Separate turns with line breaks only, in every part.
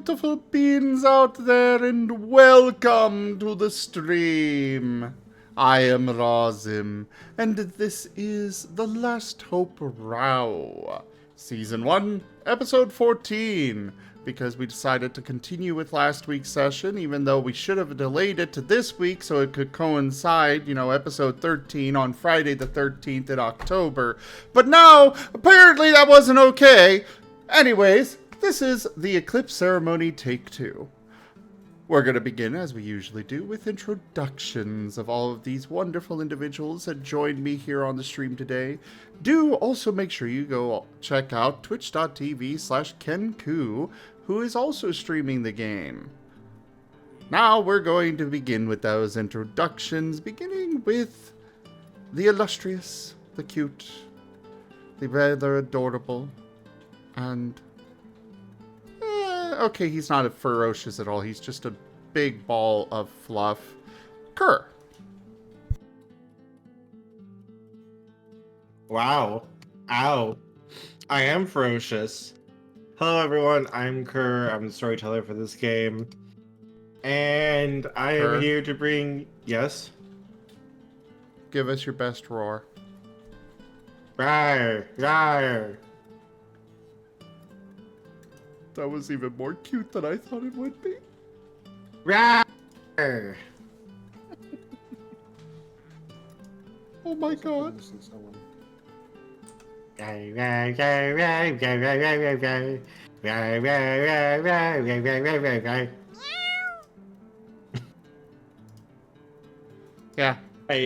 beautiful beings out there, and welcome to the stream. I am Razim, and this is The Last Hope RAOW, Season 1, Episode 14, because we decided to continue with last week's session, even though we should have delayed it to this week so it could coincide, Episode 13 on Friday the 13th in October. But now, apparently that wasn't okay. Anyways, this is the Eclipse Ceremony Take 2. We're going to begin, as we usually do, with introductions of all of these wonderful individuals that joined me here on the stream today. Do also make sure you go check out twitch.tv/Kenku, who is also streaming the game. Now we're going to begin with those introductions, beginning with the illustrious, the cute, the rather adorable, and okay, he's not ferocious at all. He's just a big ball of fluff. Kerr.
Wow. Ow. I am ferocious. Hello everyone, I'm Kerr. I'm the storyteller for this game. And I
Kerr,
am here to bring... Yes?
give us your best roar.
Rawr, rawr.
That was even more cute than I thought it would be.
Rawr.
Oh my god. Yeah,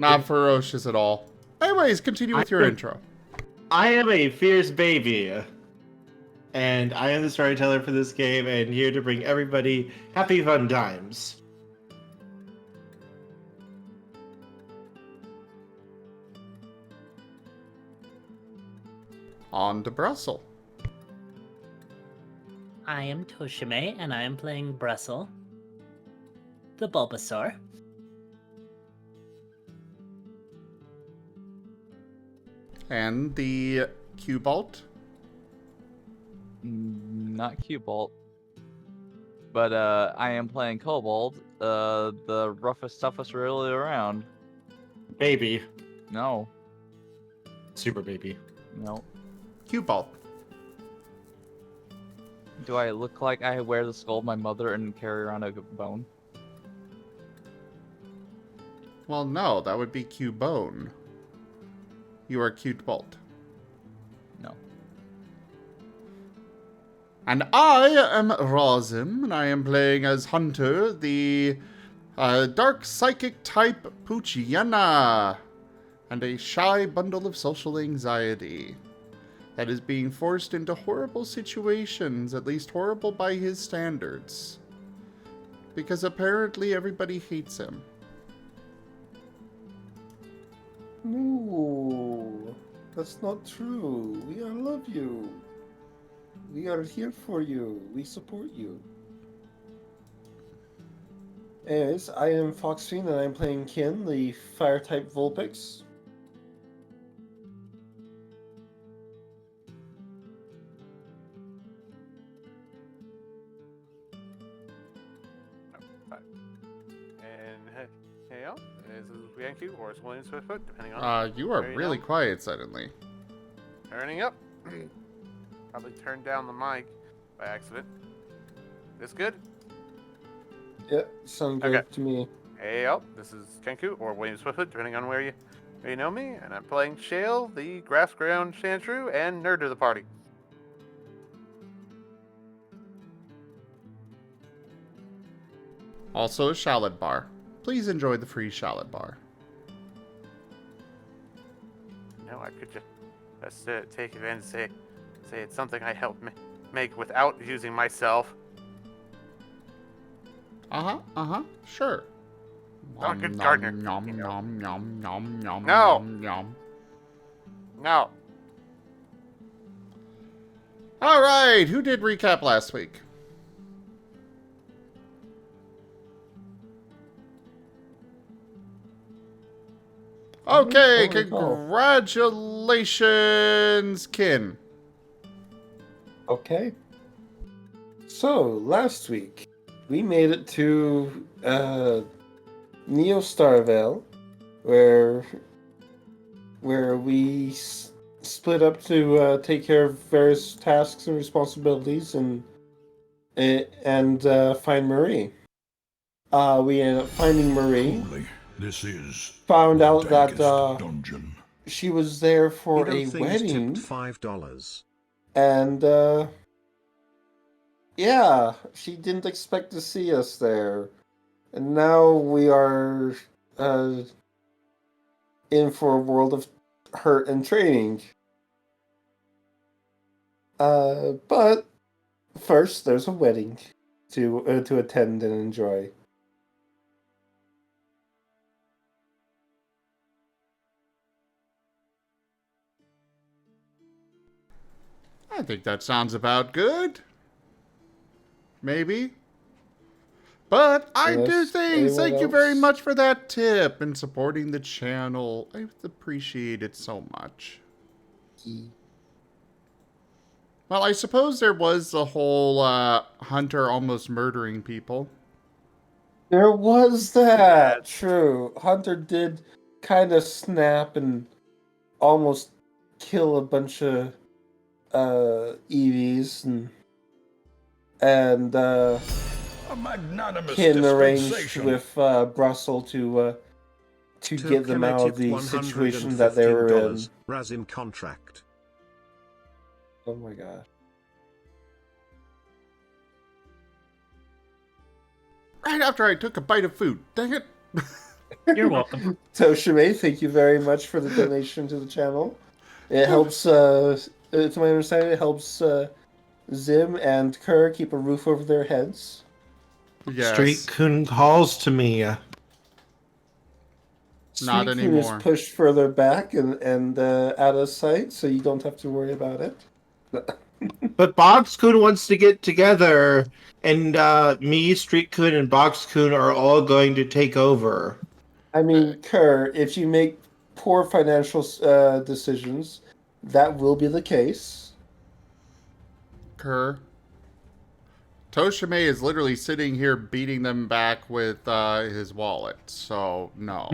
not ferocious at all. Anyways, continue with your intro.
I am a fierce baby. And I am the storyteller for this game and here to bring everybody happy fun times.
On to Brussel.
I am Tochemay, and I am playing Brussel, the Bulbasaur.
And the Cobalt.
Not Cobalt, but I am playing Cobalt, the roughest, toughest really around.
Baby.
No,
Super baby.
no.
Cobalt.
Do I look like I wear the skull of my mother and carry around a bone?
Well, no, that would be Cubone. You are Cubalt.
No.
And I am Razim, and I am playing as Hunter, the dark psychic type Puchiana, and a shy bundle of social anxiety that is being forced into horrible situations, at least horrible by his standards, because apparently everybody hates him.
No, that's not true. We all love you. We are here for you. We support you. Anyways, I am Foxfiend and I'm playing Kin, the fire-type Vulpix.
And hey, y'all, this is Yankee or S1E14, depending on.
You are really quiet suddenly.
Turning up. Probably turned down the mic by accident. This good?
Yeah, sounds good
Okay.
to me.
Hey, y'all, this is Kenku or William Swiftfoot, depending on where you know me, and I'm playing Shale, the grass ground Chantru, and nerd of the party.
Also a shallot bar. Please enjoy the free shallot bar.
No, I could just take advantage and say it's something I helped make without using myself.
Sure.
Oh, good gardener.
Nom, nom, nom, nom, nom,
No.
nom, nom.
No.
Alright, who did recap last week? Okay,
don't recall.
congratulations, Kin.
Okay. So, last week, we made it to Neo Starvale, where we split up to take care of various tasks and responsibilities and find Marie. We ended up finding Marie.
Truly, this is
Found
the
out that
dankest dungeon.
she was there for
You
a
know things
wedding,
tipped $5.
and yeah, she didn't expect to see us there, and now we are in for a world of hurt and training. But first, there's a wedding to attend and enjoy.
I think that sounds about good. Maybe. But I do
Unless
things.
anyone
Thank you very
else?
much for that tip and supporting the channel. I appreciate it so much. Well, I suppose there was the whole Hunter almost murdering people.
There was that. True. Hunter did kind of snap and almost kill a bunch of Eevees and
A magnanimous
Kin arranged
dispensation.
with Brussel to get them out of the situation that they were in.
Raz in contract.
Oh my god.
Right after I took a bite of food. Dang it.
You're welcome.
Tochemay, thank you very much for the donation to the channel. It helps, to my understanding, it helps Zim and Kerr keep a roof over their heads.
Yes.
Street Kun calls to me.
Not
Street Kun is
anymore.
pushed further back and out of sight, so you don't have to worry about it.
But Box Kun wants to get together, and me, Street Kun, and Box Kun are all going to take over.
I mean, Kerr, if you make poor financial decisions, that will be the case.
Kerr. Tochemay is literally sitting here beating them back with his wallet. So, no.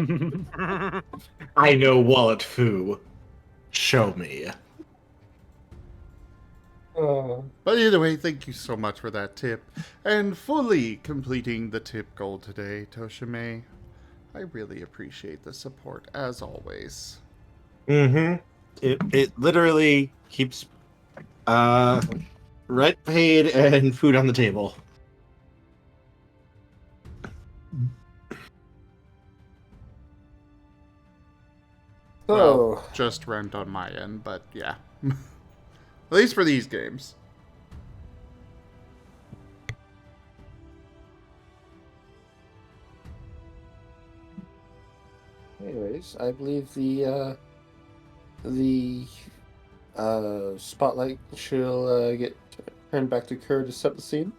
I know Wallet Foo. Show me.
But either way, thank you so much for that tip. And fully completing the tip goal today, Tochemay. I really appreciate the support, as always.
Mm-hmm. It literally keeps rent paid and food on the table.
So,
Well, just rent on my end, but yeah. At least for these games.
anyways, I believe the spotlight shall get turned back to Kerr to set the scene.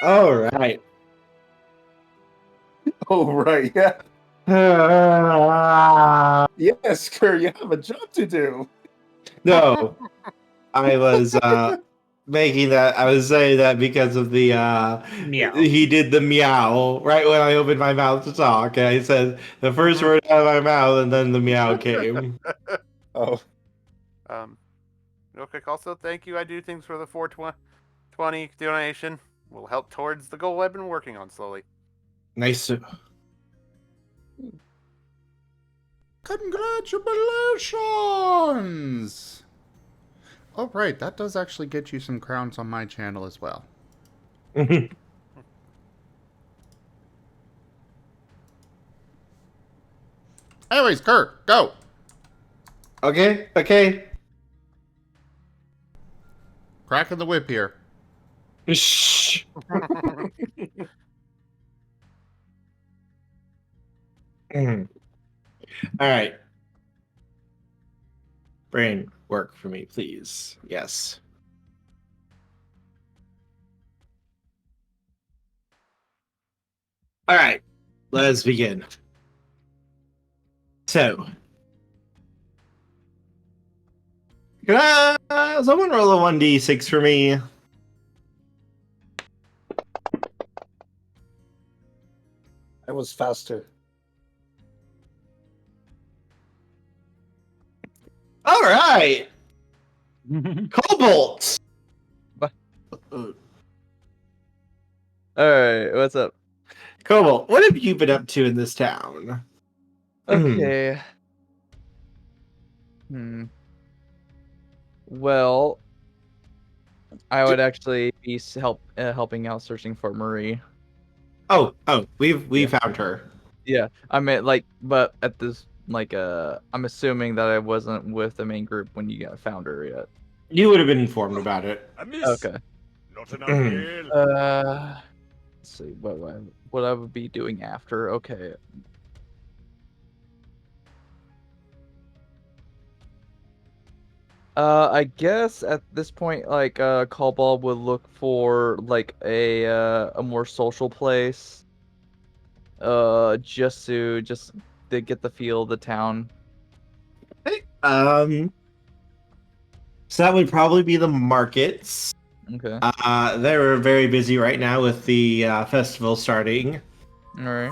All right.
Oh, right, yeah. Yes, Kerr, you have a job to do.
No, I was making that. I was saying that because of the
Meow.
he did the meow right when I opened my mouth to talk, and I said the first word out of my mouth, and then the meow came.
Oh,
Real quick, also, thank you. I do things for the 420 donation. Will help towards the goal I've been working on slowly.
Nice.
Congratulations! Oh, right, that does actually get you some crowns on my channel as well. Anyways, Kurt, go!
Okay.
Cracking the whip here.
Shh. All right. Brain, work for me, please. Yes. All right. Let's begin. So, can someone roll a 1d6 for me?
I was faster.
All right, Cobalt.
All right, what's up?
Cobalt, what have you been up to in this town?
Okay. Well, I would actually be helping out searching for Marie.
Oh, we
Yeah.
found her.
Yeah, I mean, like, but at this, like, I'm assuming that I wasn't with the main group when you found her yet.
You would have been informed about it.
A miss.
Okay.
Not enough ale.
Let's see what I would be doing after. Okay. I guess at this point, like, Cobalt would look for like a more social place. Just to get the feel of the town.
Okay. So that would probably be the markets.
Okay.
They're very busy right now with the festival starting.
All right.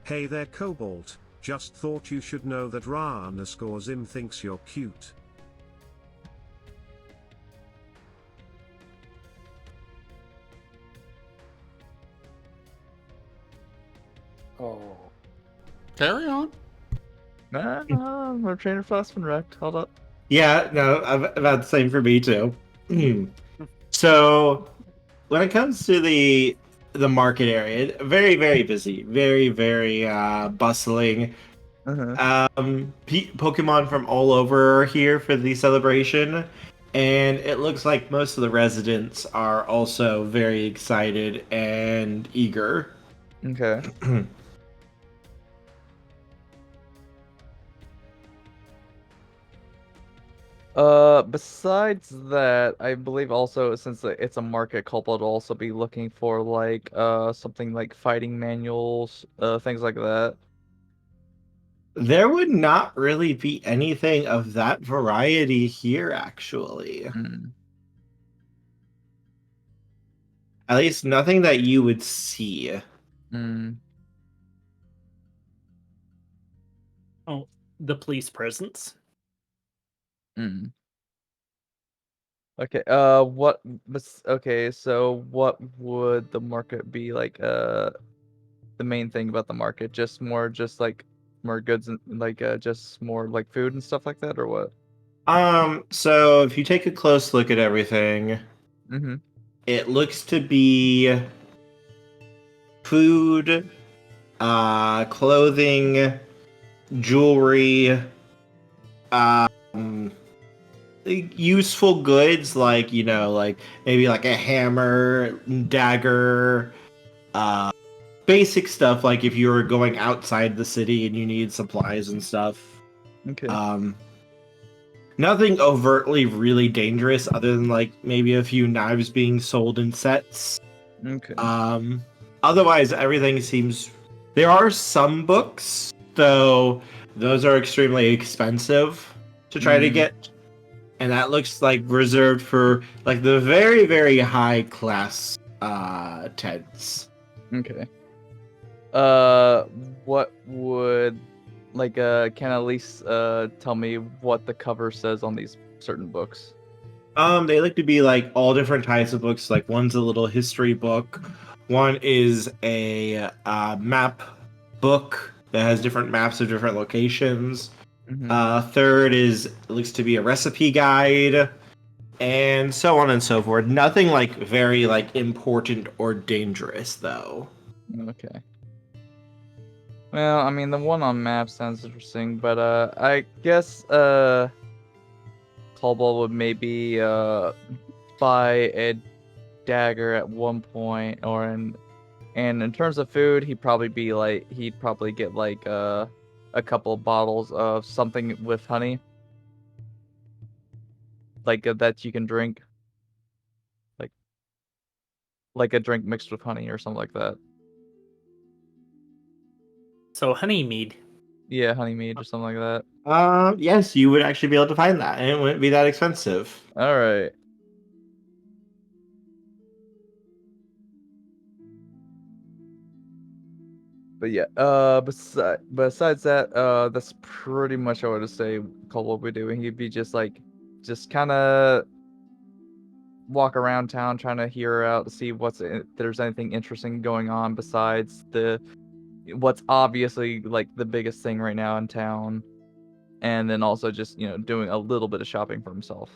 Hey there, Cobalt. Just thought you should know that Ra_Zim thinks you're cute.
Oh.
Carry on.
My trainer flash been wrecked. Hold up.
Yeah, no, about the same for me too. So, when it comes to the market area, very very busy, very very bustling. Pokemon from all over are here for the celebration, and it looks like most of the residents are also very excited and eager.
Okay. Besides that, I believe also since it's a market, Cobalt will also be looking for like something like fighting manuals, things like that.
There would not really be anything of that variety here, actually. At least nothing that you would see.
Oh, the police presence.
Okay. Okay. So what would the market be like? The main thing about the market, just more goods and like just more like food and stuff like that, or what?
So if you take a close look at everything, it looks to be food, clothing, jewelry, useful goods like, like maybe like a hammer, dagger, basic stuff like if you were going outside the city and you need supplies and stuff.
Okay.
Nothing overtly really dangerous other than like maybe a few knives being sold in sets.
Okay.
Otherwise everything seems. There are some books, though those are extremely expensive to try to get. And that looks like reserved for like the very, very high class tents.
Okay. What would can at least tell me what the cover says on these certain books?
They look to be like all different types of books. Like one's a little history book, one is a map book that has different maps of different locations. Third looks to be a recipe guide, and so on and so forth. Nothing like very like important or dangerous though.
Okay. Well, I mean the one on map sounds interesting, but I guess Cobalt would maybe buy a dagger at one point, and in terms of food, he'd probably get like a couple of bottles of something with honey, like that you can drink, like a drink mixed with honey or something like that.
So Honeymead.
Yeah, honeymead or something like that.
Yes, you would actually be able to find that, and it wouldn't be that expensive.
All right. But yeah, besides that, that's pretty much what I would say Cole will be doing. He'd be just kind of walk around town, trying to hear out, see if there's anything interesting going on besides what's obviously like the biggest thing right now in town, and then also just doing a little bit of shopping for himself.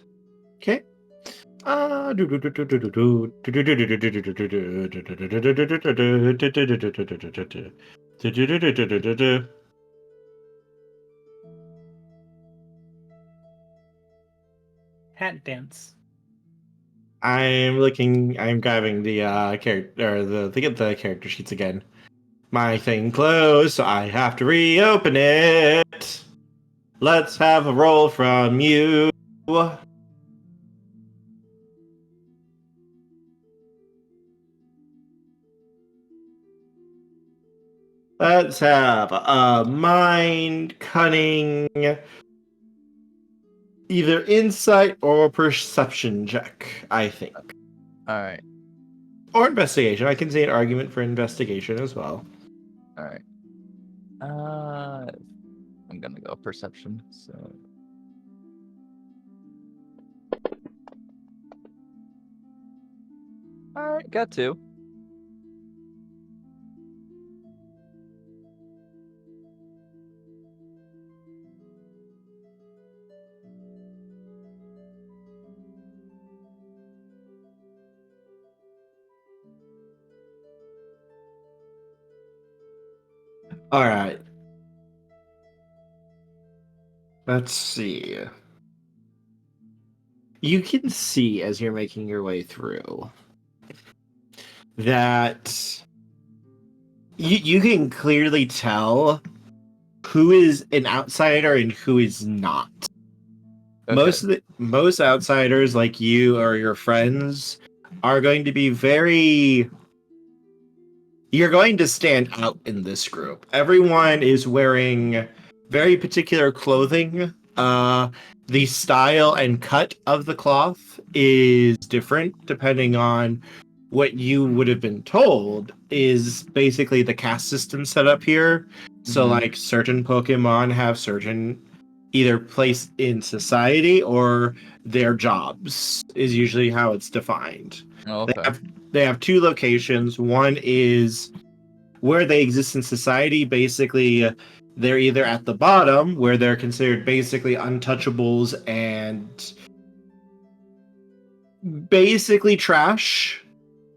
Okay.
Hat dance.
I'm grabbing the character or the character sheets again. My thing closed, so I have to reopen it. Let's have a roll from you. Let's have a mind cunning, either insight or perception check, I think.
All right.
Or investigation. I can see an argument for investigation as well.
All right. I'm gonna go perception. So. All right, got 2.
All right. Let's see. You can see as you're making your way through that you can clearly tell who is an outsider and who is not.
Okay.
Most outsiders like you or your friends are going to be you're going to stand out in this group. Everyone is wearing very particular clothing. The style and cut of the cloth is different depending on what you would have been told is basically the caste system set up here. So
Mhm.
like certain Pokemon have certain either place in society or their jobs is usually how it's defined.
Oh,
They
okay.
have they have 2 locations. One is where they exist in society. Basically, they're either at the bottom where they're considered basically untouchables and basically trash,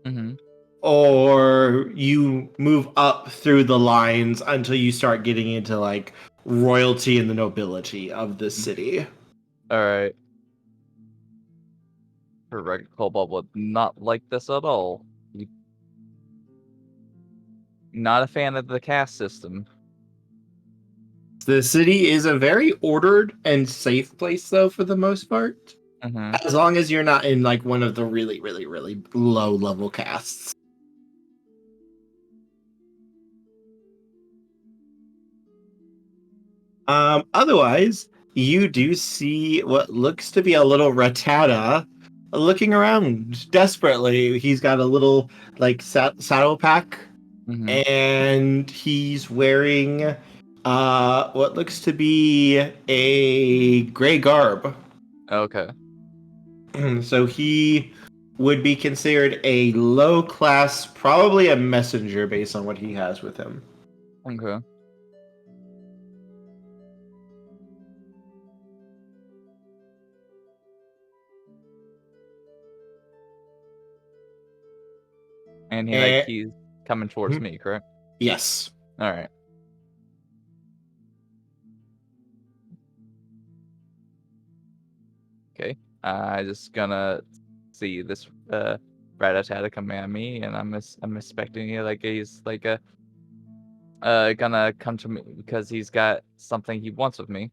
Mhm.
or you move up through the lines until you start getting into like royalty and the nobility of the city.
All right. Correct. Cobalt would not like this at all. Not a fan of the caste system.
The city is a very ordered and safe place, though, for the most part.
Mhm.
As long as you're not in like one of the really, really, really low level castes. Otherwise, you do see what looks to be a little Rattata looking around desperately. He's got a little like saddle pack,
Mhm.
and he's wearing what looks to be a gray garb.
Okay.
So he would be considered a low class, probably a messenger based on what he has with him.
Okay. And
And,
he's coming towards me, correct?
yes.
All right. Okay. I just gonna see this Rattata come at me, and I'm expecting it like he's like gonna come to me because he's got something he wants with me.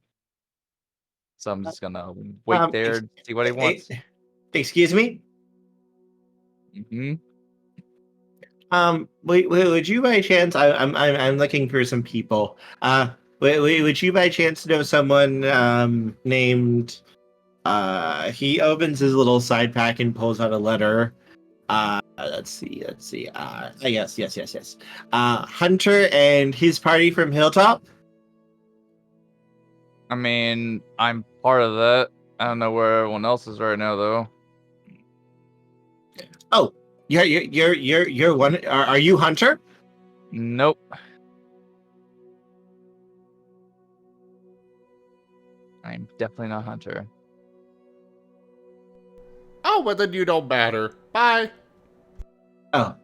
So I'm just gonna wait
Um,
there
ex-
and see what he wants.
excuse me?
Hmm.
would you by chance? I'm looking for some people. Would you by chance know someone named? He opens his little side pack and pulls out a letter. Let's see. Yes. Hunter and his party from Hilltop.
I mean, I'm part of that. I don't know where everyone else is right now, though.
Oh, you're one. Are you Hunter?
Nope. I'm definitely not Hunter.
Oh, well then you don't matter. Bye.
Oh,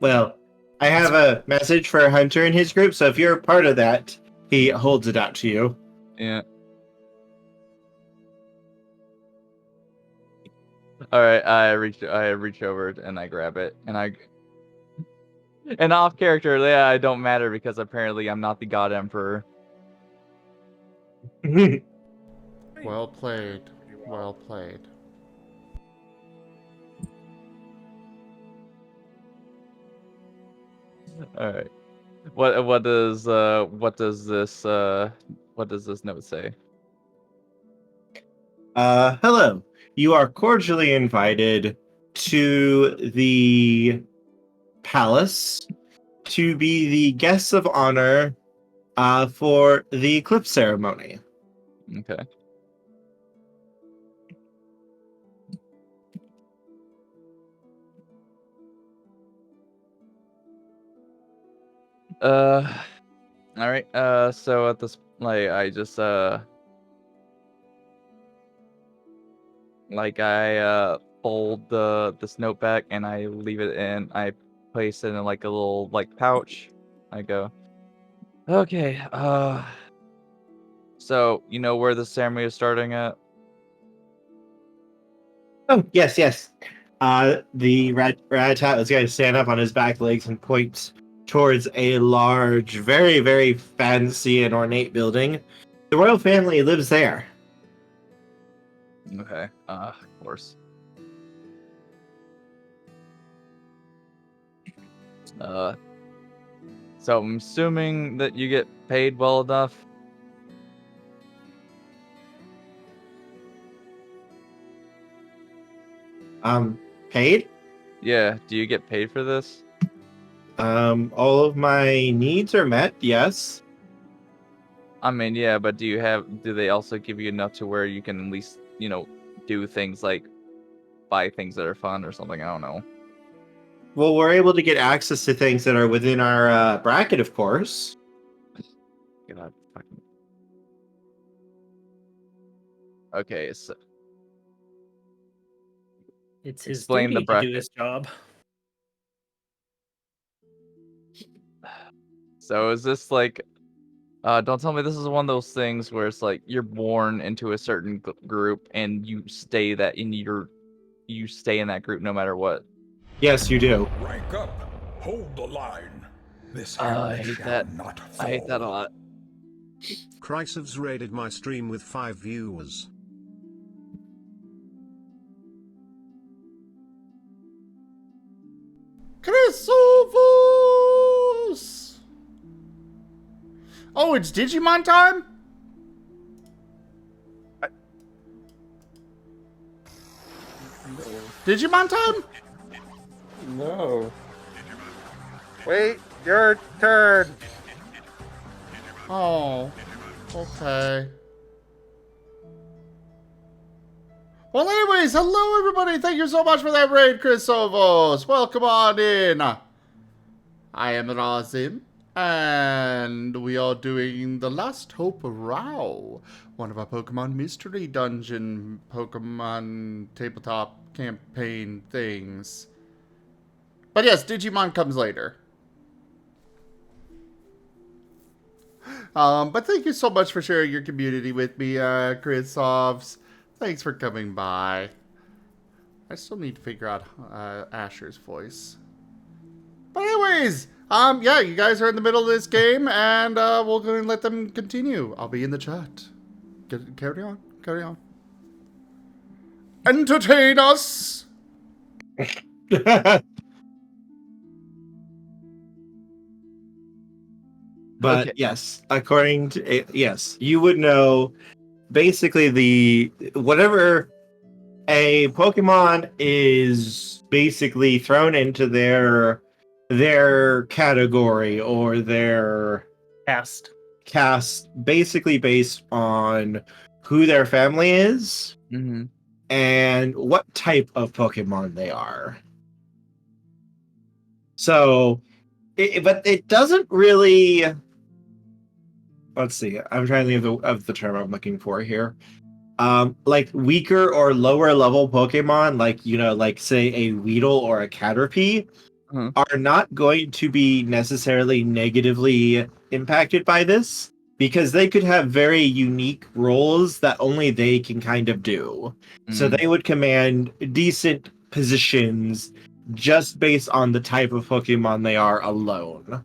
well, I have a message for Hunter and his group, so if you're a part of that, he holds it out to you.
Yeah. All right, I reach over and I grab it, and off character, yeah, I don't matter because apparently I'm not the God Emperor.
Well played. Well played.
All right. What does this note say?
Hello. You are cordially invited to the palace to be the guests of honor for the Eclipse ceremony.
Okay. All right. So at this, I just fold this note back and I leave it in. I place it in like a little pouch. I go, okay. So you know where the ceremony is starting at?
Oh, yes. The Rat-a-tat is going to stand up on his back legs and point towards a large, very, very fancy and ornate building. The royal family lives there.
Okay. Of course. So I'm assuming that you get paid well enough.
Paid?
Yeah. Do you get paid for this?
All of my needs are met, yes.
I mean, yeah, but do they also give you enough to where you can at least, do things like buy things that are fun or something? I don't know.
Well, we're able to get access to things that are within our bracket, of course.
God, fucking. Okay, so
It's his
Explain the
duty to
bracket.
do his job.
So is this don't tell me this is one of those things where it's like you're born into a certain group and you stay in that group no matter what.
Yes, you do.
Rank up. Hold the line. This
I
hammer
hate
shall
that.
not
I hate that a
fall.
lot.
Chrysov's raided my stream with 5 viewers.
Chrysovus! Oh, it's Digimon time? Digimon time?
No.
Wait, your turn.
Oh, okay. Well, anyways, hello everybody. Thank you so much for that raid, Chrysovus. Welcome on in. I am Razim, and we are doing the Last Hope RAOW, one of our Pokemon Mystery Dungeon Pokemon tabletop campaign things. But yes, Digimon comes later. But thank you so much for sharing your community with me, Chrysovs. Thanks for coming by. I still need to figure out Asher's voice. But anyways, yeah, you guys are in the middle of this game, and we'll go and let them continue. I'll be in the chat. Carry on. Entertain us!
But
Okay.
yes, according to yes, you would know basically the whatever a Pokemon is basically thrown into their category or their
Cast.
cast basically based on who their family is
Mm-hmm.
and what type of Pokemon they are. So, but it doesn't really. Let's see. I'm trying to think of the term I'm looking for here. Like weaker or lower level Pokemon, like like say a Weedle or a Caterpie,
Uh-huh.
are not going to be necessarily negatively impacted by this because they could have very unique roles that only they can kind of do. So
Mm.
they would command decent positions just based on the type of Pokemon they are alone.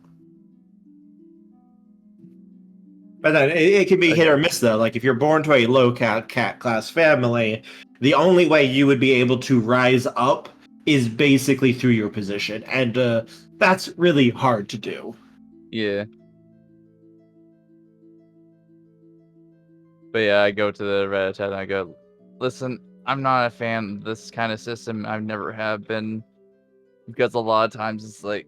But then it can be hit
Okay.
or miss though. Like if you're born to a low cat class family, the only way you would be able to rise up is basically through your position, and that's really hard to do.
Yeah. But yeah, I go to the Reddit chat and I go, listen, I'm not a fan of this kind of system. I've never have been, because a lot of times it's like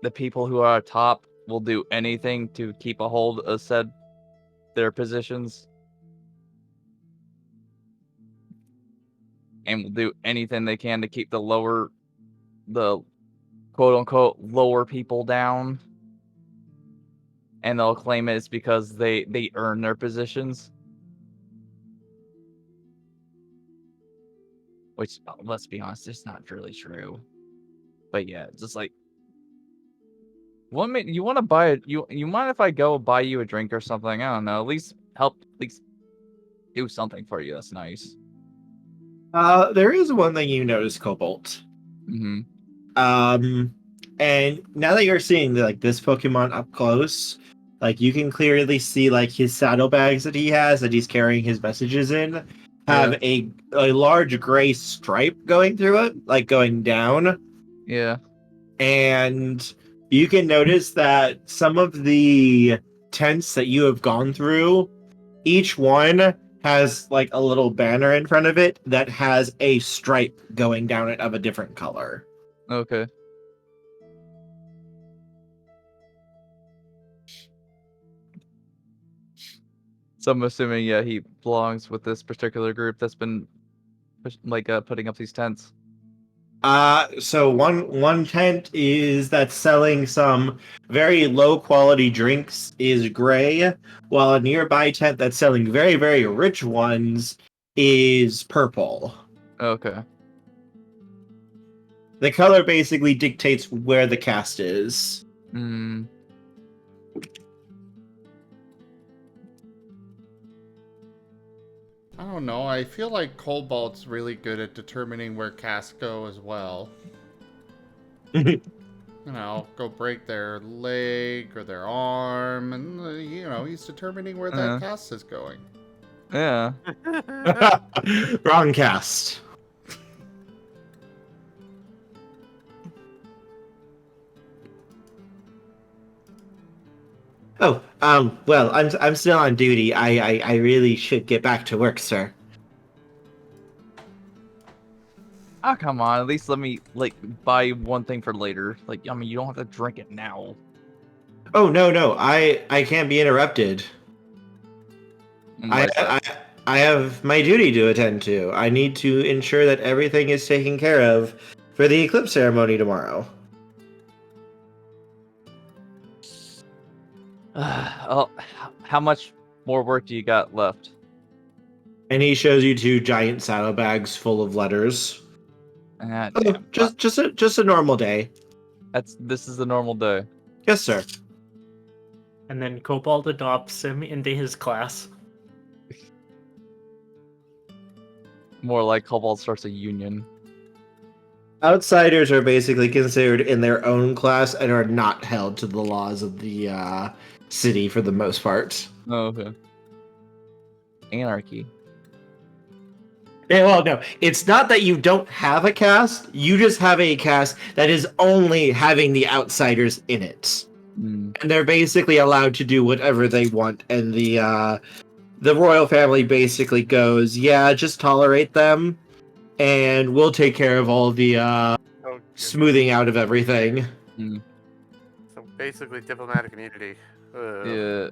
the people who are top will do anything to keep a hold of said their positions, and will do anything they can to keep the quote unquote lower people down, and they'll claim it's because they earn their positions, which let's be honest, it's not really true. But yeah, just like, you want to buy it? You mind if I go buy you a drink or something? I don't know. At least do something for you. That's nice.
There is one thing you notice, Cobalt.
Mm-hmm.
And now that you're seeing this Pokemon up close, like you can clearly see like his saddlebags that he has that he's carrying his messages in have a large gray stripe going through it, like going down.
Yeah.
And you can notice that some of the tents that you have gone through, each one has like a little banner in front of it that has a stripe going down it of a different color.
Okay. So I'm assuming, yeah, he belongs with this particular group that's been putting up these tents.
So one tent that's selling some very low quality drinks is gray, while a nearby tent that's selling very, very rich ones is purple.
Okay.
The color basically dictates where the cast is.
Hmm.
I don't know. I feel like Cobalt's really good at determining where casts go as well. Go break their leg or their arm, and he's determining where that cast is going.
Yeah.
Wrong cast. Oh, well, I'm still on duty. I really should get back to work, sir.
Oh, come on. At least let me buy one thing for later. You don't have to drink it now.
Oh, no. I can't be interrupted. I have my duty to attend to. I need to ensure that everything is taken care of for the Eclipse ceremony tomorrow.
How much more work do you got left?
And he shows you 2 giant saddlebags full of letters.
Damn.
Just a normal day.
This is the normal day.
Yes, sir.
And then Cobalt adopts him into his class.
More like Cobalt starts a union.
Outsiders are basically considered in their own class and are not held to the laws of the city for the most part.
Oh, okay. Anarchy.
Yeah, well, no, it's not that you don't have a cast. You just have a cast that is only having the outsiders in it.
Mm.
and they're basically allowed to do whatever they want. And the royal family basically goes, "Yeah, just tolerate them, and we'll take care of all the
Oh, good.
smoothing out of everything."
So basically, diplomatic immunity. Ugh.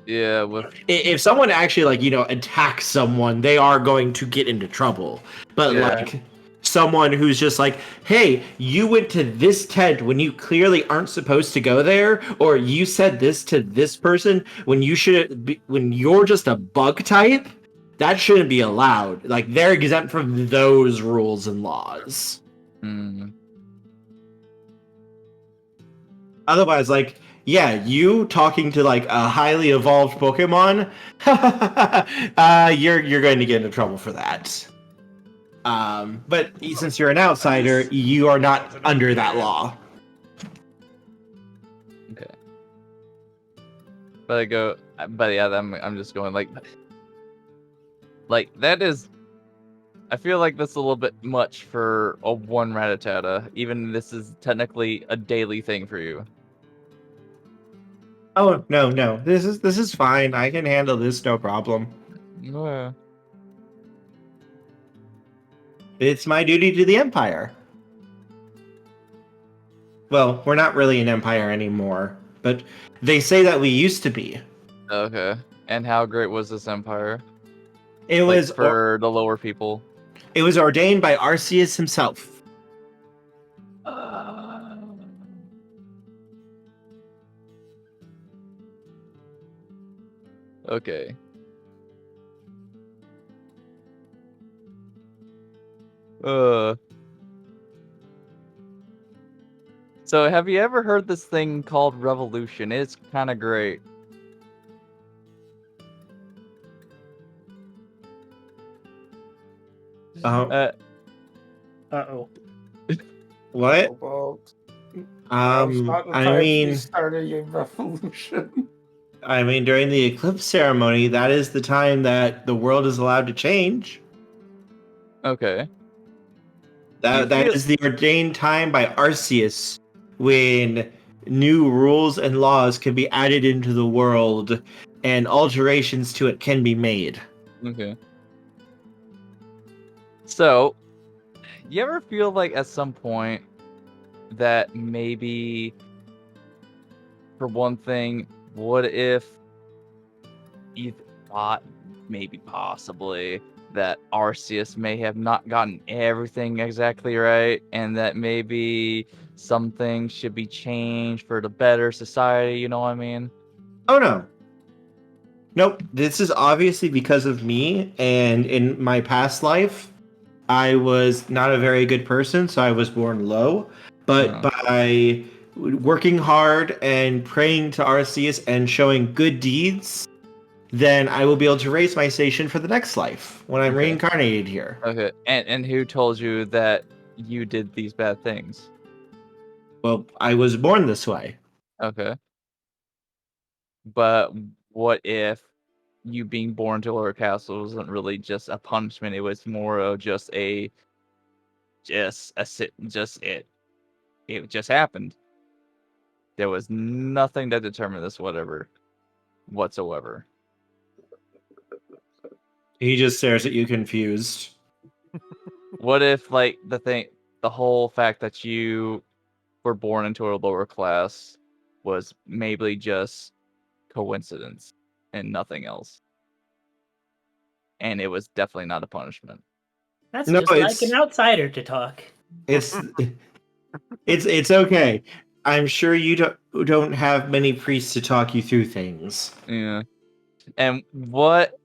Yeah, with
If someone actually attacks someone, they are going to get into trouble. But
Yeah.
like someone who's just like, "Hey, you went to this tent when you clearly aren't supposed to go there, or you said this to this person when you should be, when you're just a bug type," that shouldn't be allowed. Like they're exempt from those rules and laws.
mm,
Otherwise, like, yeah, you talking to like a highly evolved Pokemon, you're going to get into trouble for that. But since you're an outsider, you are not under that law.
okay. But yeah, I'm just going like that is. I feel like that's a little bit much for a one Rattata. Even this is technically a daily thing for you.
Oh no, this is fine. I can handle this, no problem.
Yeah.
It's my duty to the Empire. Well, we're not really an empire anymore, but they say that we used to be.
Okay. And how great was this empire?
It
Like,
was
for the lower people.
it was ordained by Arceus himself.
Okay. So have you ever heard this thing called revolution? It's kind of great.
Uh,
Uh-oh.
what?
Cobalt. It's not the
I
time to
mean,
be starting a revolution.
I mean, during the Eclipse ceremony, that is the time that the world is allowed to change.
Okay.
That is the ordained time by Arceus when new rules and laws can be added into the world and alterations to it can be made.
Okay. So, you ever feel like at some point that maybe, for one thing, what if you thought maybe possibly that Arceus may have not gotten everything exactly right, and that maybe some things should be changed for the better society, you know what I mean?
Oh no. Nope. This is obviously because of me, and in my past life, I was not a very good person, so I was born low. But by working hard and praying to Arceus and showing good deeds, then I will be able to raise my station for the next life when I'm reincarnated here.
Okay, and who told you that you did these bad things?
Well, I was born this way.
Okay. But what if you being born to Lower Castle wasn't really just a punishment? It was more of just it just happened. There was nothing that determined this whatsoever.
He just stares at you confused.
What if like the whole fact that you were born into a lower class was maybe just coincidence and nothing else? And it was definitely not a punishment.
That's
No,
just like an outsider to talk.
It's it's okay. I'm sure you don't have many priests to talk you through things.
Yeah. And what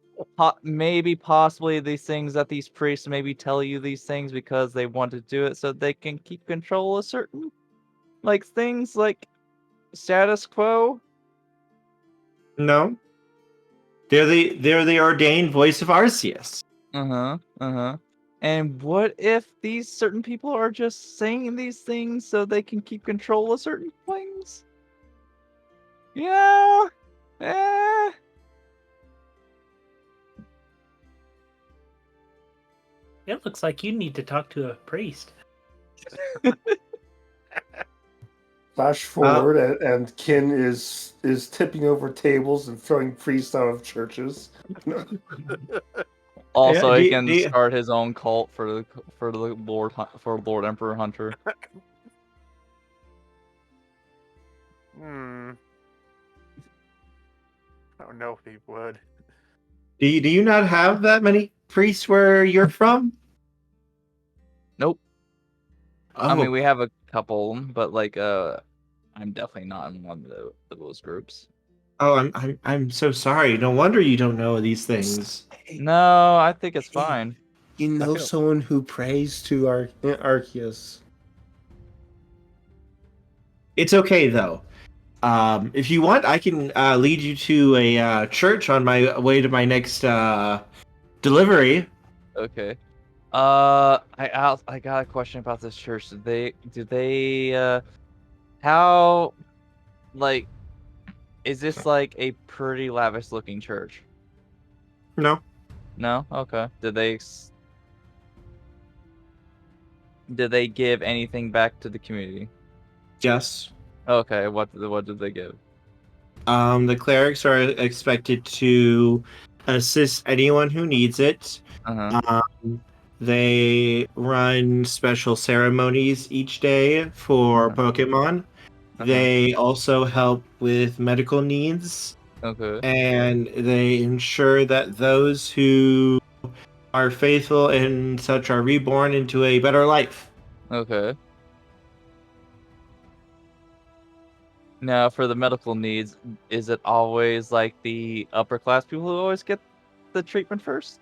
maybe possibly these things that these priests maybe tell you these things because they want to do it so they can keep control of certain like things like status quo?
No. They're the ordained voice of Arceus.
Uh-huh. And what if these certain people are just saying these things so they can keep control of certain things? Yeah.
It looks like you need to talk to a priest.
Flash forward, and Kin is tipping over tables and throwing priests out of churches.
Also,
Yeah,
he can start his own cult for the Lord Emperor Hunter.
I don't know if he would.
Do you not have that many priests where you're from?
Nope.
Oh.
I mean, we have a couple, but like, I'm definitely not in one of those groups.
Oh, I'm so sorry. No wonder you don't know these things.
No, I think it's fine.
You know
feel-
someone who prays to Arceus.
It's okay though. If you want, I can lead you to a church on my way to my next delivery.
Okay. I got a question about this church. Do they how like is this like a pretty lavish looking church?
No.
No? Okay. Did they give anything back to the community?
Yes.
Okay, what did they give?
The clerics are expected to assist anyone who needs it.
Uh-huh.
They run special ceremonies each day for Pokemon. They also help with medical needs,
Okay.
and they ensure that those who are faithful and such are reborn into a better life.
Okay. Now, for the medical needs, is it always like the upper class people who always get the treatment first?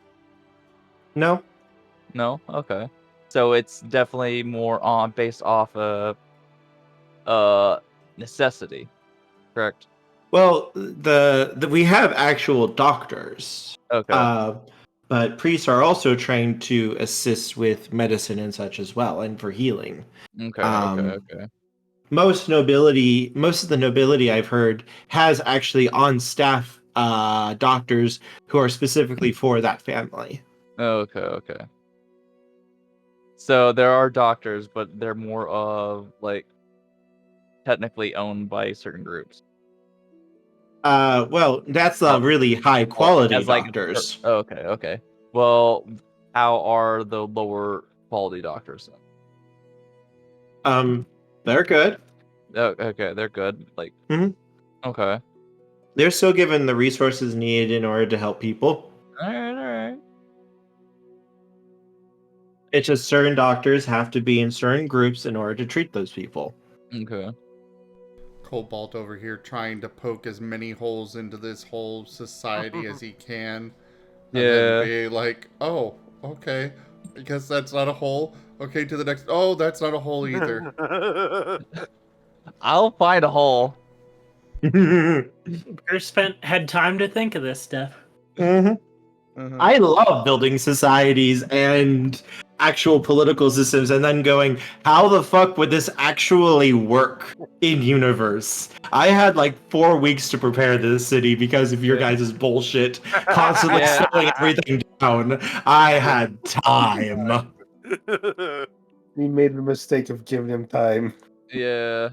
No?
No? Okay. So it's definitely more on based off of necessity, correct?
Well, we have actual doctors.
Okay.
But priests are also trained to assist with medicine and such as well, and for healing.
Okay,
Um,
okay.
most of the nobility I've heard has actually on staff doctors who are specifically for that family.
Okay. So there are doctors, but they're more of like technically owned by certain groups.
Well, that's really high quality doctors.
Okay. Well, how are the lower quality doctors then?
They're good.
Oh, okay, they're good. Like, okay.
They're still given the resources needed in order to help people.
All right.
It's just certain doctors have to be in certain groups in order to treat those people.
Okay.
Cobalt over here trying to poke as many holes into this whole society as he can. And then be like, oh, okay. I guess that's not a hole. Okay, to the next. Oh, that's not a hole either.
I'll find a hole.
Bear had time to think of this stuff.
I love building societies and actual political systems and then going, how the fuck would this actually work in universe? I had like 4 weeks to prepare this city because of your guys' bullshit constantly slowing everything down. I had time.
He made the mistake of giving him time.
Yeah.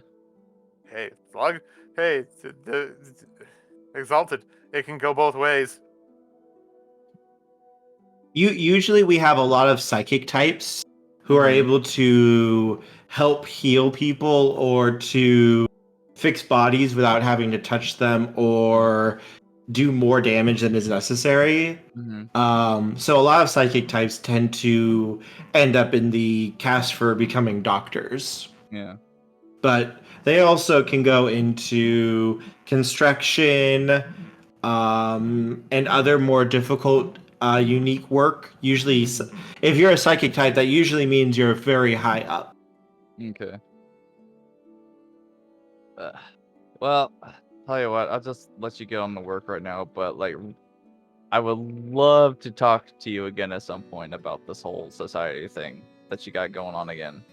Hey, Exalted. It can go both ways.
Usually we have a lot of psychic types who are able to help heal people or to fix bodies without having to touch them or do more damage than is necessary. So a lot of psychic types tend to end up in the cast for becoming doctors.
Yeah.
But they also can go into construction and other more difficult unique work. Usually, if you're a psychic type, that usually means you're very high up.
Okay. Well, tell you what, I'll just let you get on the work right now, but like, I would love to talk to you again at some point about this whole society thing that you got going on again.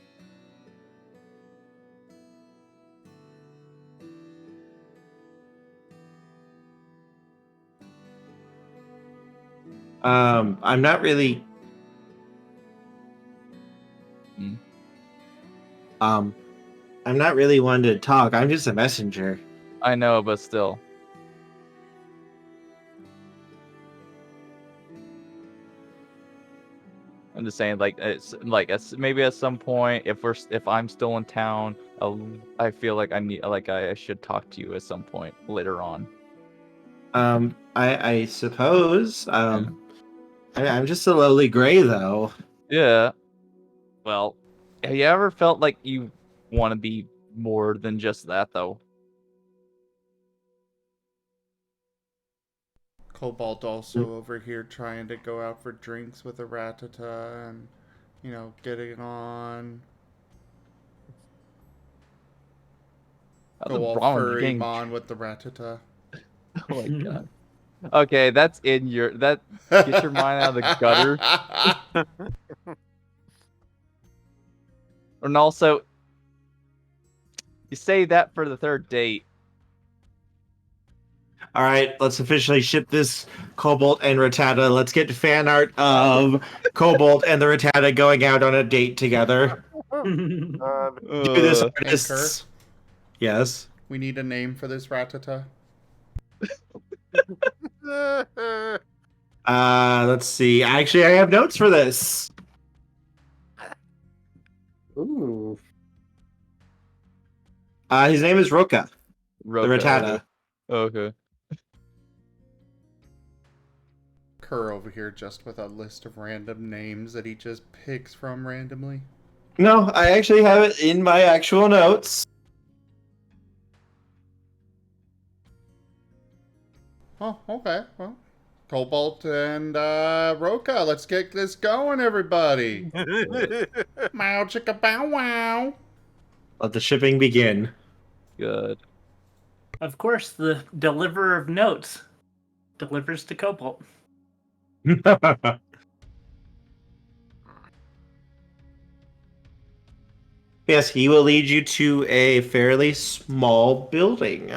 I'm not really. I'm not really one to talk. I'm just a messenger.
I know, but still. I'm just saying, like, maybe at some point, if I'm still in town, I feel like I should talk to you at some point later on.
I suppose. I'm just a lowly gray though.
Yeah. Well, have you ever felt like you want to be more than just that, though?
Cobalt also over here trying to go out for drinks with a Rattata and, getting on.
How's
Go
the
all
Brahmin
furry
getting?
mon with the Rattata.
Oh my god. Okay, that's in your get your mind out of the gutter. And also, you say that for the third date.
All right, let's officially ship this Cobalt and Rattata. Let's get fan art of Cobalt and the Rattata going out on a date together. Do this,
Anchor.
artists. Yes.
We need a name for this Rattata.
Let's see. Actually, I have notes for this.
Ooh.
His name is Roka, the Rattata.
Okay.
Kerr over here just with a list of random names that he just picks from randomly.
No, I actually have it in my actual notes.
Oh, okay. Well, Cobalt and Roka, let's get this going, everybody. Meow chicka bow wow.
Let the shipping begin.
Good.
Of course, the deliverer of notes delivers to Cobalt.
Yes, he will lead you to a fairly small building.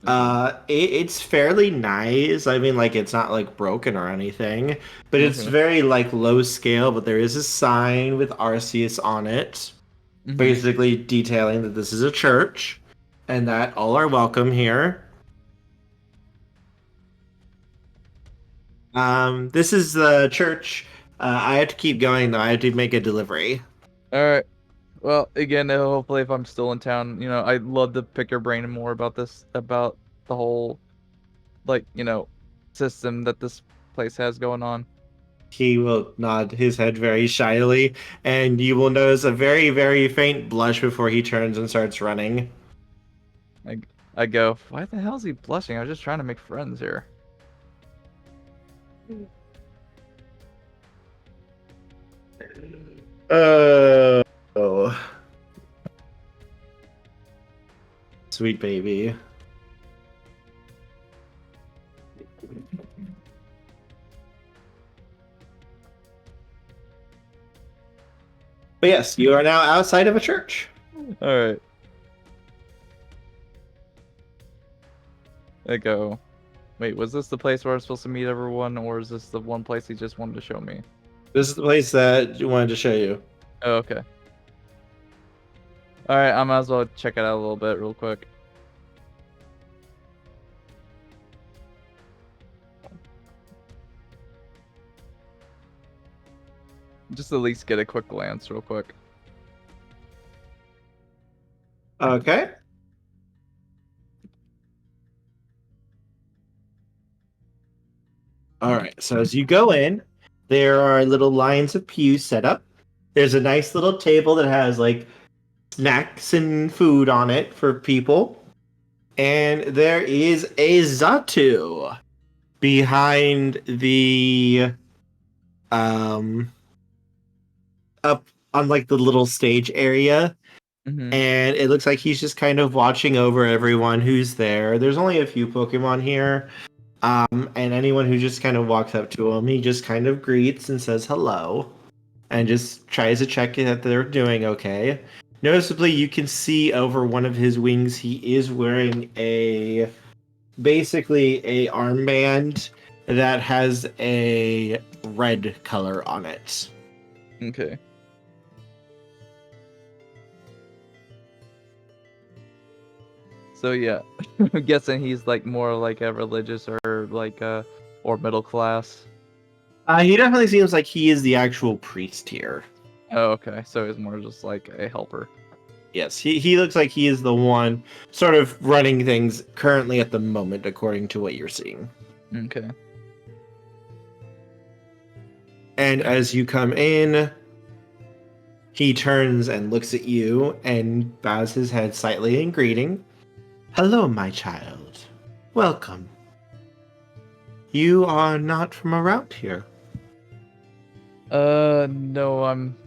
It's fairly nice. I mean, like, it's not like broken or anything, but it's very like low scale. But there is a sign with Arceus on it, basically detailing that this is a church and that all are welcome here. This is the church. I have to keep going though. I have to make a delivery.
All right. Well, again, hopefully, if I'm still in town, I'd love to pick your brain more about about the whole, system that this place has going on.
He will nod his head very shyly, and you will notice a very, very faint blush before he turns and starts running.
I go, why the hell is he blushing? I was just trying to make friends here.
Oh. Sweet baby. But yes, you are now outside of a church.
All right. I go, wait, was this the place where I was supposed to meet everyone, or is this the one place he just wanted to show me?
This is the place that you wanted to show you.
Oh, okay. All right, I might as well check it out a little bit real quick. Just at least get a quick glance real quick.
Okay. All right. So as you go in, there are little lines of pews set up. There's a nice little table that has like snacks and food on it for people. And there is a Zatu behind the up on like the little stage area. And it looks like he's just kind of watching over everyone who's there. There's only a few Pokemon here. And anyone who just kind of walks up to him, he just kind of greets and says hello. And just tries to check that they're doing okay. Noticeably, you can see over one of his wings, he is wearing basically a armband that has a red color on it.
Okay. So yeah, I'm guessing he's like more like a religious or like or middle class.
He definitely seems like he is the actual priest here.
Oh, okay. So he's more just like a helper.
Yes, he looks like he is the one sort of running things currently at the moment, according to what you're seeing.
Okay.
And as you come in, he turns and looks at you and bows his head slightly in greeting. Hello, my child. Welcome. You are not from around here.
No, I'm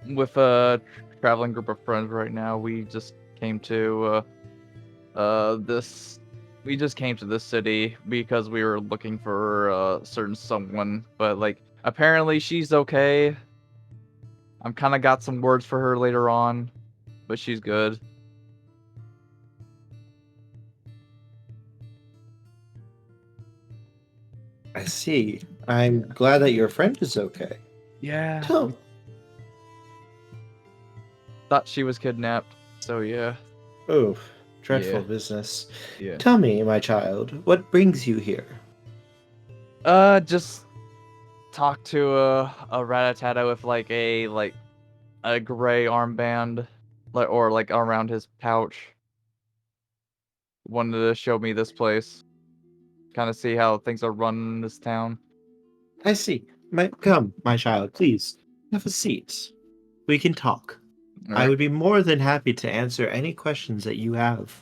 with a traveling group of friends right now. We just came to this. We just came to this city because we were looking for a certain someone, but like apparently she's okay. I'm kind of got some words for her later on, but she's good.
I see. I'm glad that your friend is okay.
Yeah.
Tell,
Thought she was kidnapped, so yeah.
oh, dreadful
Yeah.
business.
Yeah.
Tell me, my child, what brings you here?
Just talk to a Rattata with like a gray armband, or like around his pouch. Wanted to show me this place, kind of see how things are run in this town.
I see. Come, my child, please, have a seat. We can talk. I would be more than happy to answer any questions that you have.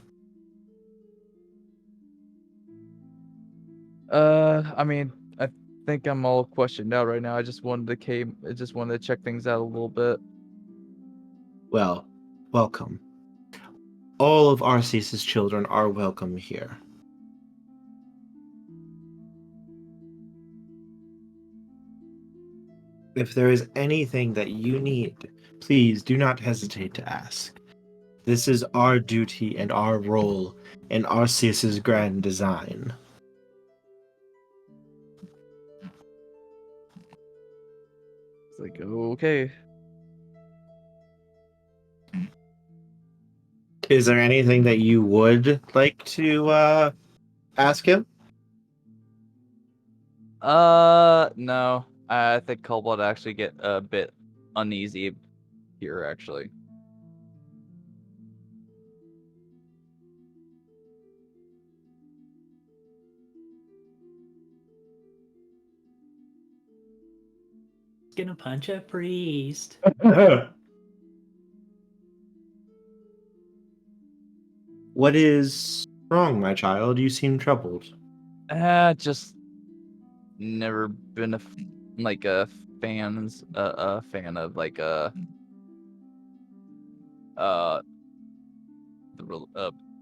I mean, I think I'm all questioned out right now. I just wanted to check things out a little bit.
Well, welcome. All of Arceus's children are welcome here. If there is anything that you need, please do not hesitate to ask. This is our duty and our role in Arceus's grand design.
It's like, okay.
Is there anything that you would like to ask him?
No. I think Cobalt actually get a bit uneasy here, actually.
Gonna punch a priest.
What is wrong, my child? You seem troubled.
Just never been a fan of like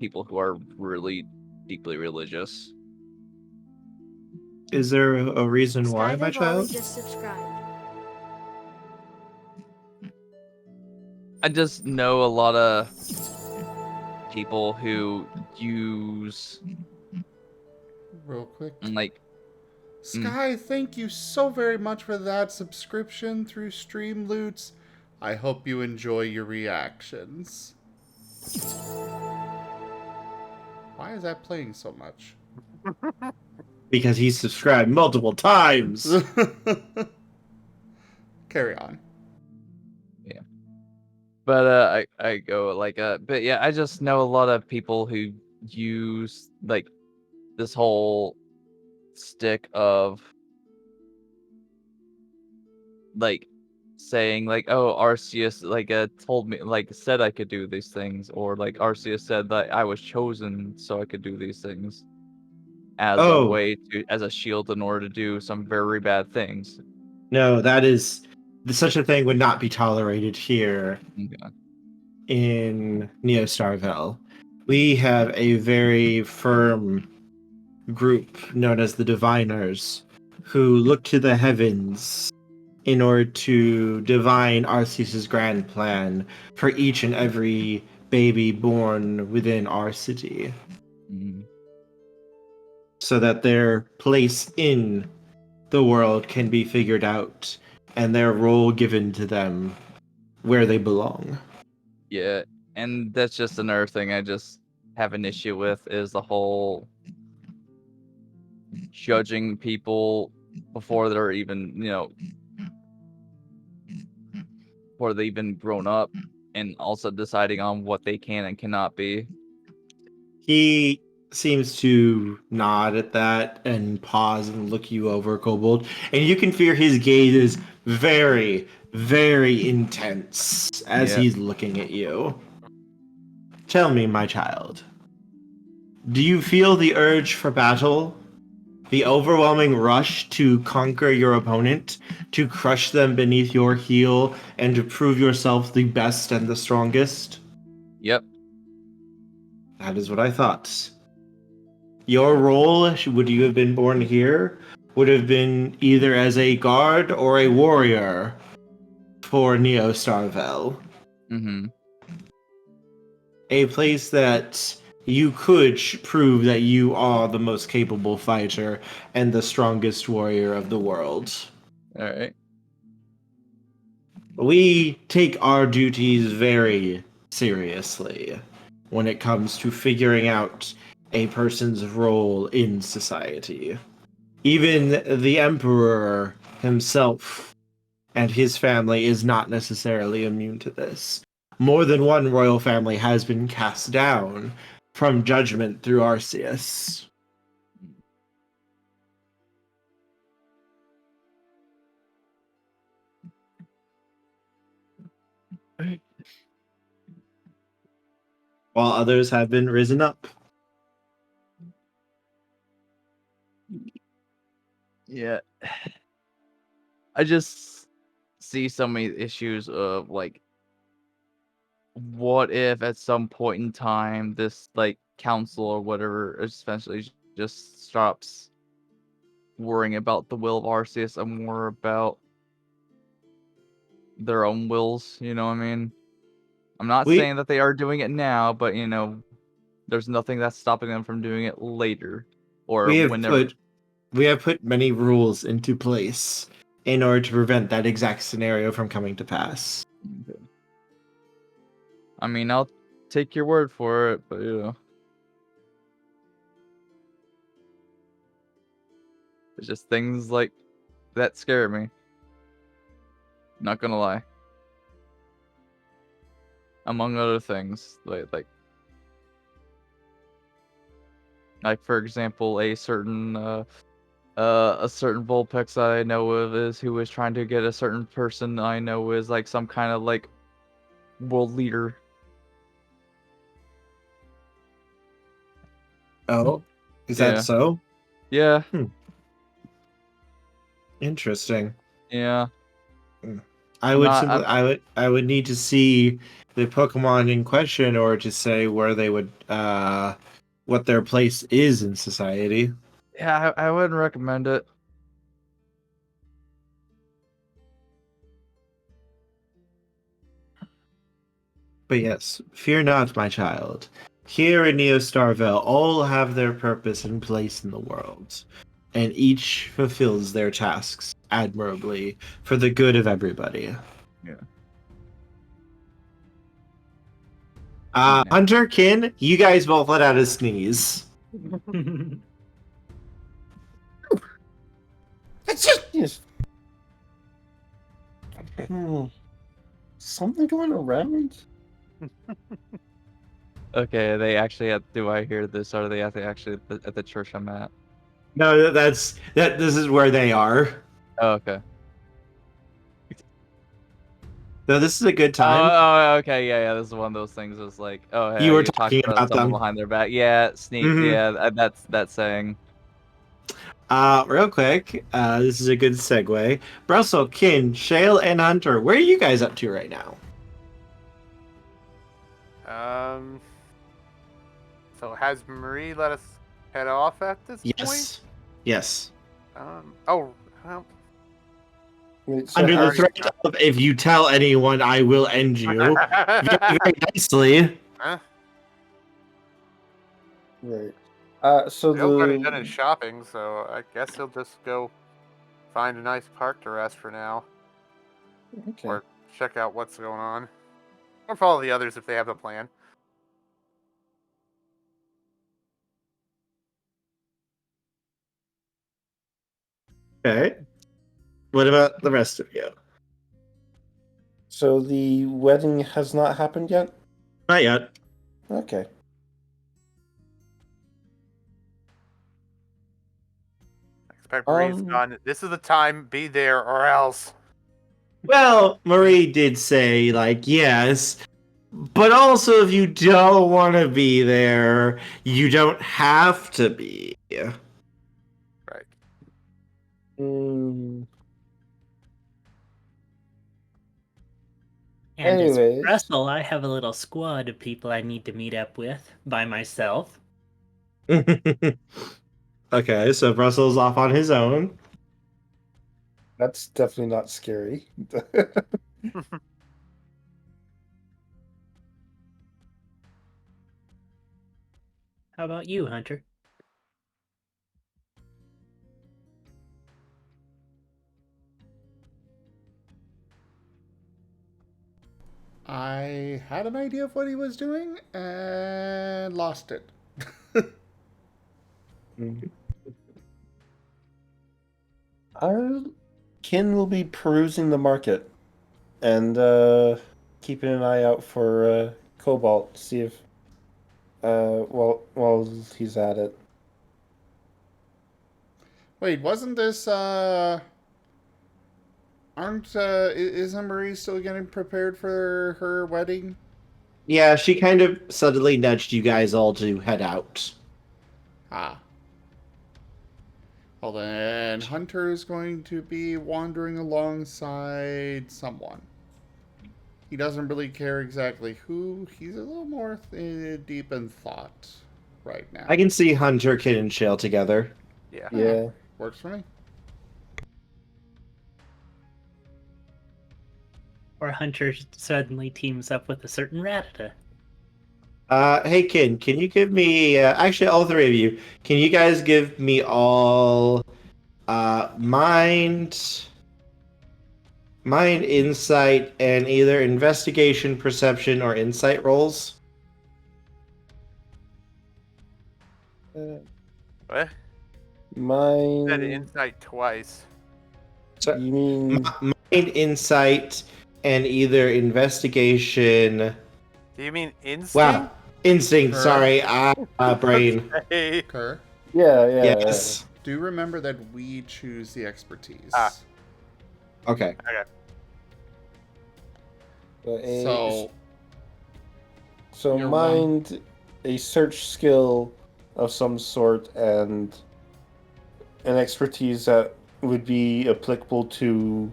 people who are really deeply religious.
Is there a reason why, my
Skydive
child?
just subscribed.
I just know a lot of people who use
Real quick.
like
Sky, thank you so very much for that subscription through Streamloots. I hope you enjoy your reactions. Why is that playing so much?
Because he's subscribed multiple times.
Carry on.
but I go like but yeah, I just know a lot of people who use like this whole stick of like saying like, oh, Arceus like told me, like said I could do these things, or like Arceus said that I was chosen so I could do these things as a
Oh.
way to, as a shield in order to do some very bad things.
No, that is such a thing would not be tolerated here
Okay.
in Neo Starvel. We have a very firm group known as the Diviners who look to the heavens in order to divine Arceus's grand plan for each and every baby born within our city, so that their place in the world can be figured out and their role given to them where they belong.
Yeah, and that's just another thing I just have an issue with is the whole judging people before they're even, before they even grown up, and also deciding on what they can and cannot be.
He seems to nod at that and pause and look you over, Cobalt. And you can feel his gaze is very, very intense as
Yeah.
he's looking at you. Tell me, my child, do you feel the urge for battle? The overwhelming rush to conquer your opponent, to crush them beneath your heel, and to prove yourself the best and the strongest?
Yep.
That is what I thought. Your role, would you have been born here, would have been either as a guard or a warrior for Neo Starvel.
Mm-hmm.
A place that you could prove that you are the most capable fighter and the strongest warrior of the world.
All right.
We take our duties very seriously when it comes to figuring out a person's role in society. Even the Emperor himself and his family is not necessarily immune to this. More than one royal family has been cast down from judgment through Arceus. While others have been risen up.
Yeah. I just see so many issues of like, what if at some point in time this like council or whatever essentially just stops worrying about the will of Arceus and more about their own wills, you know what I mean? I'm not
We
saying that they are doing it now, but there's nothing that's stopping them from doing it later or
we have
whenever.
put many rules into place in order to prevent that exact scenario from coming to pass.
Okay. I mean, I'll take your word for it, but it's just things like that scare me. Not gonna lie. Among other things, like for example, a certain Vulpix that I know of is who is trying to get a certain person I know is like some kind of like world leader.
Oh, is
Yeah.
that so?
Yeah.
Interesting.
Yeah.
I would need to see the Pokemon in question or to say where they would what their place is in society.
Yeah, I wouldn't recommend it.
But yes, fear not, my child. Here in Neo Starvel, all have their purpose and place in the world, and each fulfills their tasks admirably for the good of everybody.
Yeah.
Hunter, Kin, you guys both let out a sneeze.
Yes. Something going around?
Okay, they actually do I hear this? Or are they actually at the church I'm at?
No, this is where they are.
Oh, okay.
No, this is a good time.
Oh, okay, yeah. This is one of those things. It's like, oh, hey,
You were
you're
talking about
someone
them.
behind their back. Yeah, sneak.
Mhm.
Yeah, that's saying.
Real quick, this is a good segue. Brussel, Kin, Shale, and Hunter, where are you guys up to right now?
So has Marie let us head off at this point?
Yes.
Well,
Wait, so
Under the
how's-
threat of if you tell anyone, I will end you. Very, very nicely.
Huh?
Right. So
Bill's already
the
done his shopping, so I guess he'll just go find a nice park to rest for now,
okay.
or check out what's going on, or follow the others if they have a plan.
Okay. What about the rest of you?
So the wedding has not happened yet?
Not yet.
Okay.
I expect Marie's
Um,
gone. This is the time. Be there or else.
Well, Marie did say, like, yes, but also if you don't want to be there, you don't have to be.
Right.
mm,
And as
Anyways.
Brussel, I have a little squad of people I need to meet up with by myself.
Okay, so Brussels off on his own.
That's definitely not scary.
How about you, Hunter?
I had an idea of what he was doing and lost it.
Our kin will be perusing the market and keeping an eye out for Cobalt. See if while he's at it.
Wait, wasn't this aren't isn't Marie still getting prepared for her wedding?
Yeah, she kind of suddenly nudged you guys all to head out.
Ah. Well then, Hunter is going to be wandering alongside someone. He doesn't really care exactly who. He's a little more deep in thought right now.
I can see Hunter, Kid, and Shale together.
Yeah.
Yeah.
Works for me.
Or Hunter suddenly teams up with a certain Ratata.
Hey, Kin, can you give me, actually, all three of you, can you guys give me all, mind, insight, and either investigation, perception, or insight rolls?
Uh,
What? Said
Mine.
insight twice.
So,
You mean?
mind, insight, and either investigation.
Do you mean instinct?
Wow, instinct.
Sure.
Sorry, brain.
Hey.
Kerr,
Yeah.
Yes.
do remember that we choose the expertise.
Ah.
Okay.
So
So
You're
mind a search skill of some sort and an expertise that would be applicable to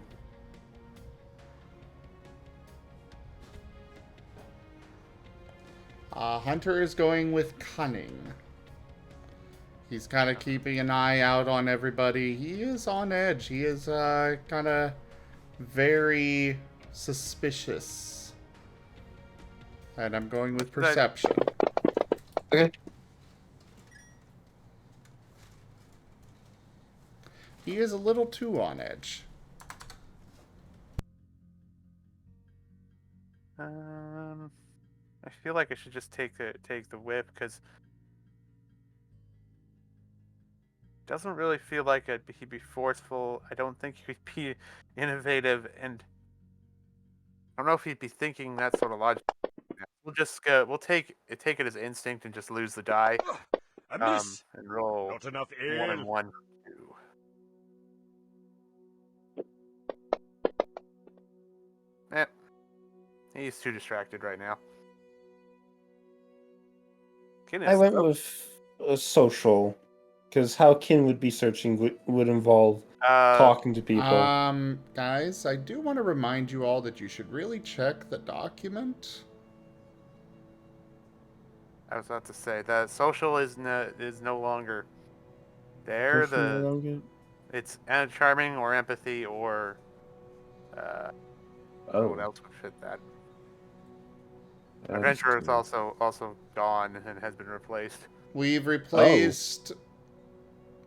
Hunter is going with cunning. He's kind of keeping an eye out on everybody. He is on edge. He is kind of very suspicious. And I'm going with perception.
Okay.
He is a little too on edge.
I feel like I should just take the whip because doesn't really feel like he'd be forceful. I don't think he'd be innovative, and I don't know if he'd be thinking that sort of logic. We'll just take it as instinct and just lose the die.
A miss.
And roll
Not enough
1
ale.
and 1, 2. Eh, he's too distracted right now.
I went with a social, because how kin would be searching would involve talking to people.
Guys, I do want to remind you all that you should really check the document.
I was about to say that social is no longer there. It's charming or empathy or what else would fit that? Adventure is also gone and has been replaced.
We've replaced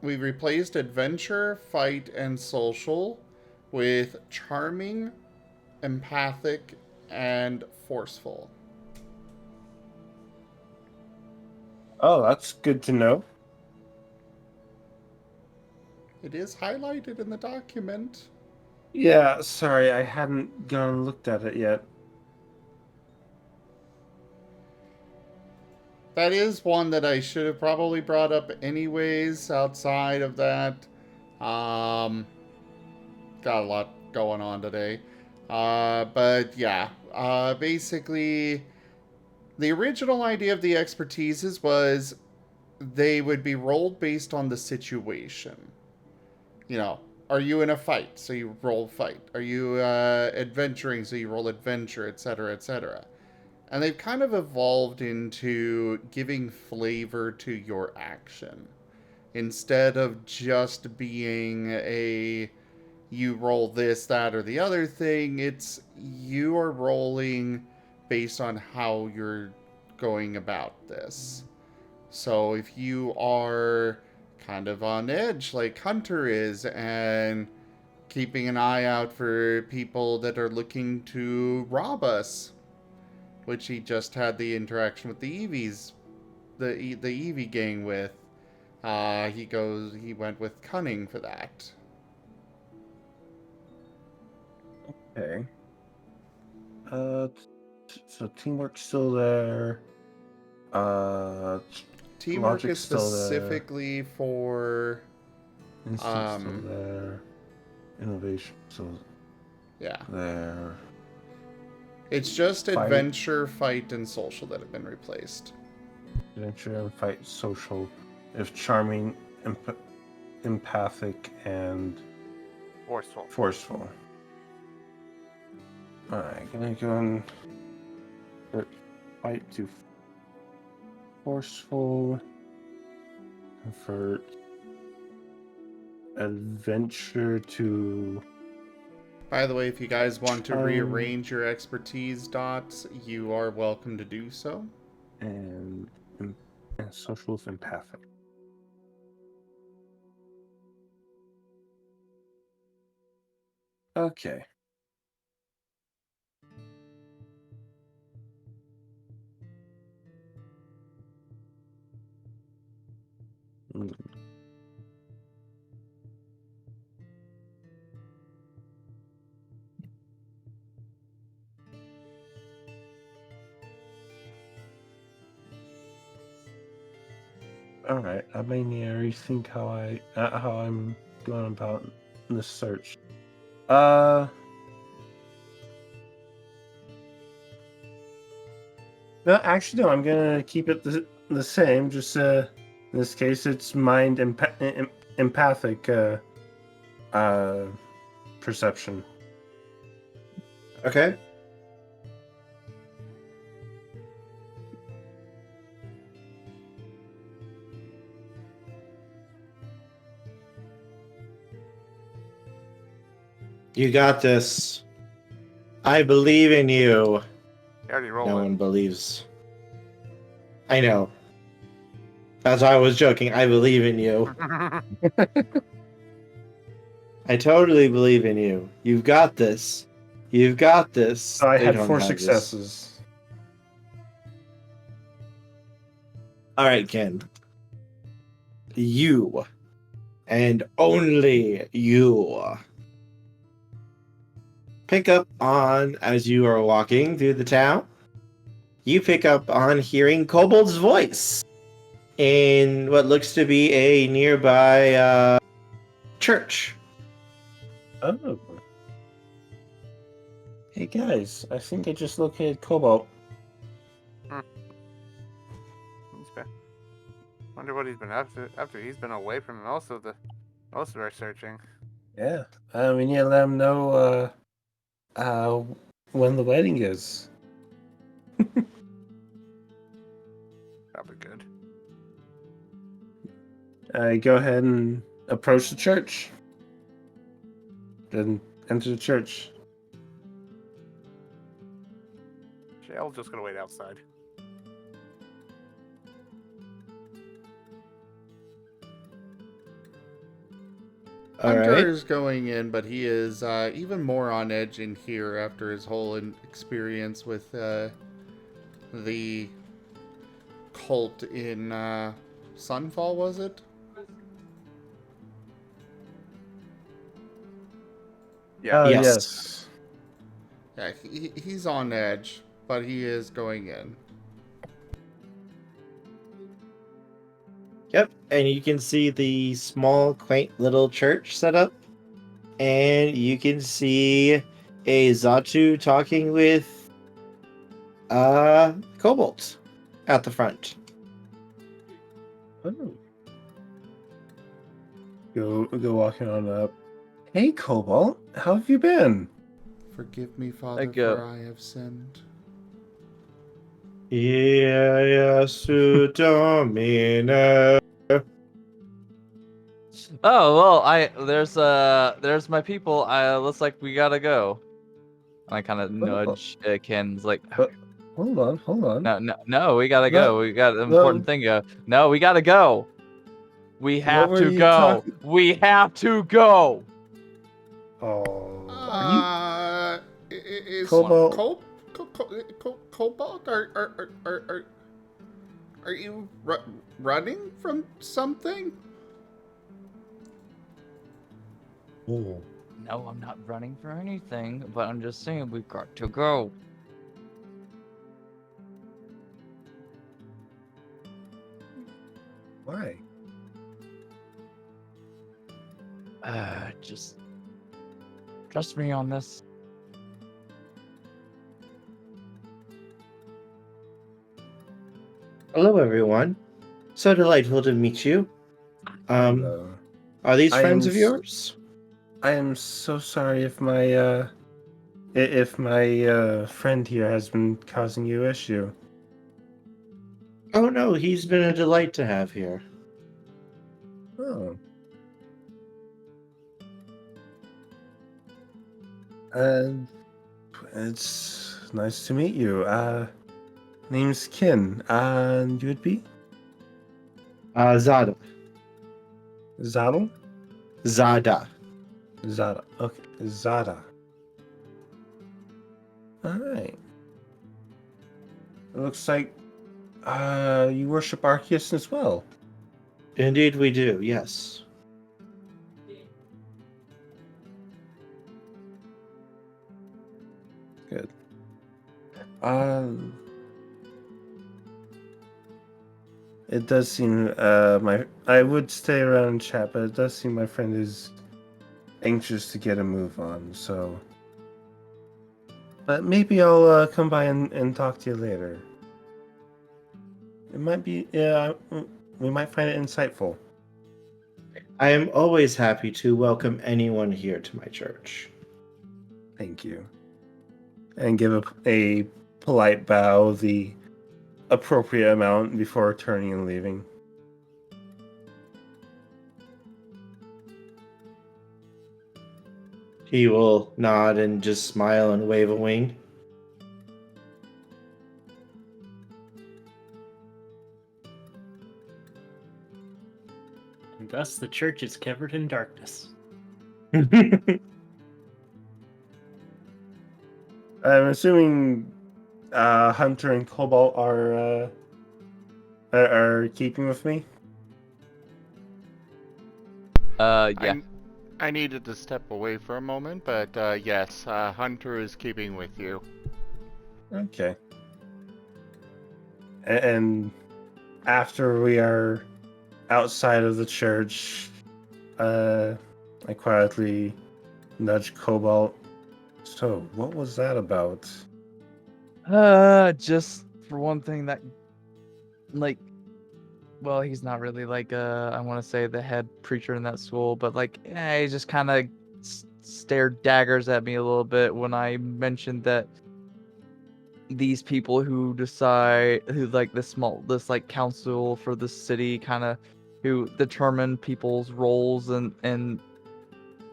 adventure, fight, and social with charming, empathic, and forceful.
Oh, that's good to know.
It is highlighted in the document.
Yeah, sorry, I hadn't gone and looked at it yet.
That is one that I should have probably brought up anyways outside of that. Got a lot going on today. But yeah, basically, the original idea of the expertises was they would be rolled based on the situation. You know, are you in a fight? So you roll fight. Are you adventuring? So you roll adventure, etc., etc. And they've kind of evolved into giving flavor to your action. Instead of just being a you roll this, that, or the other thing, it's you are rolling based on how you're going about this. So if you are kind of on edge like Hunter is and keeping an eye out for people that are looking to rob us, which he just had the interaction with the Eevees, the Eevee gang with. He went with cunning for that.
Okay. So teamwork's still there.
Teamwork
Logic's
is
still there.
specifically for
Instinct's still there. Innovation still
yeah.
there.
It's just
Fight.
adventure, fight, and social that have been replaced.
Adventure and fight, social. If charming, empathic, and
Forceful.
Alright, gonna go and fight to forceful. Convert adventure to.
By the way, if you guys want to rearrange your expertise dots, you are welcome to do so.
And social with empathic. Okay. All right, I may need to rethink how I'm going about this search. No, actually, no. I'm gonna keep it the same. Just in this case, it's mind empathic perception.
Okay.
You got this. I believe in you.
You already rolled
No
it.
one believes. I know. That's why I was joking. I believe in you. I totally believe in you. You've got this. You've got this.
So I
They
had
don't
4
have this.
successes.
All right, Ken. You, and only you, pick up on, as you are walking through the town, you pick up on hearing Cobalt's voice in what looks to be a nearby church.
Oh. Hey guys, I think I just located Cobalt.
Wonder what he's been after he's been away from most of our searching.
Yeah. We need to let him know when the wedding is.
That'll be good.
Go ahead and approach the church. Then enter the church.
Shale's just gonna wait outside.
Hunter is going in, but he is even more on edge in here after his whole experience with the cult in Sunfall, was it?
Yeah.
Oh,
Yes.
yes.
Yeah, he's on edge, but he is going in.
Yep, and you can see the small, quaint little church set up, and you can see a Zatu talking with Cobalt at the front.
Oh. Go walking on up. Hey, Cobalt, how have you been?
Forgive me, Father,
go.
for I have sinned.
Iesu Domine.
Oh well, there's my people. Looks like we gotta go. And I kind of nudge Ken's like,
But hold on.
no, we gotta
No,
go. We got an
no.
important thing. No, we gotta go. We
What
have
were
to
you
go.
talking?
We have to go.
Oh, are you
Is
Cobalt?
Cobalt? Are you running from something?
Oh,
No, I'm not running for anything, but I'm just saying we've got to go.
why?
Just trust me on this.
Hello, everyone. So delightful to meet you.
Hello.
Are these
I
friends
am
of yours?
I am so sorry if my friend here has been causing you issue.
Oh no, he's been a delight to have here.
Oh. And it's nice to meet you. Name's Kin. And you would be?
Zada.
Zadal?
Zada.
Zada. Okay, Zada. Alright. It looks like you worship Arceus as well.
Indeed we do, yes.
Good. It does seem I would stay around and chat, but it does seem my friend is anxious to get a move on, so but maybe I'll come by and talk to you later. It might be we might find it insightful.
I am always happy to welcome anyone here to my church.
Thank you. And give a polite bow, the appropriate amount before turning and leaving.
He will nod and just smile and wave a wing.
And thus the church is covered in darkness.
I'm assuming Hunter and Cobalt are keeping with me.
Yeah.
I needed to step away for a moment, but yes, Hunter is keeping with you.
Okay. And after we are outside of the church, I quietly nudge Cobalt. So, what was that about?
Just for one thing that, like, well, he's not really like I want to say the head preacher in that school, but like, he just kind of stared daggers at me a little bit when I mentioned that these people who like this like council for the city kind of who determine people's roles and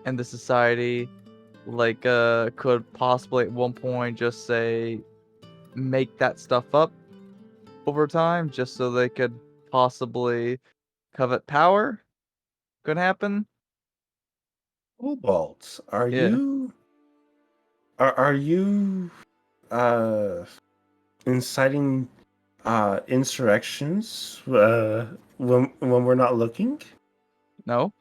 the society, like could possibly at one point just say make that stuff up over time just so they could possibly covet power. Could happen.
Cobalt, are
Yeah.
you are you inciting insurrections when we're not looking?
No.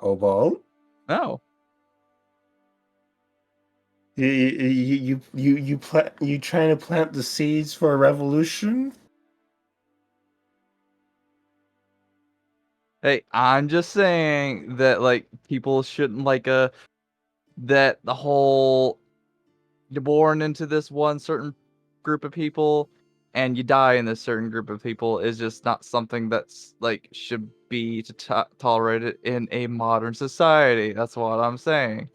Cobalt?
No.
You trying to plant the seeds for a revolution?
Hey, I'm just saying that like people shouldn't that the whole you're born into this one certain group of people and you die in this certain group of people is just not something that's like should be tolerated in a modern society. That's what I'm saying.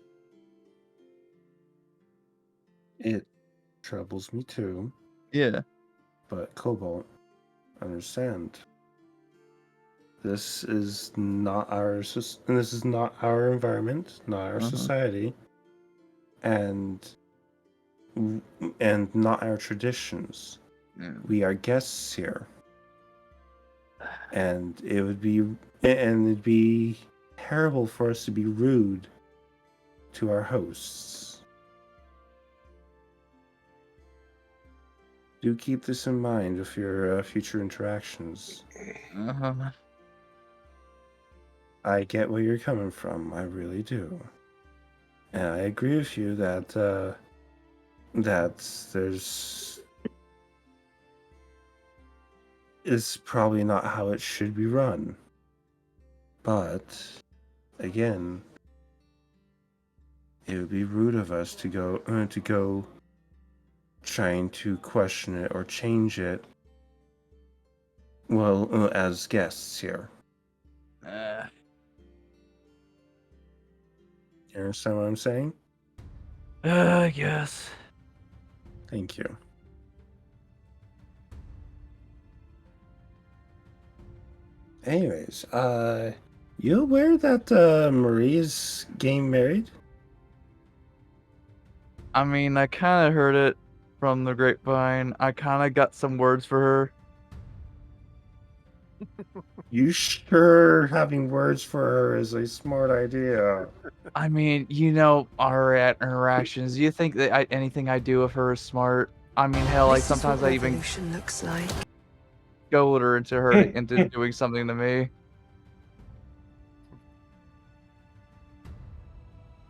It troubles me too.
Yeah.
But Cobalt, understand. This is not our environment, not our society, and not our traditions.
Yeah.
We are guests here, and it'd be terrible for us to be rude to our hosts. Do keep this in mind with your future interactions. I get where you're coming from. I really do. And I agree with you that it's probably not how it should be run. But again, it would be rude of us to go trying to question it or change it. Well, as guests here. You understand what I'm saying?
Yes.
Thank you. Anyways, you aware that Marie's getting married?
I mean, I kind of heard it from the grapevine. I kind of got some words for her.
You sure having words for her is a smart idea?
I mean, our interactions. Do you think that anything I do with her is smart? I mean, hell, like sometimes I even
looks like.
goad her into doing something to me,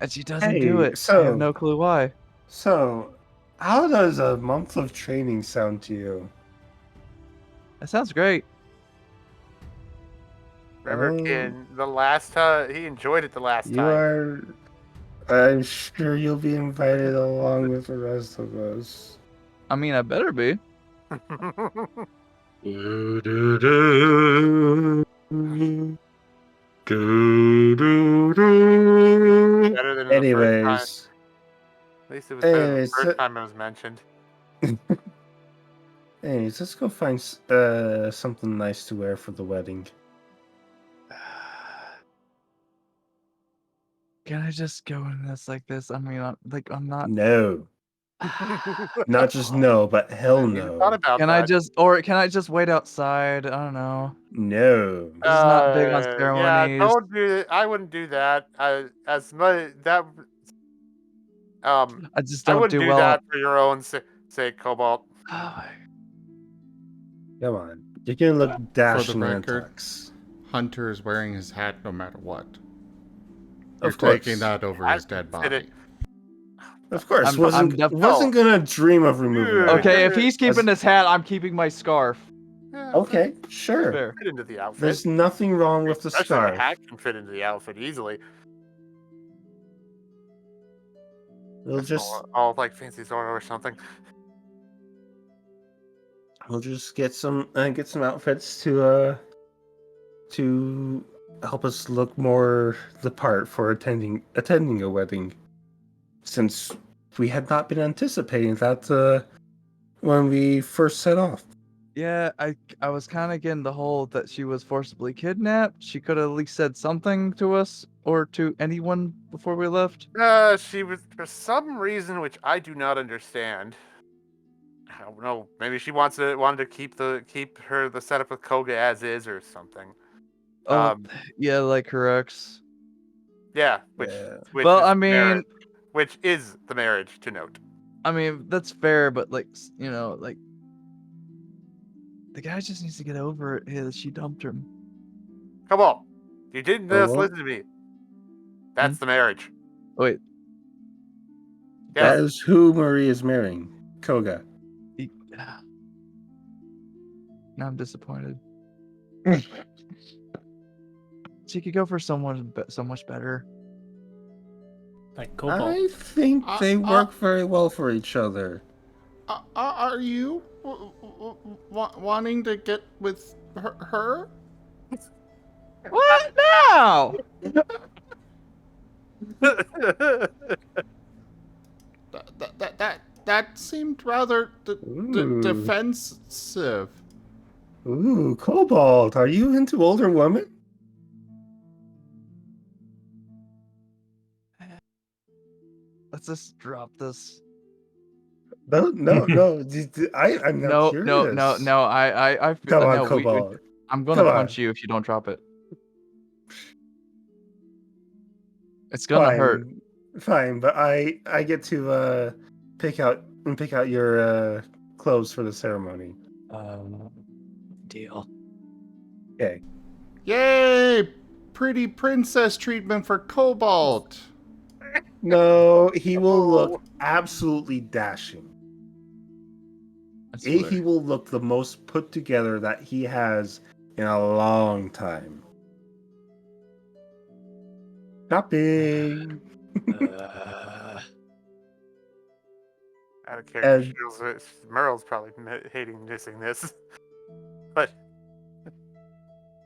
and she doesn't do
Hey,
it. I have no clue why.
So, how does a month of training sound to you?
That sounds great.
Remember, kid, the last he enjoyed it the last
You
time.
I'm sure you'll be invited along with the rest of us.
I mean, I better be.
Better than the first time.
Anyways.
At least it was better than the
Anyways,
first time it was mentioned.
Anyways, let's go find something nice to wear for the wedding.
Can I just go in this like this? I mean, I'm not.
No. Not just no, but hell
I even thought
no.
about
Can
that.
can I just wait outside? I don't know.
No.
This is not big on
Yeah,
ceremonies.
don't do it. I wouldn't do that. As much that
I just
I
don't
wouldn't
do
do
well.
that for your own sake, Cobalt.
Come on. You're gonna look
For the
dashing in a
record,
tux.
Hunter is wearing his hat no matter what. You're
Of course.
taking that over his dead body.
Of course.
I'm
Wasn't gonna dream of removing that.
Okay, if he's keeping his hat, I'm keeping my scarf.
Okay, sure.
Fair.
Fit into the outfit.
There's nothing wrong with the
Especially
scarf.
the hat can fit into the outfit easily.
We'll just
all like fancy Zoro or something.
We'll just get some outfits to help us look more the part for attending a wedding. Since we had not been anticipating that when we first set off.
Yeah, I was kind of getting the whole that she was forcibly kidnapped. She could have at least said something to us or to anyone before we left.
She was, for some reason which I do not understand. I don't know. Maybe she wanted to keep the setup with Koga as is or something.
Yeah, like her ex.
Yeah, which
well,
is
I mean,
marriage, which is the marriage to note.
I mean, that's fair, but like, like the guy just needs to get over it. She dumped him.
Come on, you didn't just
Well,
listen to me. That's the marriage.
Wait.
That
Yes.
is who Marie is marrying. Koga.
Now I'm disappointed. She could go for someone so much better.
Like Cobalt.
I think they work very well for each other.
Are you wanting to get with her?
What now?
That seemed rather
Ooh.
defensive.
Ooh, Cobalt, are you into older women?
Let's just drop this.
No. I'm now
No,
curious.
no. I feel
Come on,
no.
Cobalt.
I'm gonna
Come
punch
on.
you if you don't drop it. It's gonna hurt.
Fine, but I get to pick out your clothes for the ceremony.
Deal.
Okay.
Yay! Pretty princess treatment for Cobalt.
No, he will look absolutely dashing. He will look the most put together that he has in a long time. Shopping.
Out of character. Merl's probably hating missing this. But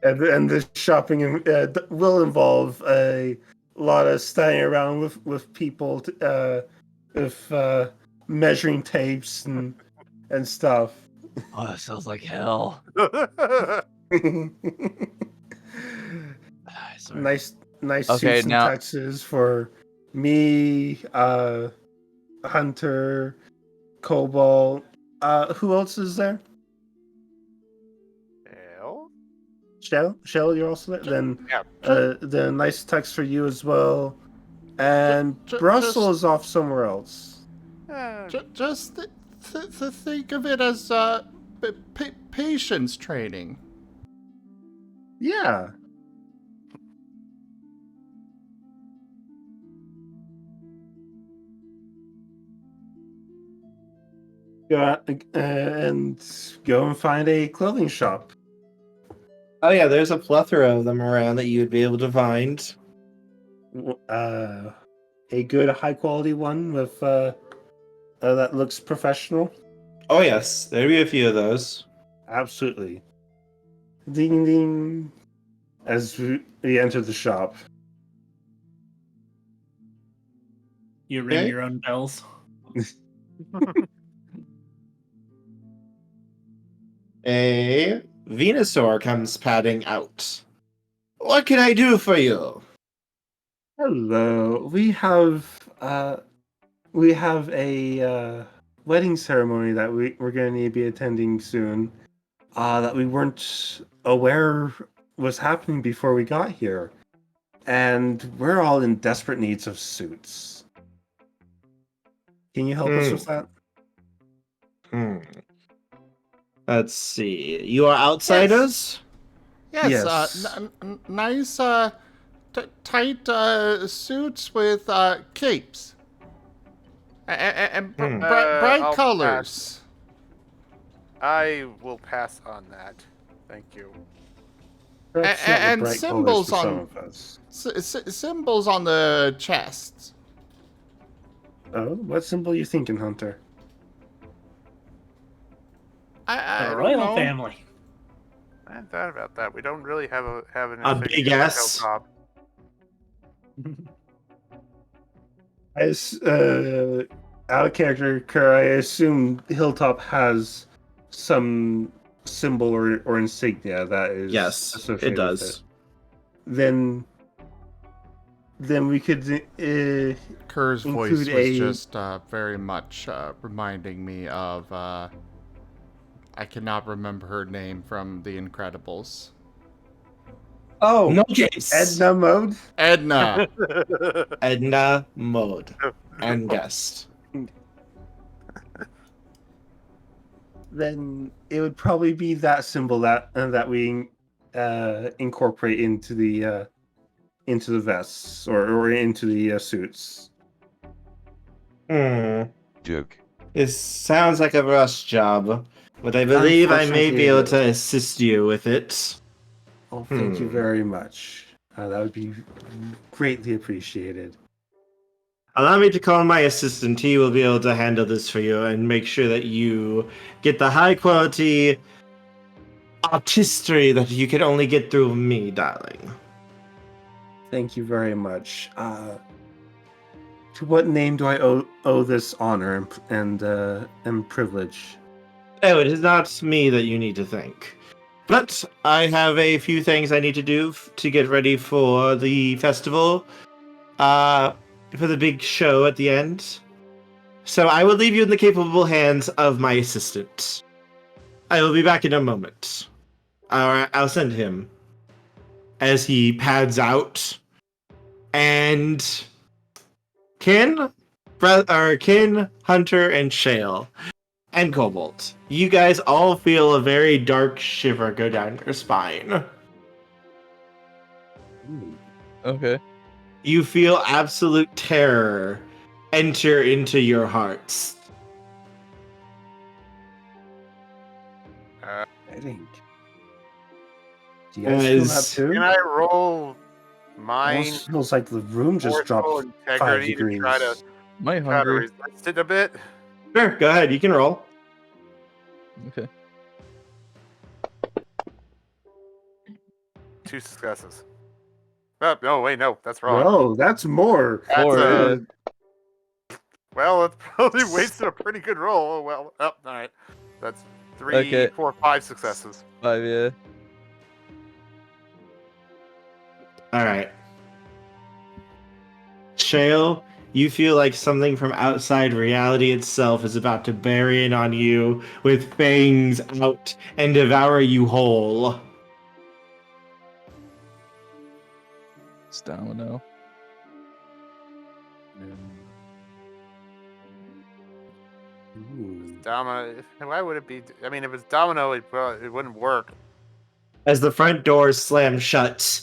And the shopping will involve a lot of standing around with people, with measuring tapes and stuff.
Oh, that sounds like hell. Sorry.
Nice
Okay,
suits and
now-
tuxes for me, Hunter, Cobalt. Who else is there? Shell, you're also there. Then,
yeah.
the nice tux for you as well. And Brussel is off somewhere else.
Just think of it as patience training.
Yeah. And go and find a clothing shop.
Oh yeah, there's a plethora of them around that you'd be able to find.
A good, high quality one with that looks professional.
Oh yes, there'd be a few of those.
Absolutely. Ding ding. As we enter the shop.
You ring
Okay.
your own bells.
A Venusaur comes padding out. What can I do for you?
Hello. We have a wedding ceremony that we're going to be attending soon. That we weren't aware was happening before we got here, and we're all in desperate needs of suits. Can you help us with that?
Let's see. You are outsiders?
Yes. Nice, tight suits with capes and bright
I'll
colors.
I will pass on that. Thank you.
Perhaps not the
And
bright
symbols
colors for some
on
of us.
symbols on the chests.
Oh, what symbol are you thinking, Hunter?
I
The
don't
royal
know.
family.
I hadn't thought about that. We don't really have an
A
insignia
big
for
S.
Hilltop.
Out of character, Kerr, I assume Hilltop has some symbol or insignia that is
Yes,
associated
it does.
with it. Then we could
Kerr's voice was
include
just very much reminding me of I cannot remember her name from The Incredibles.
Oh,
No case.
Edna mode.
Edna.
Edna Mode and guest.
Then it would probably be that symbol that we incorporate into into the vests or into the suits.
Joke.
This sounds like a rush job, but I believe I may be able to assist you with it.
Oh, thank you very much. That would be greatly appreciated.
Allow me to call my assistant. He will be able to handle this for you and make sure that you get the high quality artistry that you can only get through me, darling.
Thank you very much. To what name do I owe this honor and privilege?
Oh, it is not me that you need to thank. But I have a few things I need to do to get ready for the festival. For the big show at the end. So I will leave you in the capable hands of my assistant. I will be back in a moment. I'll send him. As he pads out. And Kin, Hunter, and Shale, and Cobalt. You guys all feel a very dark shiver go down your spine.
Okay.
You feel absolute terror enter into your hearts.
I think. Do you guys feel that too?
Can I roll mine?
Almost feels like the room just dropped 5 degrees.
To try to resist it a bit.
Sure, go ahead. You can roll.
Okay.
2 successes. Oh, no, wait, no, that's wrong.
Whoa, that's more.
That's,
Four.
Well, it's probably wasted a pretty good roll. Oh, well, all right. That's 3,
Okay.
4, 5 successes.
5, yeah.
All right. Shale, you feel like something from outside reality itself is about to bear in on you with fangs out and devour you whole.
It's Domino.
Domino. Why would it be? I mean, if it's Domino, it wouldn't work.
As the front door slams shut,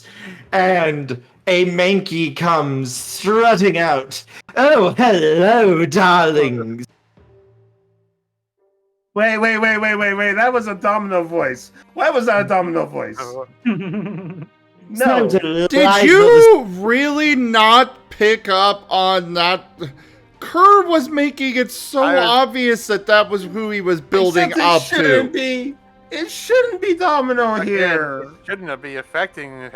and a Mankey comes strutting out. Oh, hello, darlings.
Wait. That was a Domino voice. Why was that a Domino voice? No.
Did you really not pick up on that? Kerr was making it so obvious that was who he was building up to.
It shouldn't be Domino here.
It shouldn't be affecting.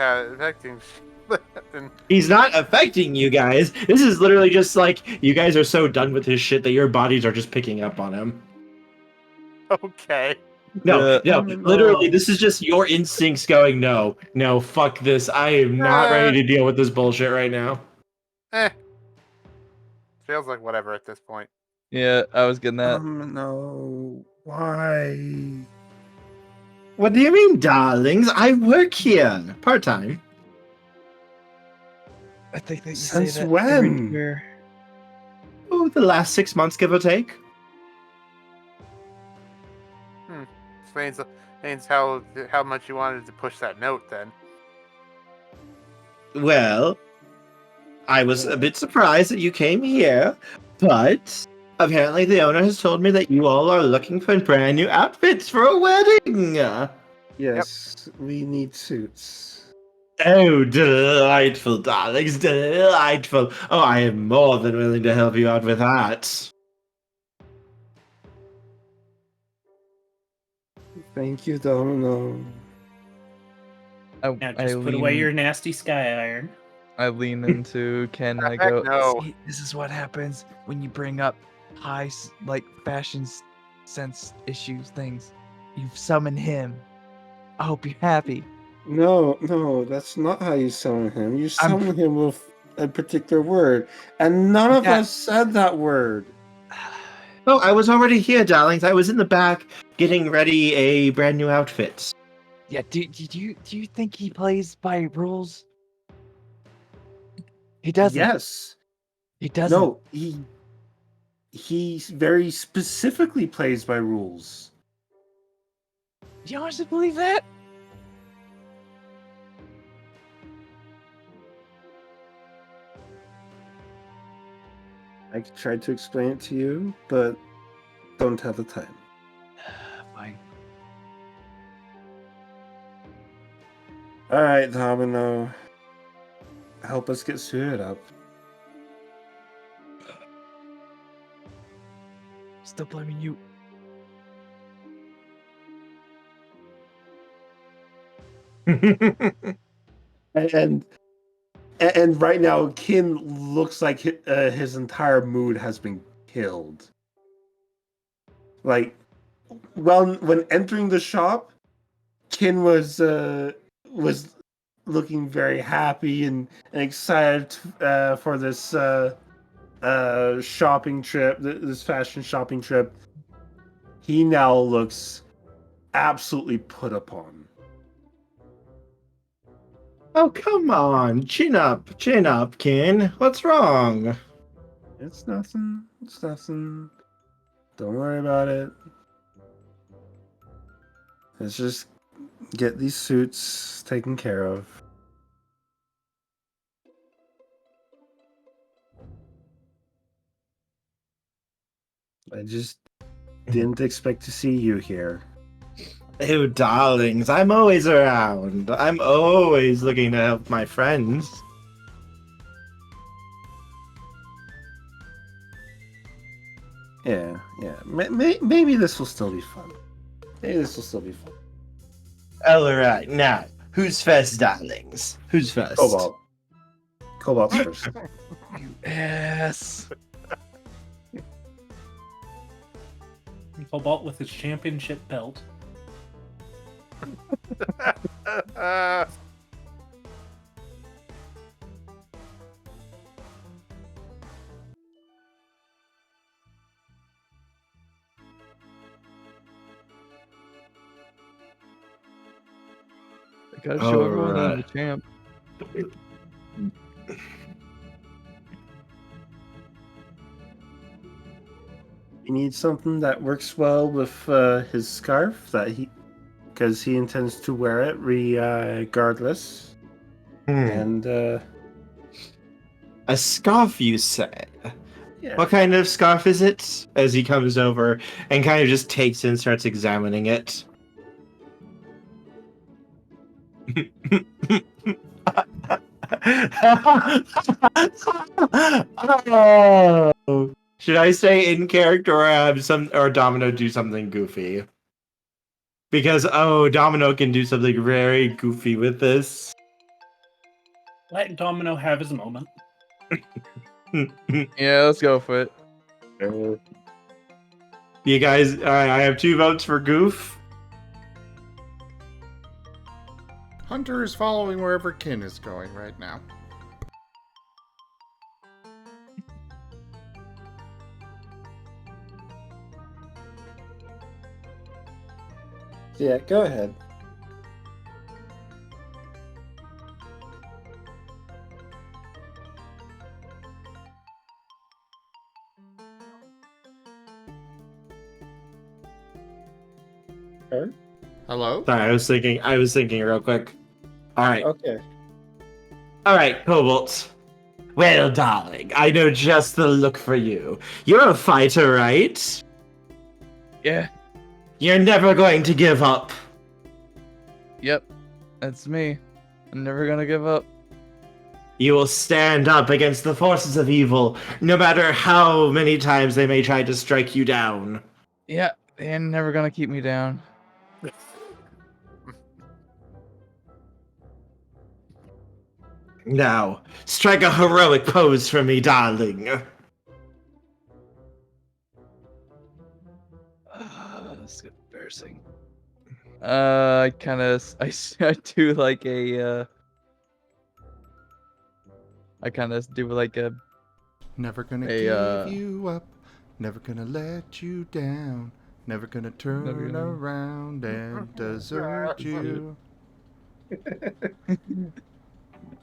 He's not affecting you guys. This is literally just like you guys are so done with his shit that your bodies are just picking up on him.
Okay.
No, literally, this is just your instincts going, no, fuck this. I am not ready to deal with this bullshit right now.
Feels like whatever at this point.
Yeah, I was getting that.
No. Why?
What do you mean, darlings? I work here. Part-time.
I think that you
Since
say that
when?
everywhere.
Oh, the last 6 months, give or take.
Explains how much you wanted to push that note then.
Well, I was a bit surprised that you came here, but apparently the owner has told me that you all are looking for brand new outfits for a wedding.
Yes, we need suits.
Oh, delightful, darlings, delightful. Oh, I am more than willing to help you out with that.
Thank you, Domino.
Now just put away your nasty sky iron.
I lean into Ken and I go,
No.
"See, this is what happens when you bring up fashion sense issues, things. You've summoned him. I hope you're happy."
No, that's not how you summon him. You summon him with a particular word, and none of us said that word.
Oh, I was already here, darlings. I was in the back getting ready a brand new outfit.
Yeah, do you think he plays by rules? He doesn't.
Yes.
He doesn't.
No, he very specifically plays by rules.
Do you honestly believe that?
I tried to explain it to you, but don't have the time.
Fine.
All right, Domino. Help us get suited up.
Still blaming you.
And and right now, Kin looks like his entire mood has been killed. Like, well, when entering the shop, Kin was looking very happy and excited for this shopping trip, this fashion shopping trip. He now looks absolutely put upon.
Oh, come on. Chin up, Kin. What's wrong?
It's nothing. It's nothing. Don't worry about it. Let's just get these suits taken care of. I just didn't expect to see you here.
Oh, darlings, I'm always around. I'm always looking to help my friends.
Yeah. Maybe this will still be fun.
All right, now, who's first, darlings? Who's first?
Cobalt. Cobalt's first.
Yes.
Cobalt with his championship belt.
I gotta show everyone that I'm the
Alright.
champ.
He needs something that works well with his scarf because he intends to wear it regardless. And
A scarf, you say?
yeah.
What kind of scarf is it? As he comes over and kind of just takes it and starts examining it. Oh. Should I say in character or have Domino do something goofy? Because Domino can do something very goofy with this.
Let Domino have his moment.
Yeah, let's go for it.
You guys, I have 2 votes for goof.
Hunter is following wherever Kin is going right now.
Yeah, go ahead. Sure.
Hello?
Sorry, I was thinking real quick. Alright.
Okay.
Alright, Cobalt. Well, darling, I know just the look for you. You're a fighter, right?
Yeah.
You're never going to give up.
Yep. That's me. I'm never gonna give up.
You will stand up against the forces of evil, no matter how many times they may try to strike you down.
Yeah, they're never gonna keep me down.
Now, strike a heroic pose for me, darling.
That's embarrassing. I kind of, I do like a, I kind of do like a,
Never gonna
Hey,
give you up. Never gonna let you down. Never gonna turn
gonna-
around and desert you.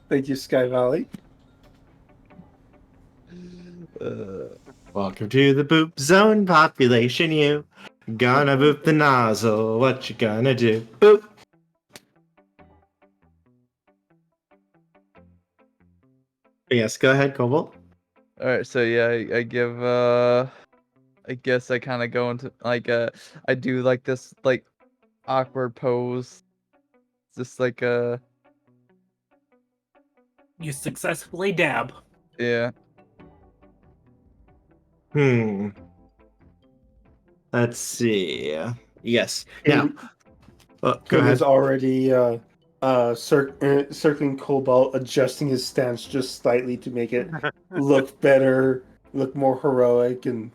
Thank you, Sky Valley.
Welcome to the boop zone, population you. Gonna boop the nozzle, what you gonna do? Boop. Yes, go ahead, Cobalt.
All right, so yeah, I give I guess I kind of go into like I do like this like awkward pose, just like
You successfully dab.
yeah.
Let's see. Yes. Now,
Kim,
go
Kim
ahead.
is already circling Cobalt, adjusting his stance just slightly to make it look better, look more heroic, and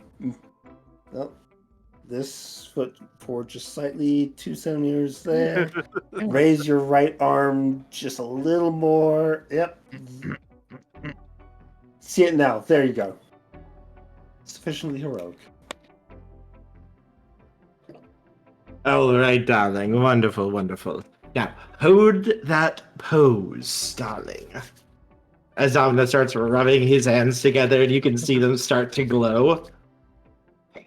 this foot forward just slightly 2 centimeters there. Raise your right arm just a little more. Yep. See it now. There you go. Sufficiently heroic.
All right, darling. Wonderful, wonderful. Now, hold that pose, darling. As Domino starts rubbing his hands together and you can see them start to glow.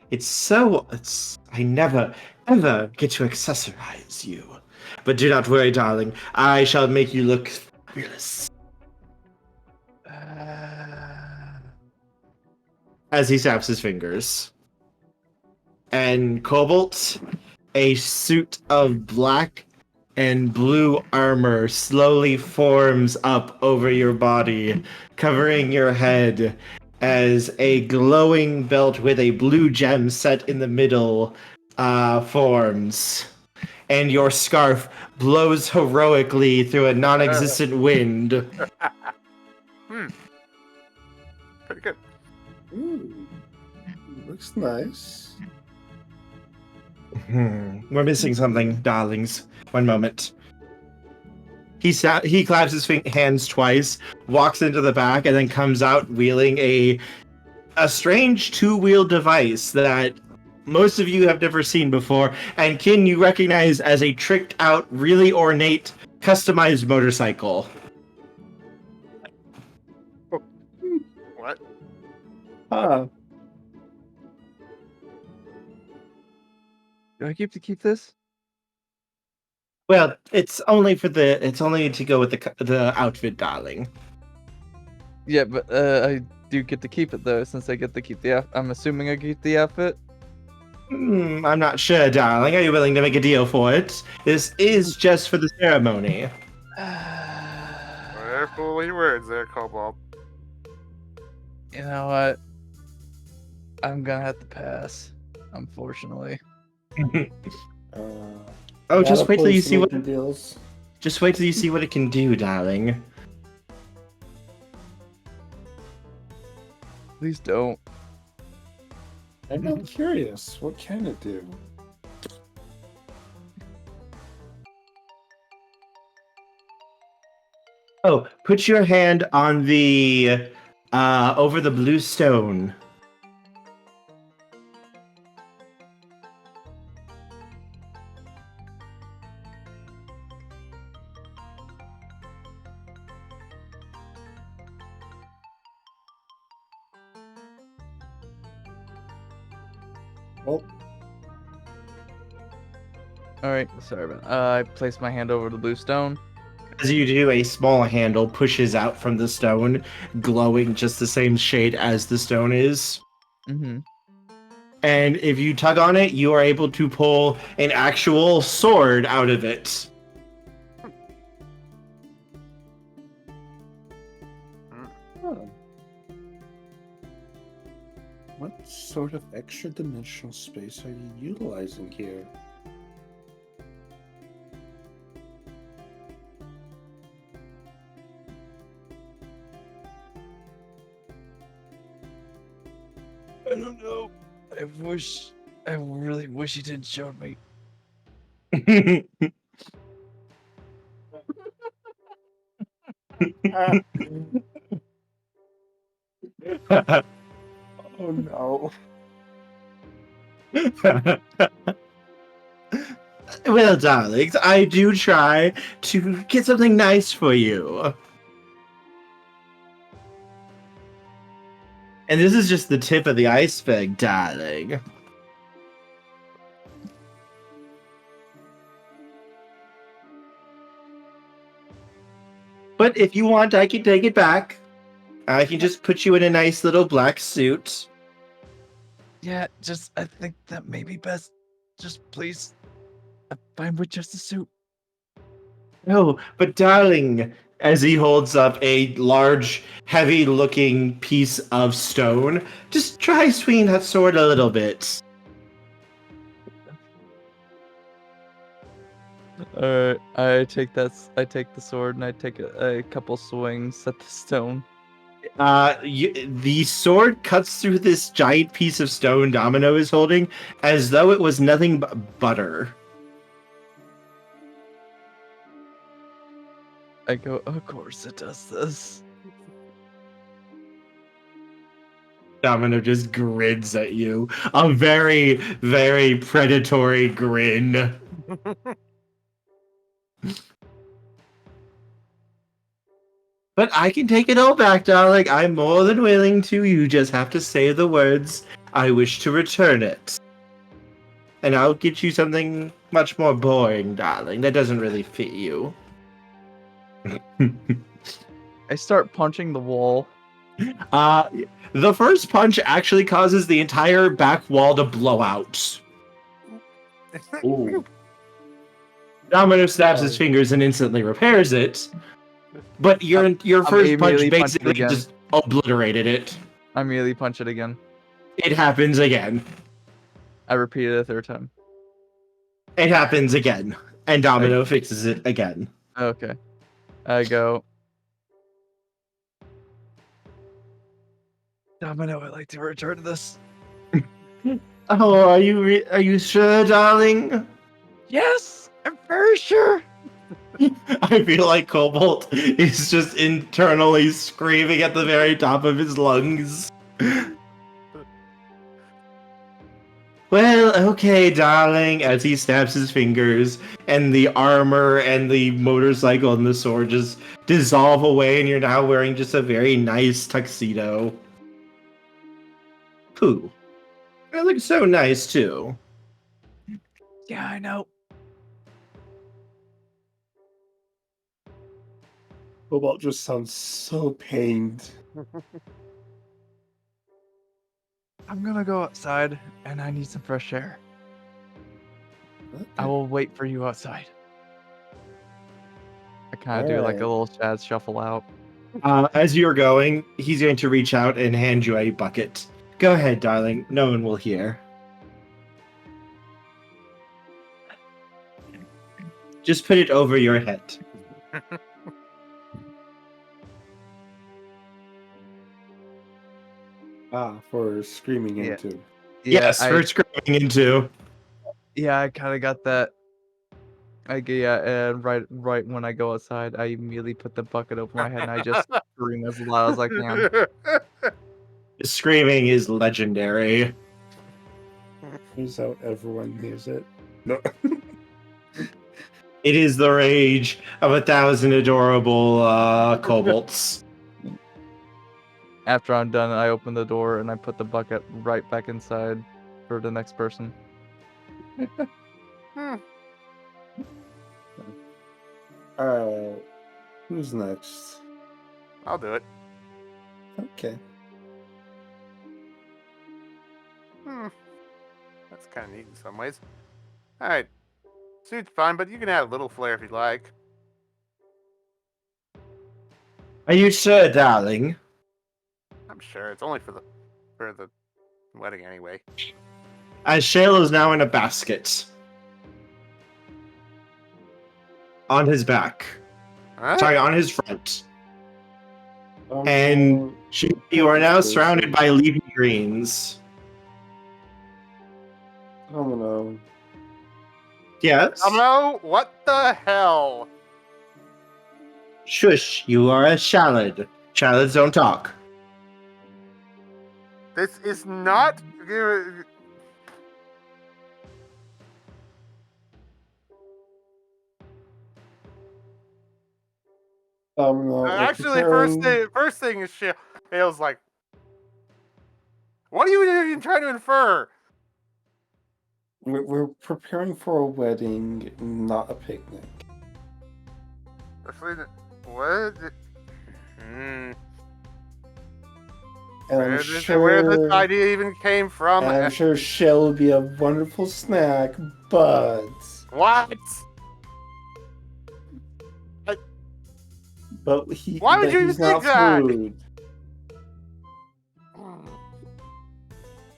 I never, ever get to accessorize you. But do not worry, darling. I shall make you look fabulous. As he snaps his fingers. And Cobalt, a suit of black and blue armor slowly forms up over your body, covering your head as a glowing belt with a blue gem set in the middle forms. And your scarf blows heroically through a non-existent wind.
Pretty good.
Ooh, looks nice.
We're missing something, darlings. One moment. He claps his hands twice, walks into the back, and then comes out wheeling a strange two-wheel device that most of you have never seen before, and Kin you recognize as a tricked-out, really ornate, customized motorcycle.
What?
Do I keep this?
Well, it's only to go with the outfit, darling.
Yeah, but I do get to keep it though, since I get to keep the. I'm assuming I keep the outfit.
I'm not sure, darling. Are you willing to make a deal for it? This is just for the ceremony.
Carefully words there, Cobalt.
You know what? I'm gonna have to pass, unfortunately.
Oh, just wait till you see what.
Deals.
Just wait till you see what it can do, darling.
Please don't.
I'm not curious. What can it do?
Oh, put your hand on the over the blue stone.
Well,
All right, sorry about. I placed my hand over the blue stone.
As you do, a small handle pushes out from the stone, glowing just the same shade as the stone is.
Mm-hmm.
And if you tug on it, you are able to pull an actual sword out of it.
oh. What sort of extra dimensional space are you utilizing here?
I don't know. I really wish you didn't show me.
Oh no.
Well, darlings, I do try to get something nice for you. And this is just the tip of the iceberg, darling. But if you want, I can take it back. I can just put you in a nice little black suit.
Yeah, I think that may be best. Just please, I'm fine with just a suit.
No, but darling, as he holds up a large, heavy-looking piece of stone, just try swinging that sword a little bit.
Alright, I take the sword and I take a couple swings at the stone.
The sword cuts through this giant piece of stone Domino is holding, as though it was nothing but butter.
I go, of course it does this.
Domino just grins at you. A very, very predatory grin. But I can take it all back, darling. I'm more than willing to. You just have to say the words, I wish to return it. And I'll get you something much more boring, darling. That doesn't really fit you.
I start punching the wall.
The first punch actually causes the entire back wall to blow out.
Ooh.
Domino snaps his fingers and instantly repairs it. But your first punch
immediately punch it
basically
again.
just obliterated it.
I immediately punch it again.
It happens again.
I repeat it a third time.
It happens again. And Domino fixes it again.
Okay. I go. Domino, I'd like to return this.
Oh, are you sure, darling?
Yes, I'm very sure.
I feel like Cobalt is just internally screaming at the very top of his lungs. Well, okay, darling, as he snaps his fingers, and the armor and the motorcycle and the sword just dissolve away, and you're now wearing just a very nice tuxedo. Pooh. It looks so nice, too.
Yeah, I know.
Cobalt just sounds so pained.
I'm gonna go outside, and I need some fresh air. I will wait for you outside. I kind of do like a little Chaz shuffle out.
As you're going, he's going to reach out and hand you a bucket. Go ahead, darling. No one will hear. Just put it over your head.
For screaming into.
Yes, for screaming into.
Yeah, I kind of got that. And right when I go outside, I immediately put the bucket over my head and I just scream as loud as I can.
Screaming is legendary.
Here's how everyone hears it. No.
It is the rage of 1,000 adorable kobolds.
After I'm done, I open the door and I put the bucket right back inside for the next person.
Alright. Who's next?
I'll do it.
Okay.
That's kind of neat in some ways. Alright. Suit's fine, but you can add a little flair if you'd like.
Are you sure, darling?
I'm sure. It's only for the wedding anyway.
As Shale is now in a basket. On his back.
Huh?
Sorry, on his front. And you are now surrounded by leafy greens.
Oh no.
Yes?
Hello? What the hell?
Shush, you are a shallad. Shallads don't talk.
This is not...
No,
Actually, first thing is Shale's like, what are you even trying to infer?
We're preparing for a wedding, not a picnic.
What?
And
where this idea even came from.
And I'm sure Shale would be a wonderful snack, but...
What?
But
Why would you
he's
think
not
that?
food.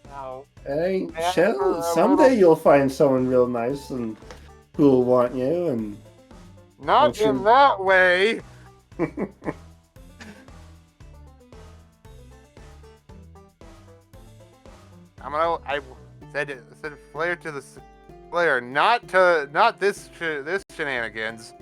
No.
Hey, Shale, someday you'll find someone real nice and who will want you, and...
Not in that way! I said flare to the flare, not this shenanigans.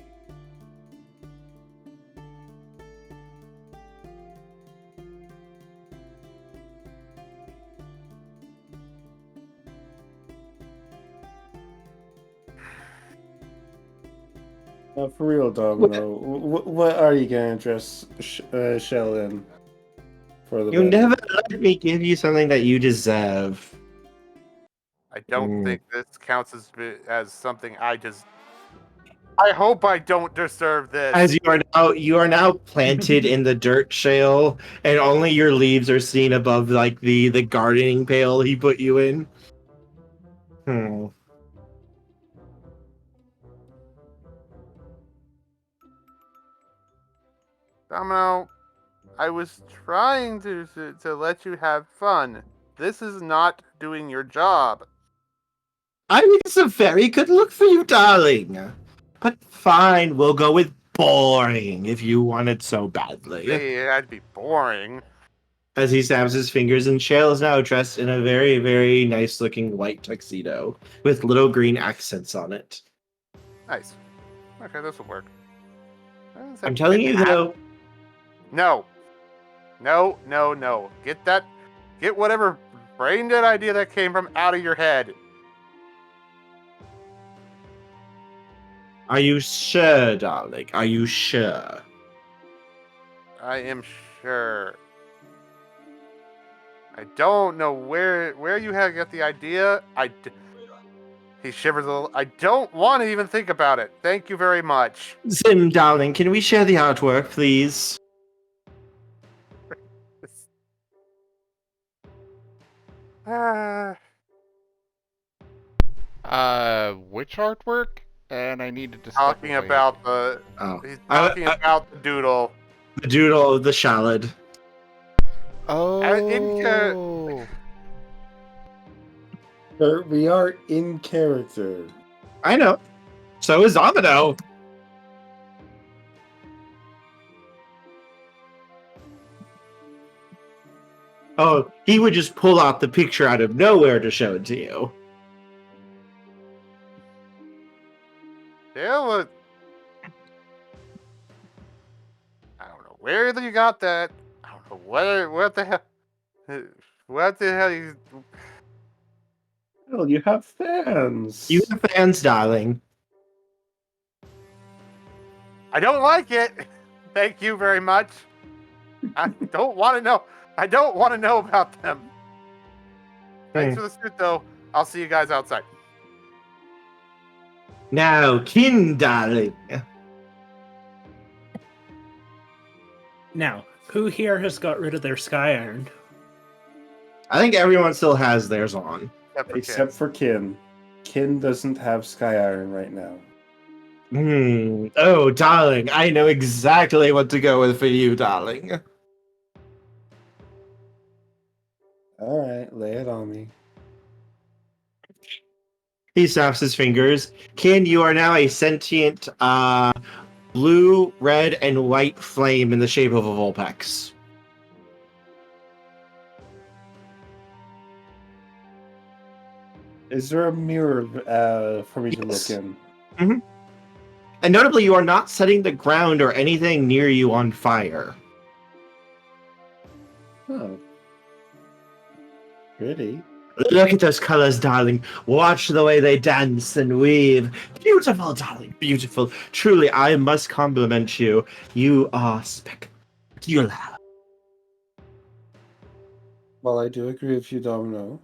For real, Domino, what are you gonna dress Shale in? For the
You never let me give you something that you deserve.
I don't think this counts as something I hope I don't deserve this.
As you are now planted in the dirt, Shale, and only your leaves are seen above like the gardening pail he put you in.
Domino, I was trying to let you have fun. This is not doing your job.
I think it's a very good look for you, darling. But fine, we'll go with boring if you want it so badly.
Hey, that'd be boring.
As he snaps his fingers, and Shale is now dressed in a very, very nice looking white tuxedo with little green accents on it.
Nice. Okay, this will work.
I'm telling you though.
No. Get whatever brain dead idea that came from out of your head.
Are you sure, darling? Are you sure?
I am sure. I don't know where you have got the idea. He shivers a little. I don't want to even think about it. Thank you very much.
Zim, darling, can we share the artwork, please?
Which artwork? And I needed to
talking about the.
Oh.
He's talking about the doodle.
The doodle of the shallad.
Oh.
We are in character.
I know. So is Domino. Oh, he would just pull out the picture out of nowhere to show it to you.
Yeah, look. I don't know where you got that. I don't know what the hell. What the hell you?
Well, you have fans.
You have fans, darling.
I don't like it. Thank you very much. I don't want to know. I don't want to know about them. Thanks for the suit, though. I'll see you guys outside.
Now, kin, darling.
Now, who here has got rid of their sky iron?
I think everyone still has theirs on.
Except for Kin. Kin doesn't have sky iron right now.
Oh, darling, I know exactly what to go with for you, darling.
Alright, lay it on me.
He snaps his fingers. Kin, you are now a sentient blue, red, and white flame in the shape of a Vulpix.
Is there a mirror for me to look in?
Mm-hmm. And notably, you are not setting the ground or anything near you on fire.
Oh. Pretty.
Look at those colors, darling. Watch the way they dance and weave. Beautiful, darling. Beautiful. Truly, I must compliment you. You are spectacular.
Well, I do agree with you, Domino.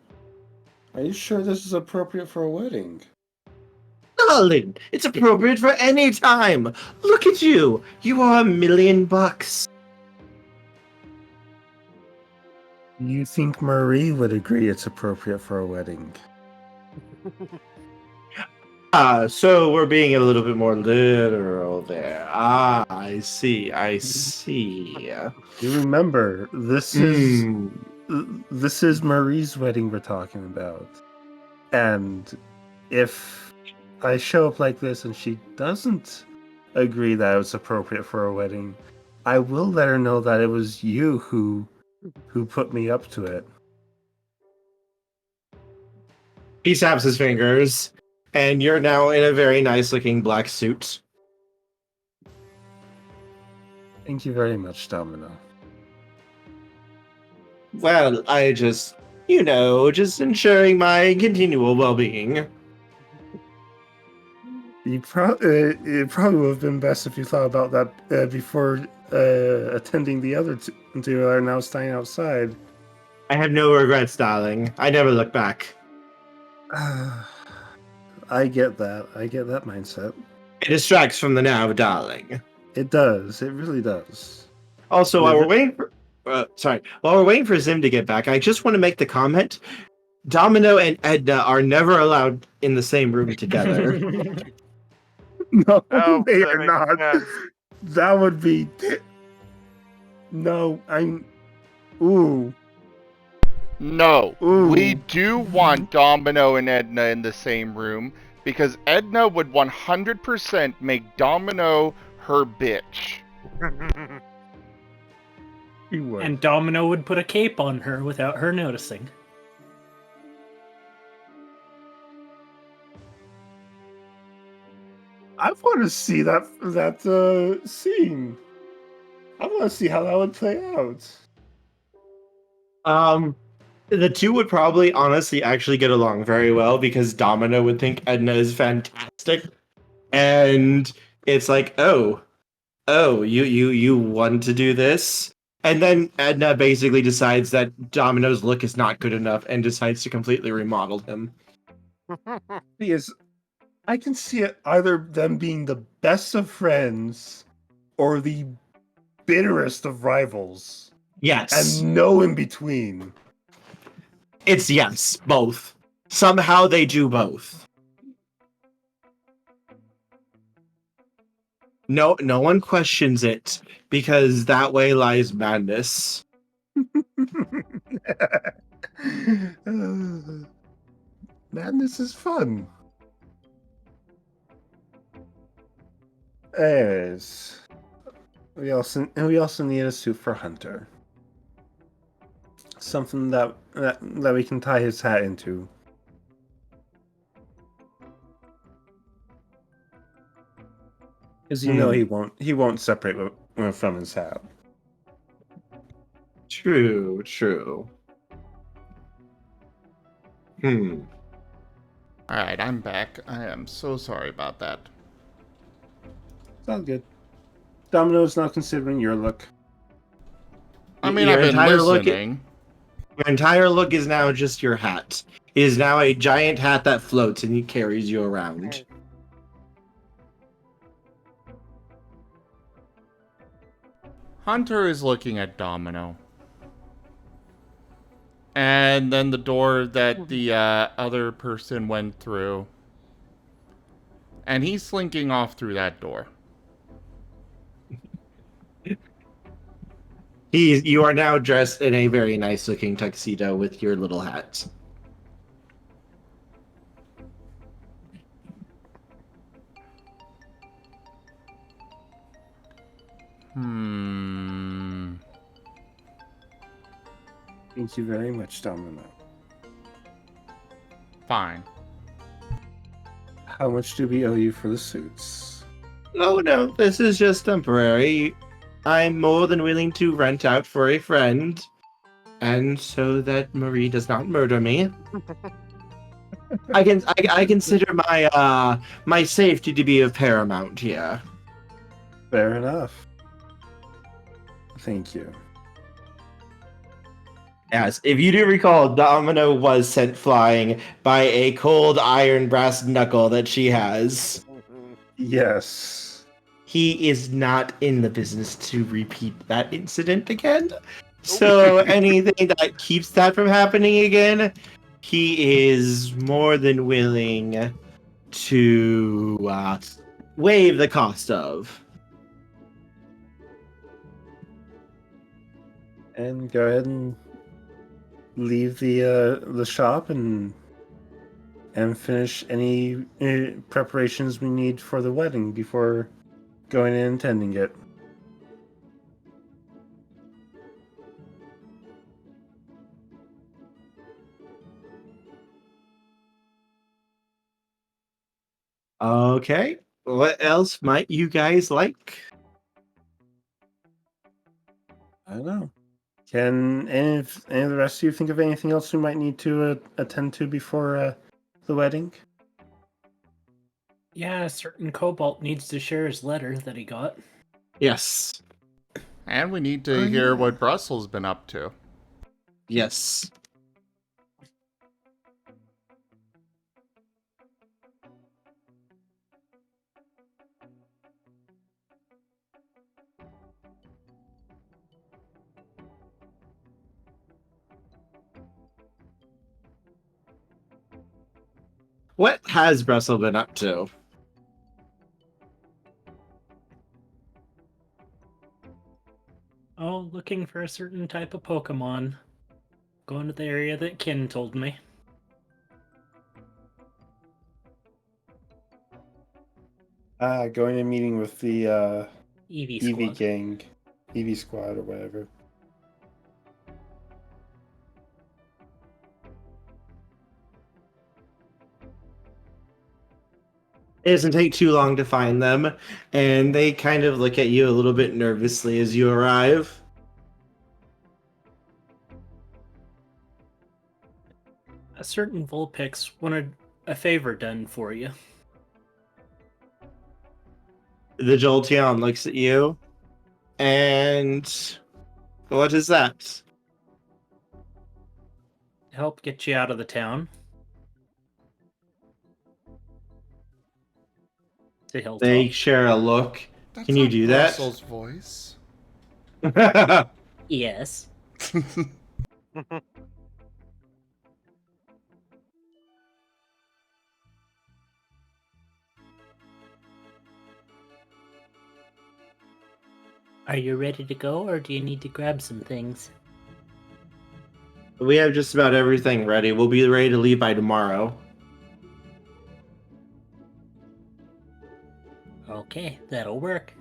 Are you sure this is appropriate for a wedding?
Darling, it's appropriate for any time. Look at you. You are $1,000,000.
You think Marie would agree it's appropriate for a wedding?
So we're being a little bit more literal there. I see.
You remember, this is Marie's wedding we're talking about. And if I show up like this and she doesn't agree that it's appropriate for a wedding, I will let her know that it was you who put me up to it.
He snaps his fingers, and you're now in a very nice-looking black suit.
Thank you very much, Domino.
Well, I just, just ensuring my continual well-being.
It probably would have been best if you thought about that before attending the other two that are now staying outside.
I have no regrets, darling. I never look back.
I get that. I get that mindset.
It distracts from the now, darling.
It does. It really does.
Also, while we're waiting for Zim to get back, I just want to make the comment: Domino and Edna are never allowed in the same room together.
No,
Oh,
they
that
are
makes
not.
sense.
That would be. No, I'm. Ooh.
No,
Ooh.
we do want Domino and Edna in the same room because Edna would 100% make Domino her bitch.
He would.
And Domino would put a cape on her without her noticing.
I want to see that scene. I want to see how that would play out.
The two would probably honestly actually get along very well because Domino would think Edna is fantastic. And it's like, oh, you want to do this? And then Edna basically decides that Domino's look is not good enough and decides to completely remodel him.
Because I can see it either them being the best of friends or the bitterest of rivals.
Yes.
And no in between.
It's yes, both. Somehow they do both. No one questions it, because that way lies madness.
Madness is fun. Anyways, we also need a suit for Hunter. Something that we can tie his hat into. Because you know he won't separate from his hat.
True.
Alright, I'm back. I am so sorry about that.
It's all good. Domino's not considering your look.
I mean,
Your
I've been
entire
listening.
Your entire look is now just your hat. It is now a giant hat that floats and he carries you around.
Hunter is looking at Domino. And then the door that the other person went through. And he's slinking off through that door.
You are now dressed in a very nice looking tuxedo with your little hat.
Thank you very much, Domino.
Fine.
How much do we owe you for the suits?
Oh no, this is just temporary. I'm more than willing to rent out for a friend, and so that Marie does not murder me. I consider my safety to be of paramount here.
Fair enough. Thank you.
Yes, if you do recall, Domino was sent flying by a cold iron brass knuckle that she has.
Yes.
He is not in the business to repeat that incident again. So anything that keeps that from happening again, he is more than willing to waive the cost of.
And go ahead and leave the shop and finish any preparations we need for the wedding before going and attending it.
Okay. What else might you guys like?
I don't know. Can any of the rest of you think of anything else we might need to attend to before the wedding?
Yeah, a certain Cobalt needs to share his letter that he got.
Yes.
And we need to hear what Brussel's been up to.
Yes. What has Brussel been up to?
Oh, looking for a certain type of Pokemon. Going to the area that Kin told me.
Going and meeting with the
Eevee
Eevee
squad.
gang, Eevee squad or whatever.
It doesn't take too long to find them, and they kind of look at you a little bit nervously as you arrive.
A certain Vulpix wanted a favor done for you.
The Jolteon looks at you, and what is that?
Help get you out of the town. To Hilltop.
They share a look.
That's
Can you
not
do
Brussel's voice.
that?
Yes. Are you ready to go, or do you need to grab some things?
We have just about everything ready. We'll be ready to leave by tomorrow.
Okay, that'll work.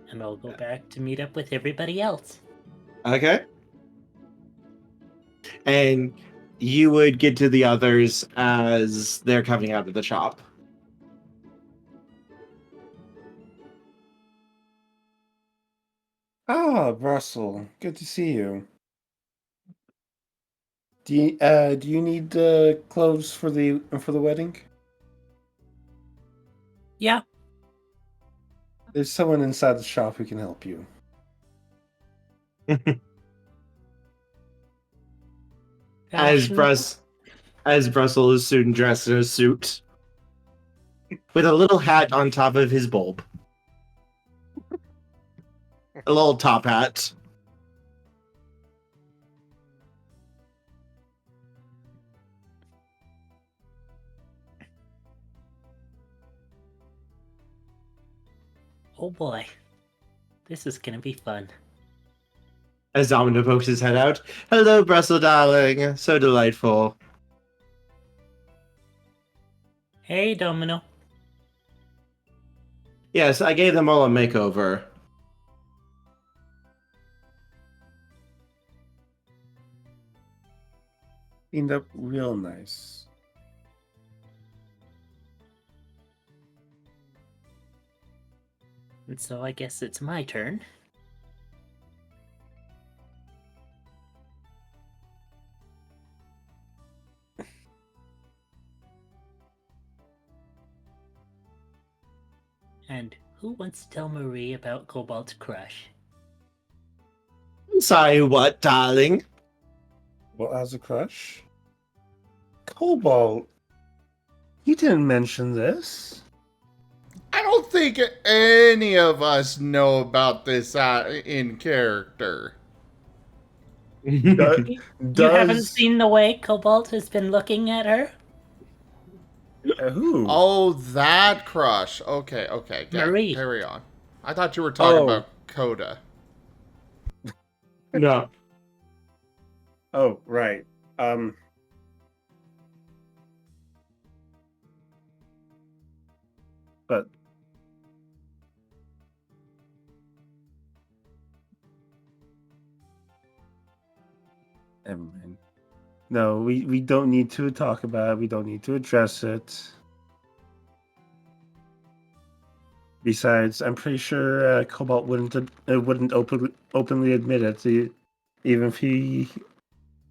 And I'll go back to meet up with everybody else.
Okay. And you would get to the others as they're coming out of the shop.
Ah, Brussel, good to see you. Do you need clothes for the wedding?
Yeah.
There's someone inside the shop who can help you.
As
Fashion-
Brussel is soon dressed in a suit with a little hat on top of his bulb. A little top hat.
Oh boy. This is gonna be fun.
As Domino pokes his head out. Hello, Brussel, darling. So delightful.
Hey, Domino.
Yes, I gave them all a makeover.
Cleaned up real nice.
And so I guess it's my turn. And who wants to tell Marie about Cobalt's crush?
Sorry, what, darling?
What has a crush? Cobalt. You didn't mention this.
I don't think any of us know about this in character.
Do-
You haven't
does
seen the way Cobalt has been looking at her?
who?
Oh, that crush. Okay, okay.
Marie.
Carry on. I thought you were talking about Coda.
No.
Oh, right. But never mind. No, we don't need to talk about it. We don't need to address it. Besides, I'm pretty sure Cobalt wouldn't openly admit it, even if he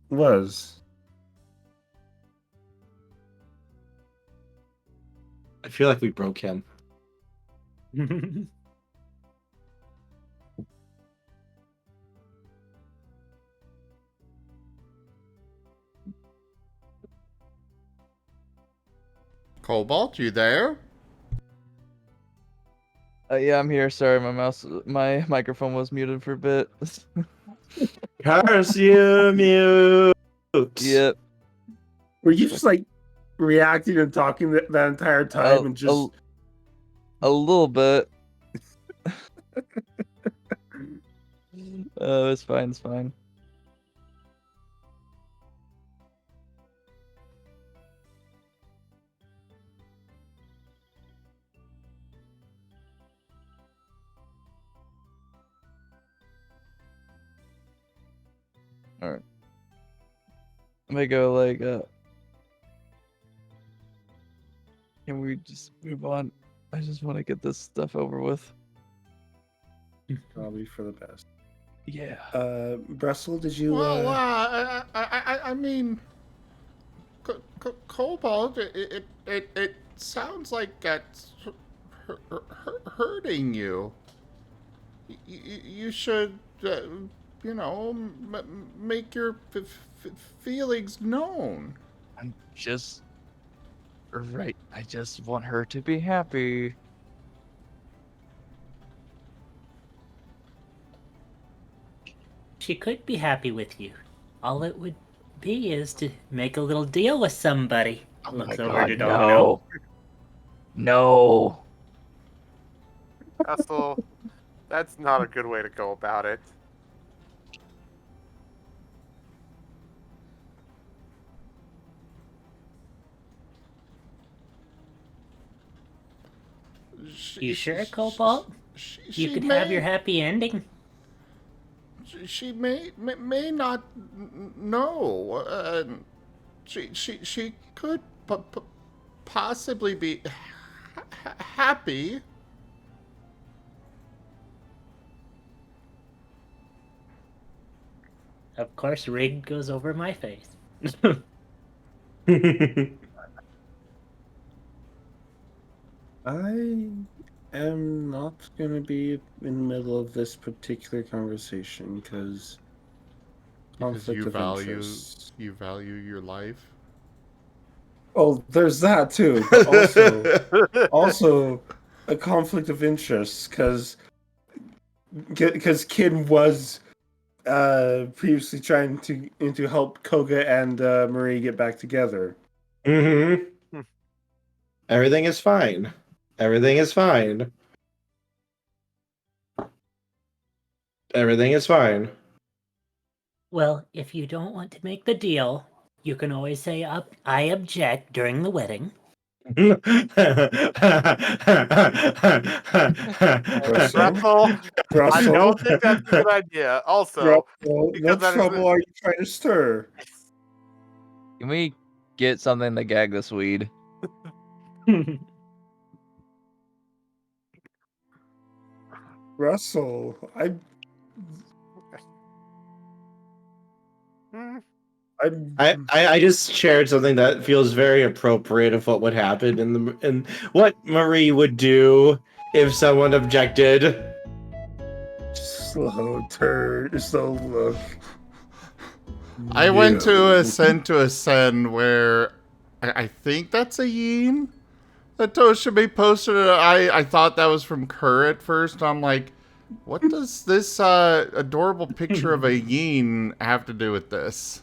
was.
I feel like we broke him.
Cobalt, you there?
Yeah, I'm here. Sorry, my microphone was muted for a bit.
Curse you, mute.
Yep.
Were you just like reacting and talking that entire time and just
a little bit. It's fine. It's fine. All right. I'm gonna go like. Can we just move on? I just want to get this stuff over with.
probably for the best?
Yeah.
Brussel, did you?
Well, I mean, Cobalt, it sounds like that's hurting you. You should, make your feelings known.
I'm just. Right. I just want her to be happy.
She could be happy with you. All it would be is to make a little deal with somebody.
Oh
Looks
my
over
God,
to Domino.
No.
Brussel, that's not a good way to go about it.
You sure, Cobalt? You could have your happy ending.
She may not know. She could possibly be happy.
Of course, rigged goes over my face.
I am not going to be in the middle of this particular conversation because conflict of interest.
You value your life.
Oh, there's that too. But also a conflict of interest because Kid was previously trying to help Koga and Marie get back together.
Mm-hmm. Everything is fine. Everything is fine. Everything is fine.
Well, if you don't want to make the deal, you can always say, I object during the wedding.
Brussel, I don't think that's a good idea. Also,
what trouble are you trying to stir?
Can we get something to gag this weed?
Russell,
I just shared something that feels very appropriate of what would happen in what Marie would do if someone objected.
Slow look.
I went to Ascend where I think that's a yin that Tochemay posted. I thought that was from Kerr at first. I'm like, what does this adorable picture of a yin have to do with this?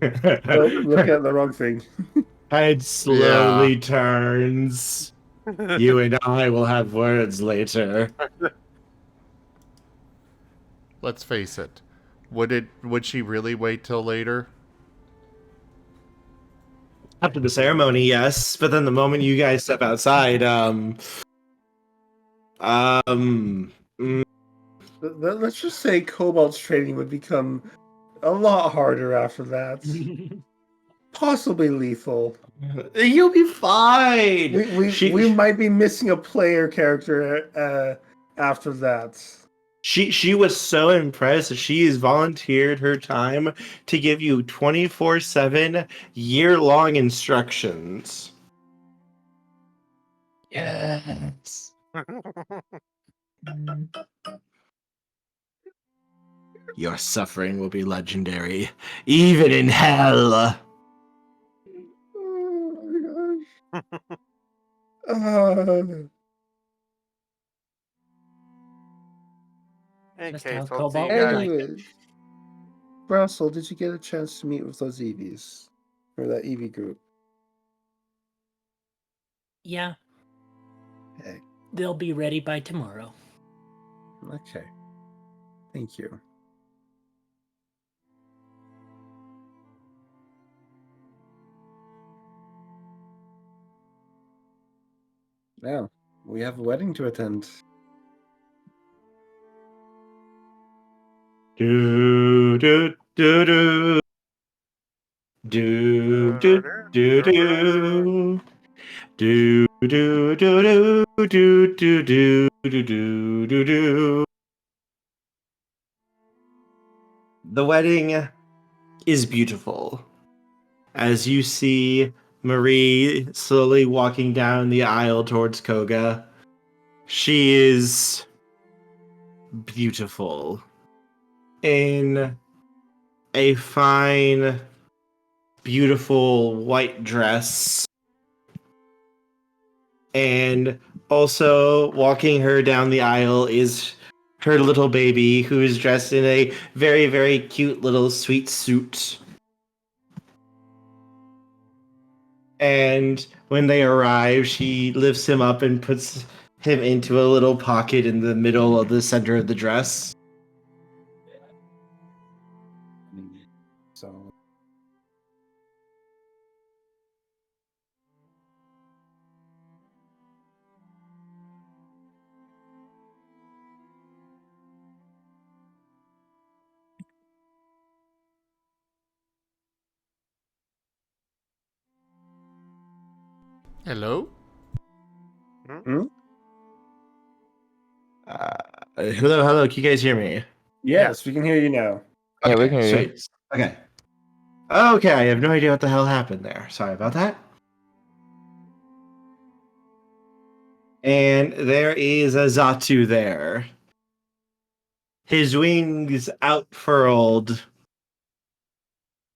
Oh, look at the wrong thing.
Head slowly turns. You and I will have words later.
Let's face it. Would she really wait till later?
After the ceremony, yes, but then the moment you guys step outside,
Let's just say Cobalt's training would become a lot harder after that. Possibly lethal.
You'll be fine.
We might be missing a player character after that.
She was so impressed that she has volunteered her time to give you 24/7 year-long instructions. Yes. Your suffering will be legendary, even in hell.
Oh my gosh.
In
Just
case,
how
I'll see
Cobalt
you
would
guys.
like it.
Anyways, Brussel, did you get a chance to meet with those Eevees? Or that Eevee group?
Yeah,
Hey,
they'll be ready by tomorrow.
okay. Thank you. Now, we have a wedding to attend.
Do do do do do do do do do do do do do do do do do do. The wedding is beautiful. As you see Marie slowly walking down the aisle towards Koga, she is beautiful in a fine, beautiful white dress. And also walking her down the aisle is her little baby, who is dressed in a very, very cute little sweet suit. And when they arrive, she lifts him up and puts him into a little pocket in the middle of the center of the dress.
So,
Hello?
Hello, can you guys hear me?
yes, we can hear you now.
Yeah, we can hear you.
Sweet. Okay. Okay, I have no idea what the hell happened there. Sorry about that. And there is a Zatu there. His wings outfurled.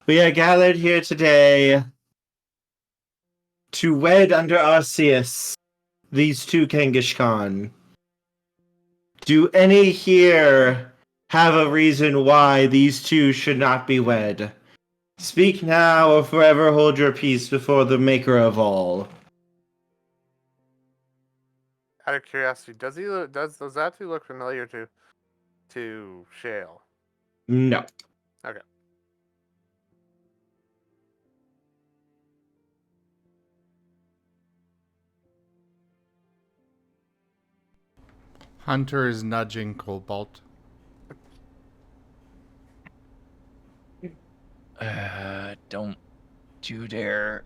We are gathered here today to wed under Arceus these two Kangaskhan. Do any here have a reason why these two should not be wed? Speak now or forever hold your peace before the maker of all.
Out of curiosity, does Zatu look familiar to Shale?
No.
Okay.
Hunter is nudging Cobalt.
Don't you dare.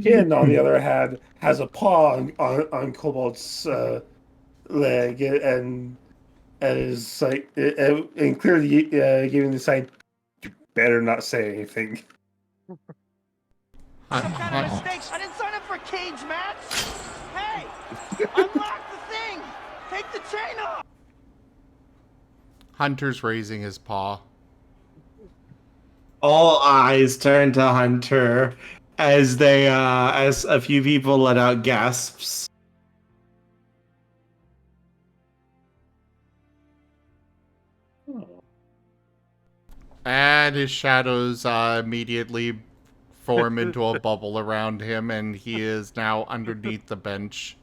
Kin, on the other hand, has a paw on Cobalt's leg and is like and clearly giving the sign, "You better not say anything."
Some kind of mistakes. I didn't sign up for a cage match. Hey, unlock the thing. Take the chain off.
Hunter's raising his paw.
All eyes turn to Hunter as as a few people let out gasps.
And his shadows immediately form into a bubble around him, and he is now underneath the bench.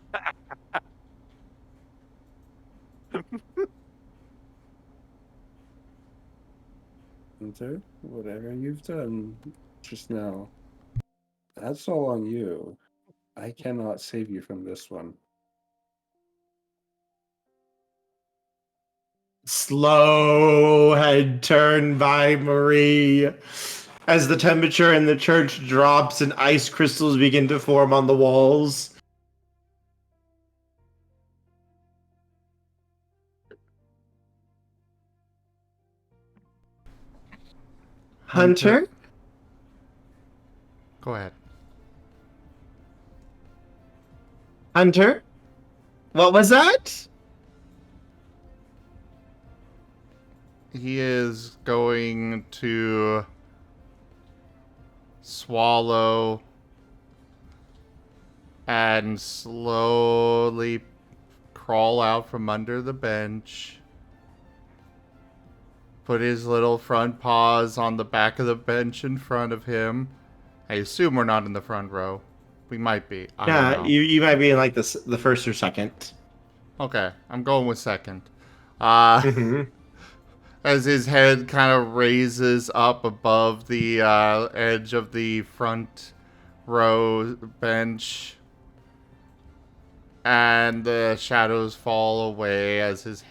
Hunter, whatever you've done just now, that's all on you. I cannot save you from this one.
Slow head turn by Marie as the temperature in the church drops and ice crystals begin to form on the walls. Hunter?
Go ahead.
Hunter? What was that?
He is going to swallow and slowly crawl out from under the bench. Put his little front paws on the back of the bench in front of him. I assume we're not in the front row. We might be. I don't know.
You might be in like the first or second.
Okay, I'm going with second. As his head kind of raises up above the edge of the front row bench, and the shadows fall away as his,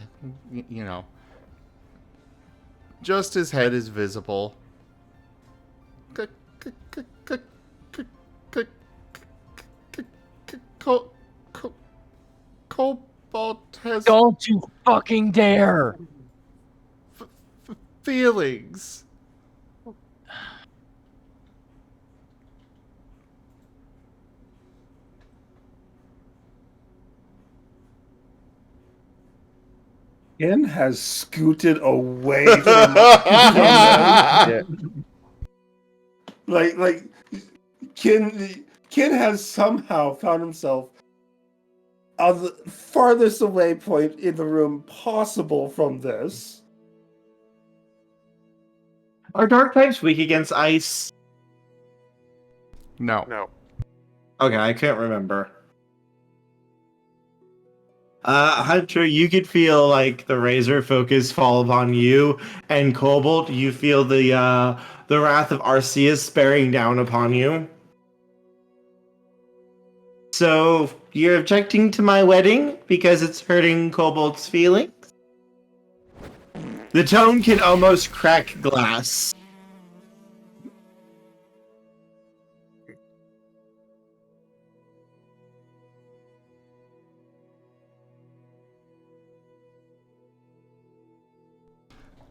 just his head is visible. Cobalt has...
Don't you fucking dare!
feelings.
Ken has scooted away from them. Like Ken has somehow found himself on the farthest away point in the room possible from this.
Are dark types weak against ice?
No.
No.
Okay, I can't remember. Hunter, you could feel like the razor focus fall upon you, and Cobalt, you feel the wrath of Arceus bearing down upon you. So you're objecting to my wedding because it's hurting Cobalt's feelings? The tone can almost crack glass.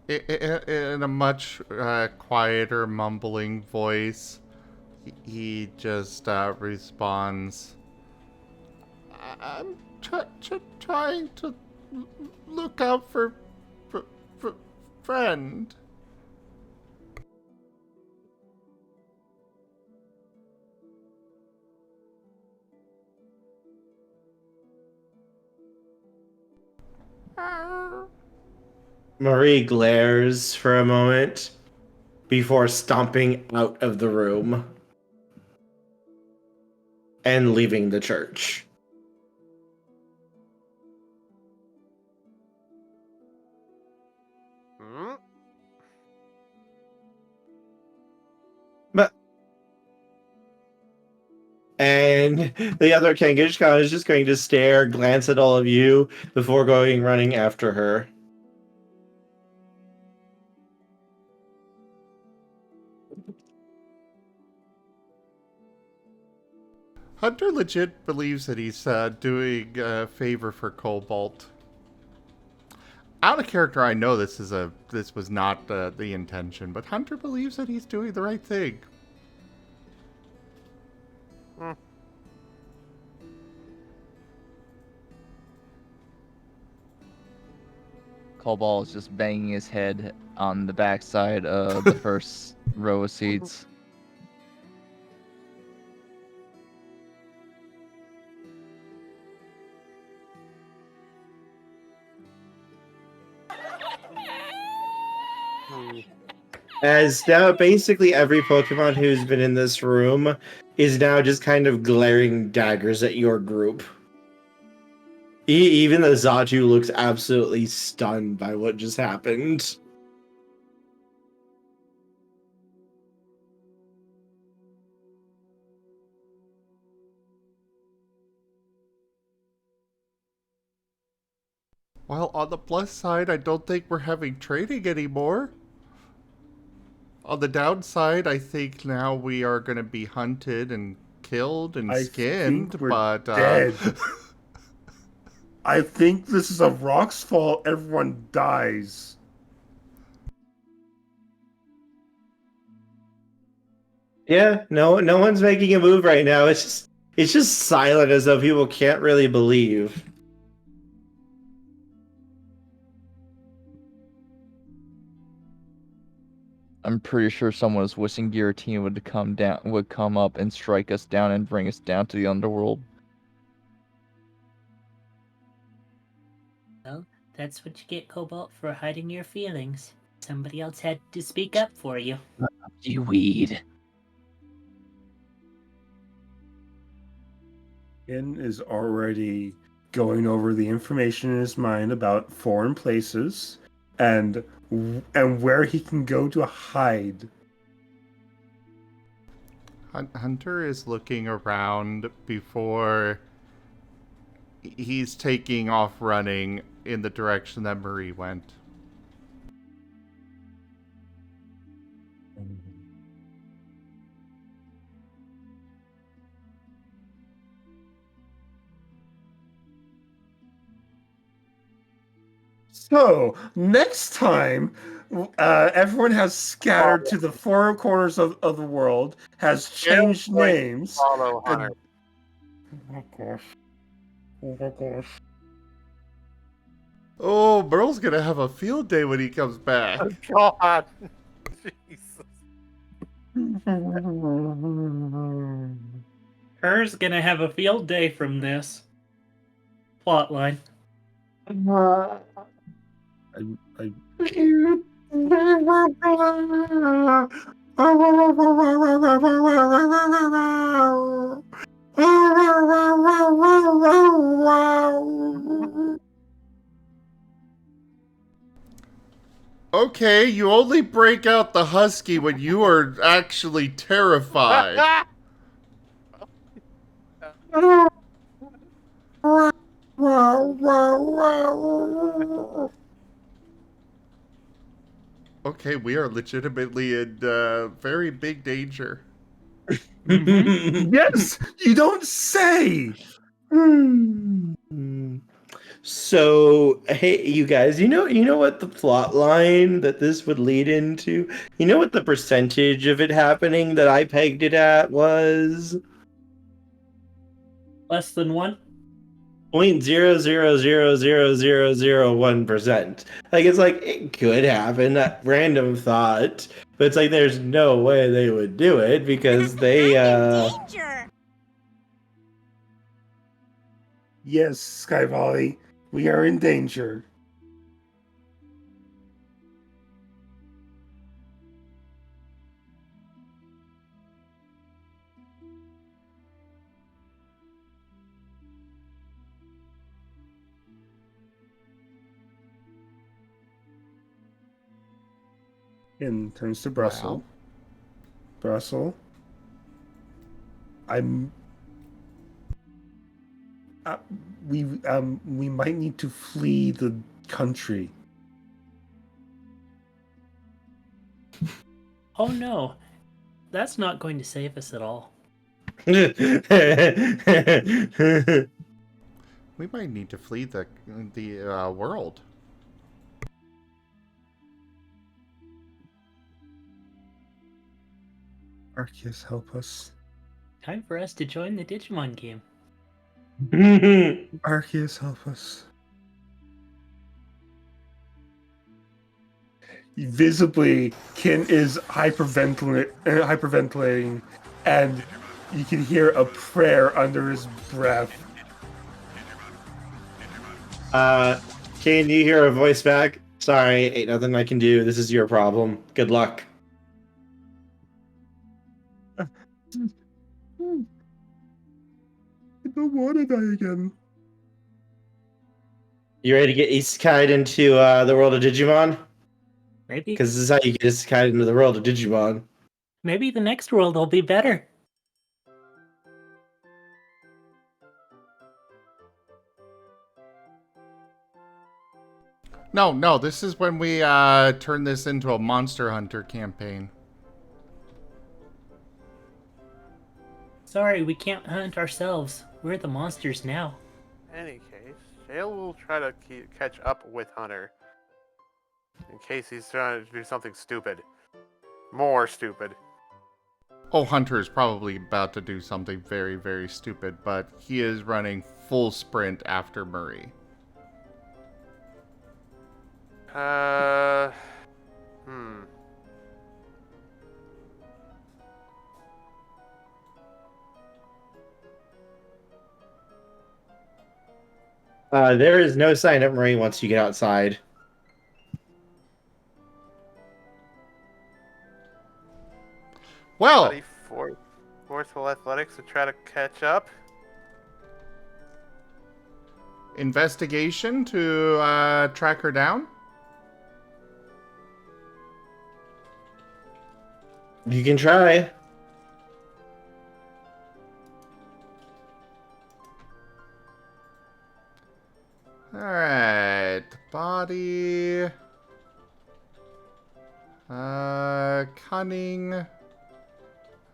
In a much quieter, mumbling voice, he just responds, I'm trying to look out for friend.
Marie glares for a moment before stomping out of the room and leaving the church. And the other Kangaskhan is just going to stare, glance at all of you before running after her.
Hunter legit believes that he's doing a favor for Cobalt. Out of character, I know this was not the intention, but Hunter believes that he's doing the right thing.
Cobalt is just banging his head on the backside of the first row of seats.
As now basically every Pokemon who's been in this room is now just kind of glaring daggers at your group. Even the Zatu looks absolutely stunned by what just happened.
Well, on the plus side, I don't think we're having training anymore. On the downside, I think now we are going to be hunted and killed and
I
skinned,
think we're
but
dead. I think this is a rock's fault. Everyone dies.
Yeah, no one's making a move right now. It's just silent as though people can't really believe.
I'm pretty sure someone was wishing Giratina would come up and strike us down and bring us down to the underworld.
Well, that's what you get, Cobalt, for hiding your feelings. Somebody else had to speak up for you.
You weed.
Ian is already going over the information in his mind about foreign places and where he can go to hide.
Hunter is looking around before he's taking off running in the direction that Marie went.
So, next time, everyone has scattered to the four corners of the world, has changed names.
Follow Hunter.
Oh my gosh. Oh my gosh.
Oh, Merl's gonna have a field day when he comes back.
God. Jesus.
Her's gonna have a field day from this plotline.
I
Okay, you only break out the husky when you are actually terrified. Okay, we are legitimately in very big danger.
Yes, you don't say.
So, hey, you guys, you know what the plot line that this would lead into? You know what the percentage of it happening that I pegged it at was?
Less than 1?
0.0000001%. Like, it's like, it could happen, that random thought, but it's like, there's no way they would do it because they,
Danger!
Yes, Sky Volley, we are in danger. In turns to Brussel.
Wow.
Brussel. We might need to flee the country.
Oh no, that's not going to save us at all.
We might need to flee the world.
Arceus, help us.
Time for us to join the Digimon game.
Arceus, help us. visibly, Kin is hyperventilating, and you can hear a prayer under his breath.
Can you hear a voice back? Sorry, ain't nothing I can do. This is your problem. Good luck.
I don't want to die again.
You ready to get isekai'd into the world of Digimon?
Maybe
Because this is how you get isekai'd into the world of Digimon.
maybe the next world will be better.
No, this is when we turn this into a Monster Hunter campaign.
Sorry, we can't hunt ourselves. We're the monsters now.
In any case, Shale will try to catch up with Hunter. In case he's trying to do something stupid. More stupid.
Oh, Hunter is probably about to do something very, very stupid, but he is running full sprint after Murray.
There is no sign of Murray once you get outside.
Well,
Forceful athletics to try to catch up.
investigation to track her down.
You can try.
Alright, body. Cunning.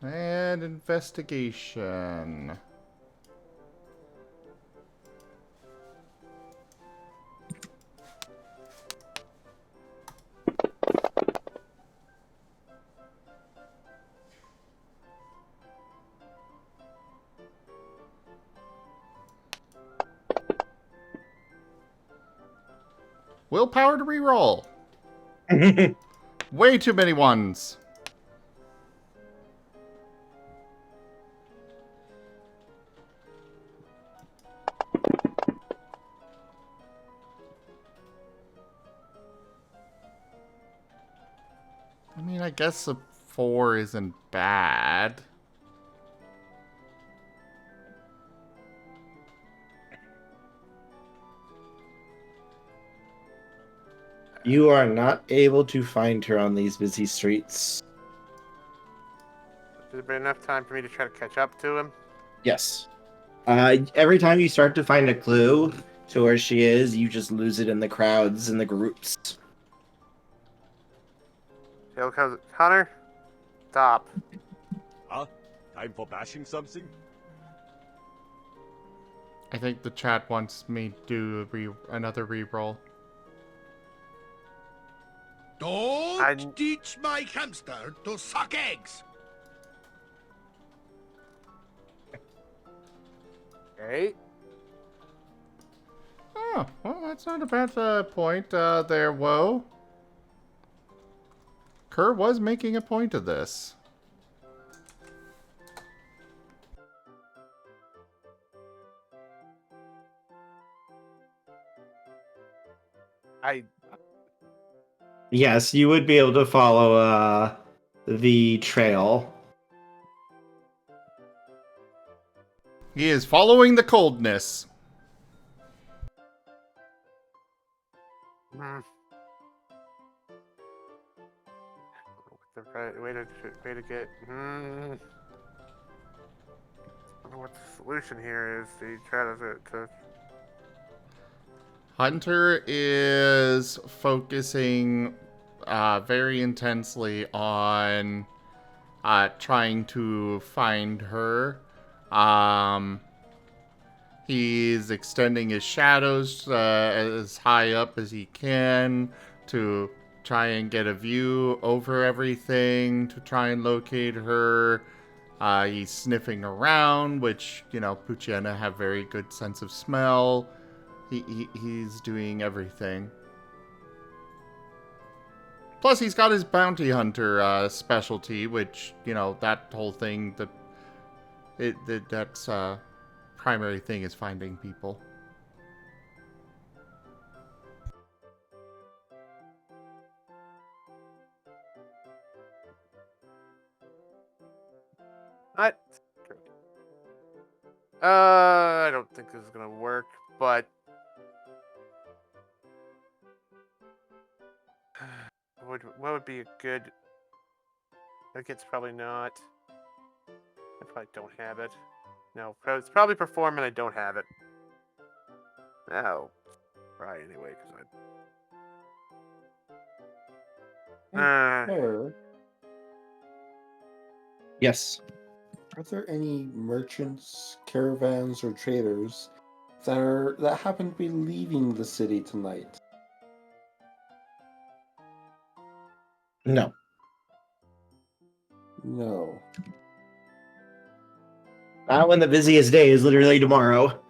And investigation. Willpower to reroll. Way too many ones. I mean, I guess a 4 isn't bad.
You are not able to find her on these busy streets.
Has there been enough time for me to try to catch up to him?
Yes. Every time you start to find a clue to where she is, you just lose it in the crowds and the groups.
Shale comes. Hunter, stop.
Huh? Time for bashing something?
I think the chat wants me to do another reroll.
Don't teach my hamster to suck eggs!
Okay.
Oh, well, that's not a bad point there, Woe. Kerr was making a point of this.
Yes, you would be able to follow the trail.
He is following the coldness.
The right way to get. I don't know what the solution here is. To try to.
Hunter is focusing very intensely on trying to find her. He's extending his shadows as high up as he can to try and get a view over everything, to try and locate her. He's sniffing around, which, you know, Puchiana have very good sense of smell. He's doing everything. Plus, he's got his bounty hunter specialty, which, you know, that whole thing, that's primary thing is finding people.
I don't think this is gonna work, but what would be a good? I think it's probably not. I probably don't have it. No, it's probably perform and I don't have it. No, try anyway because
Where
Yes.
are there any merchants, caravans, or traders that happen to be leaving the city tonight?
No.
No.
Not when the busiest day is literally tomorrow.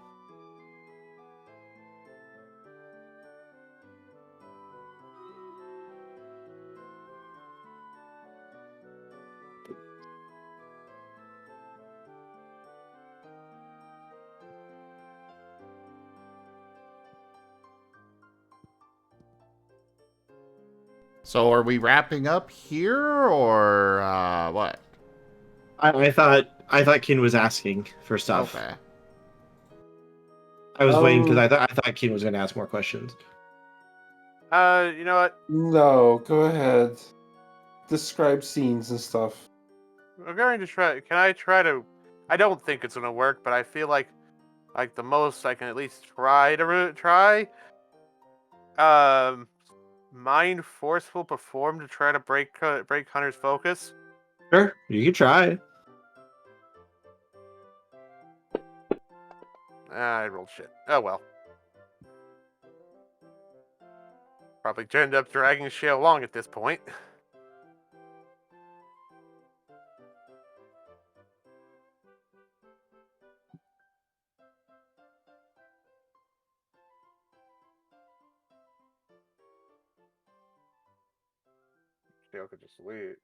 So are we wrapping up here, or what?
I thought Kin was asking for stuff.
Okay.
I was waiting because I thought Kin was going to ask more questions.
you know what?
No, go ahead. Describe scenes and stuff.
I'm going to try. Can I try to? I don't think it's gonna work, but I feel like the most I can at least try to try. Mind forceful perform to try to break Hunter's focus.
Sure, you can try.
I rolled shit. Oh well. Probably end up dragging Shale along at this point. Shale could just leave.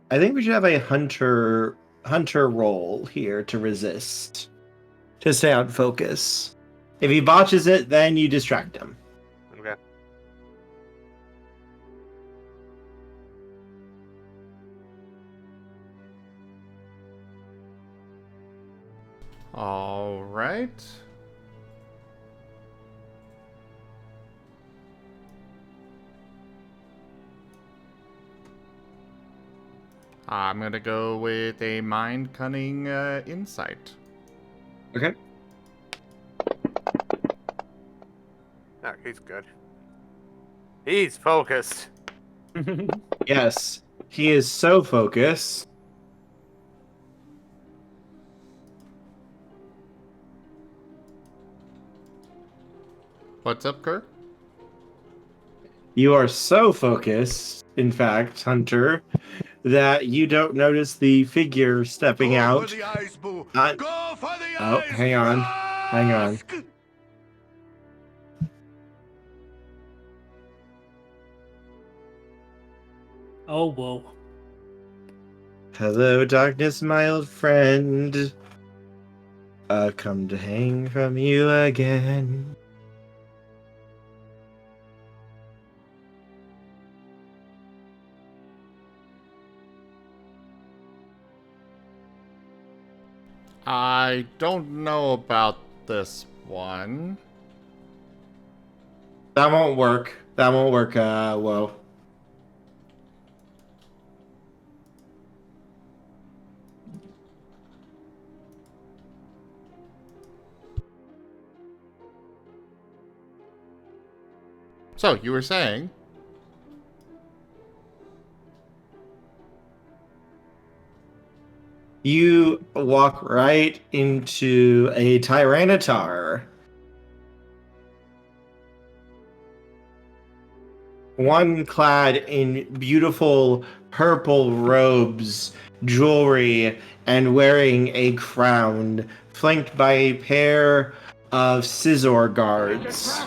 I think we should have a hunter roll here to resist, to stay on focus. If he botches it, then you distract him.
Okay.
All right. I'm gonna go with a mind cunning insight.
Okay.
No, he's good. He's focused.
Yes, he is so focused.
What's up, Kirk?
You are so focused, in fact, Hunter, that you don't notice the figure stepping out.
For the eyes, boo.
Uh,
Go for the
Oh,
eyes.
hang on. Hang on.
Oh, whoa.
Hello, darkness, my old friend. I've come to hang from you again.
I don't know about this one.
That won't work. That won't work, whoa.
So, you were saying?
You walk right into a Tyranitar one clad in beautiful purple robes, jewelry, and wearing a crown, flanked by a pair of scissor guards.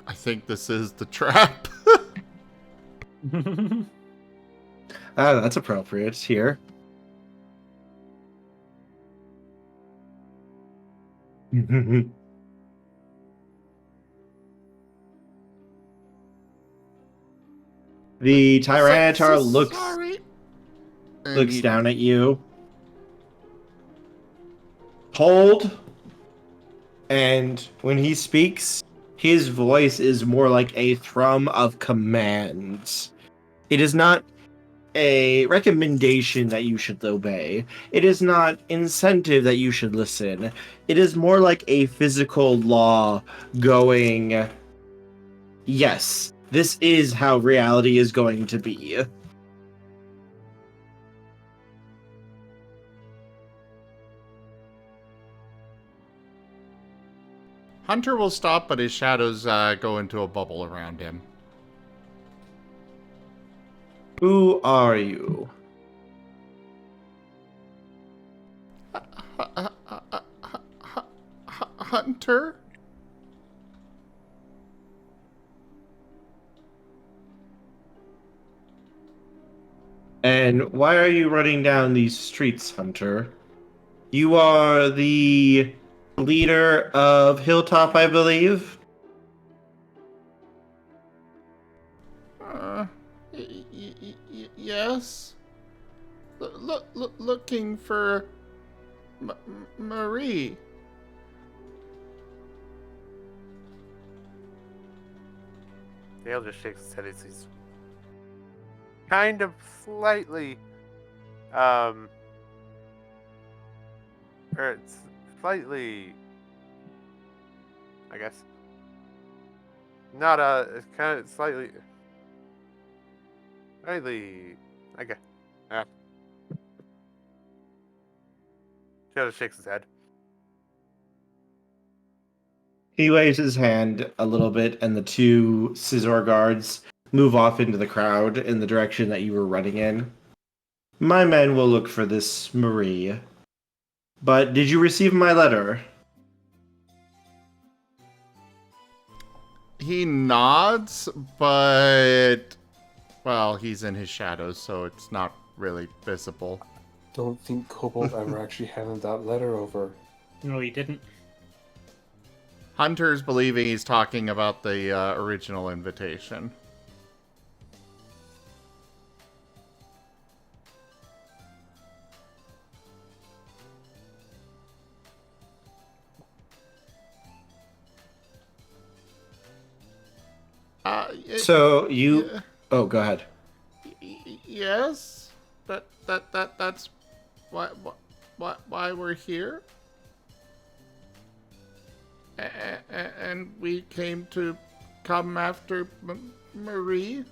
I think this is the trap.
That's appropriate here. The Tyranitar looks
Sorry. And
looks
he-
down at you. Hold. And when he speaks, his voice is more like a thrum of commands. It is not a recommendation that you should obey. It is not incentive that you should listen. It is more like a physical law going, yes, this is how reality is going to be.
Hunter will stop, but his shadows go into a bubble around him.
Who are you?
Hunter?
And why are you running down these streets, Hunter? You are the leader of Hilltop, I believe?
Yes. Looking for Marie.
Dale just shakes his head as he's kind of slightly, or it's slightly, I guess, not it's kind of slightly, okay. Dale just shakes his head.
He waves his hand a little bit, and the two scissor guards move off into the crowd in the direction that you were running in. My men will look for this Marie. But did you receive my letter?
He nods, but, well, he's in his shadows, so it's not really visible.
Don't think Cobalt ever actually handed that letter over.
No, he didn't.
Hunter's believing he's talking about the original invitation.
So you...
Yeah.
Oh, go ahead.
Yes, that's why we're here. And we came to come after Marie.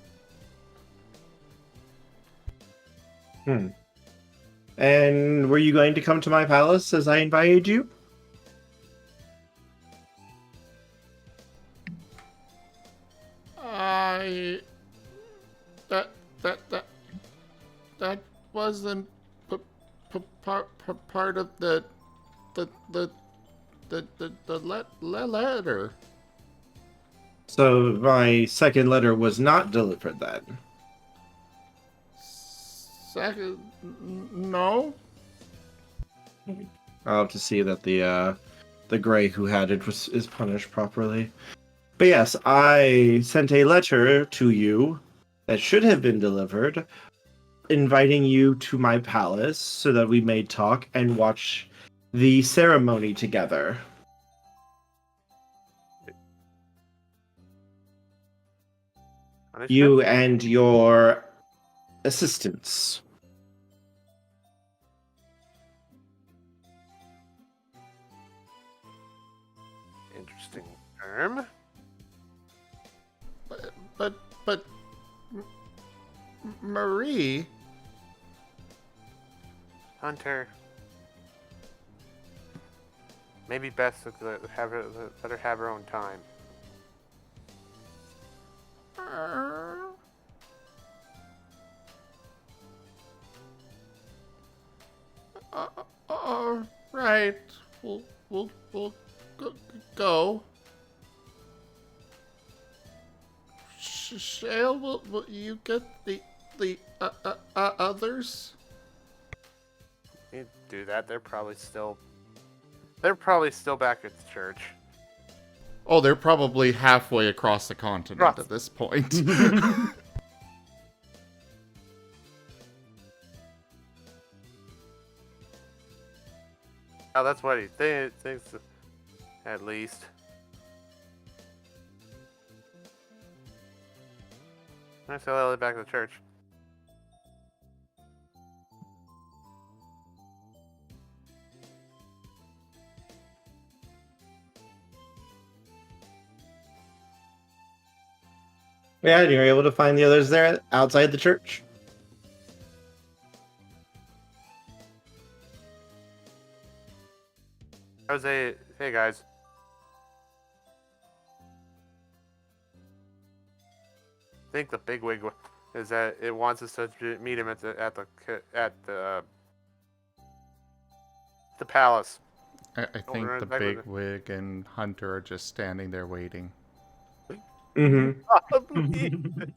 And were you going to come to my palace as I invited you?
That wasn't part of the letter.
So my second letter was not delivered then?
Second, no.
I'll have to see that the gray who had it is punished properly. But yes, I sent a letter to you that should have been delivered, inviting you to my palace so that we may talk and watch the ceremony together. You and your assistants.
Interesting term.
But Marie.
Hunter. maybe best to let her have her own time.
Right. We'll go. Shale, will you get the others?
You do that. They're probably still back at the church.
Oh, they're probably halfway across the continent at this point.
Oh, that's what he thinks, at least. I sail Ellie back to the church.
Yeah, and you're able to find the others there outside the church.
Hey guys. I think the bigwig is that it wants us to meet him at the palace.
I think the bigwig and Hunter are just standing there waiting.
Mm-hmm.
Probably.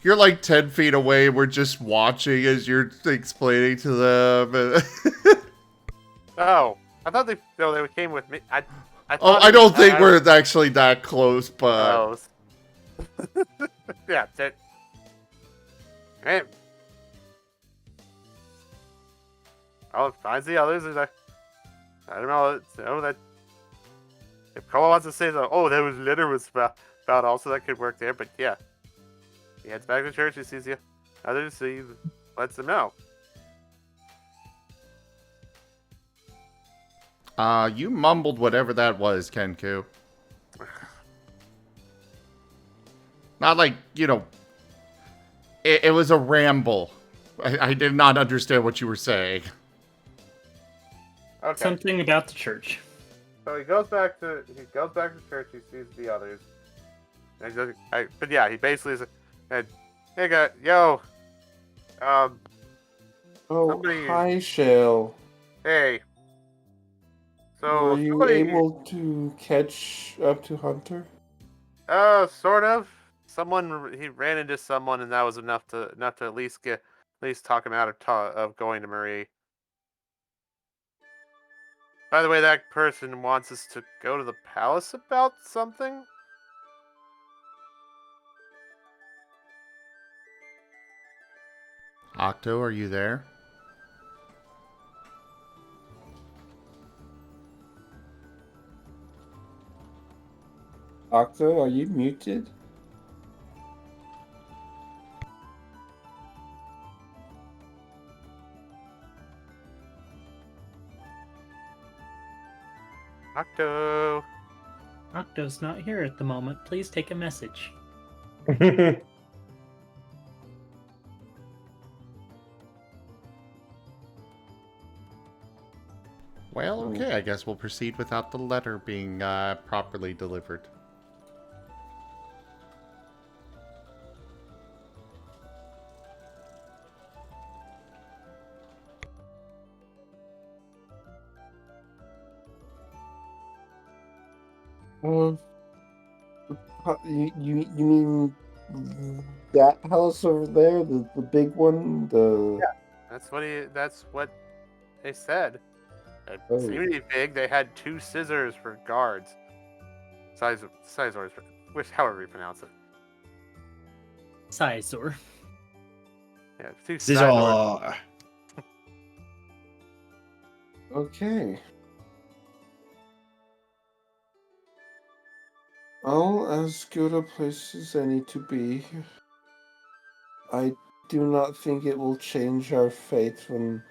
You're like 10 feet away. We're just watching as you're explaining to them.
Oh, I thought they came with me. I
don't think we're actually that close, but
yeah. Hey. I'll find the others. I don't know that if Cole wants to say that, there was letter was about also that could work there, but yeah. He heads back to church, he sees the others, so he lets them know.
You mumbled whatever that was, Kenku. Not like, it was a ramble. I did not understand what you were saying.
Okay.
Something about the church.
So he goes back to church. He sees the others. And but yeah, he basically said, "Hey, guy, yo, somebody,
hi, Shale.
Hey. So
were you able to catch up to Hunter?
Sort of. He ran into someone, and that was enough to at least talk him out of going to Marie. By the way, that person wants us to go to the palace about something.
Octo, are you there?
Octo, are you muted?
Octo.
Octo's not here at the moment. Please take a message.
Well, okay, I guess we'll proceed without the letter being properly delivered.
You mean that house over there, the big one,
Yeah, that's what they said. It seemed to be big. They had 2 scissors for guards. Sizors, however you pronounce it.
Sizor.
Yeah, 2
Scissor.
Okay. Well, as good a place as any to be. I do not think it will change our fate when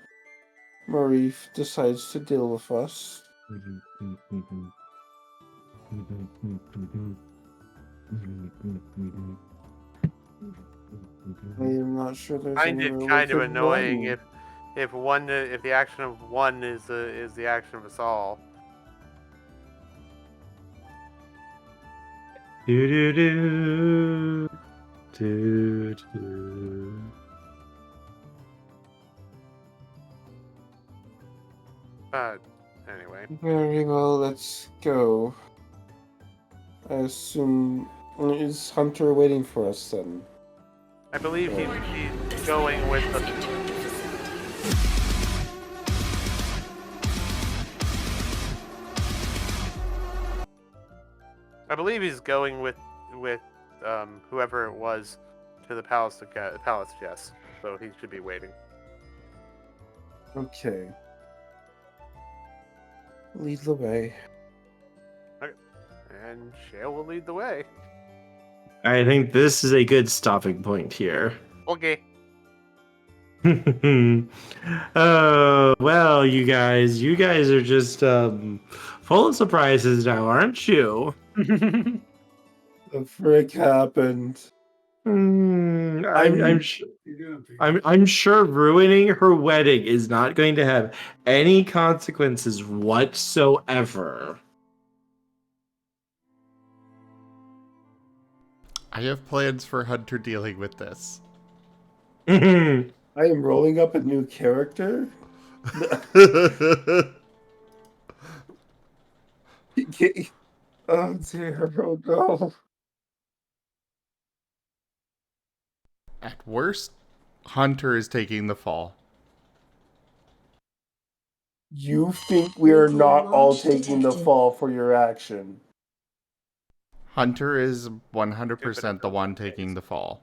Marie decides to deal with us. I am not sure there's
Find
any
it
way
kind
we
of
could
annoying
run.
if the action of one is the action of us all.
Do do do do do.
But anyway,
Very well, let's go. I assume is Hunter waiting for us then?
I believe he's going with the. I believe he's going with whoever it was to the palace yes. So he should be waiting.
Okay. Lead the way.
And Shale will lead the way.
I think this is a good stopping point here.
Okay.
Oh, well, you guys are just full of surprises now, aren't you?
The frick happened.
I'm sure ruining her wedding is not going to have any consequences whatsoever.
I have plans for Hunter dealing with this.
I am rolling up a new character. Oh dear, oh no.
At worst, Hunter is taking the fall.
You think we are not all taking the fall for your action?
Hunter is 100% the one taking the fall.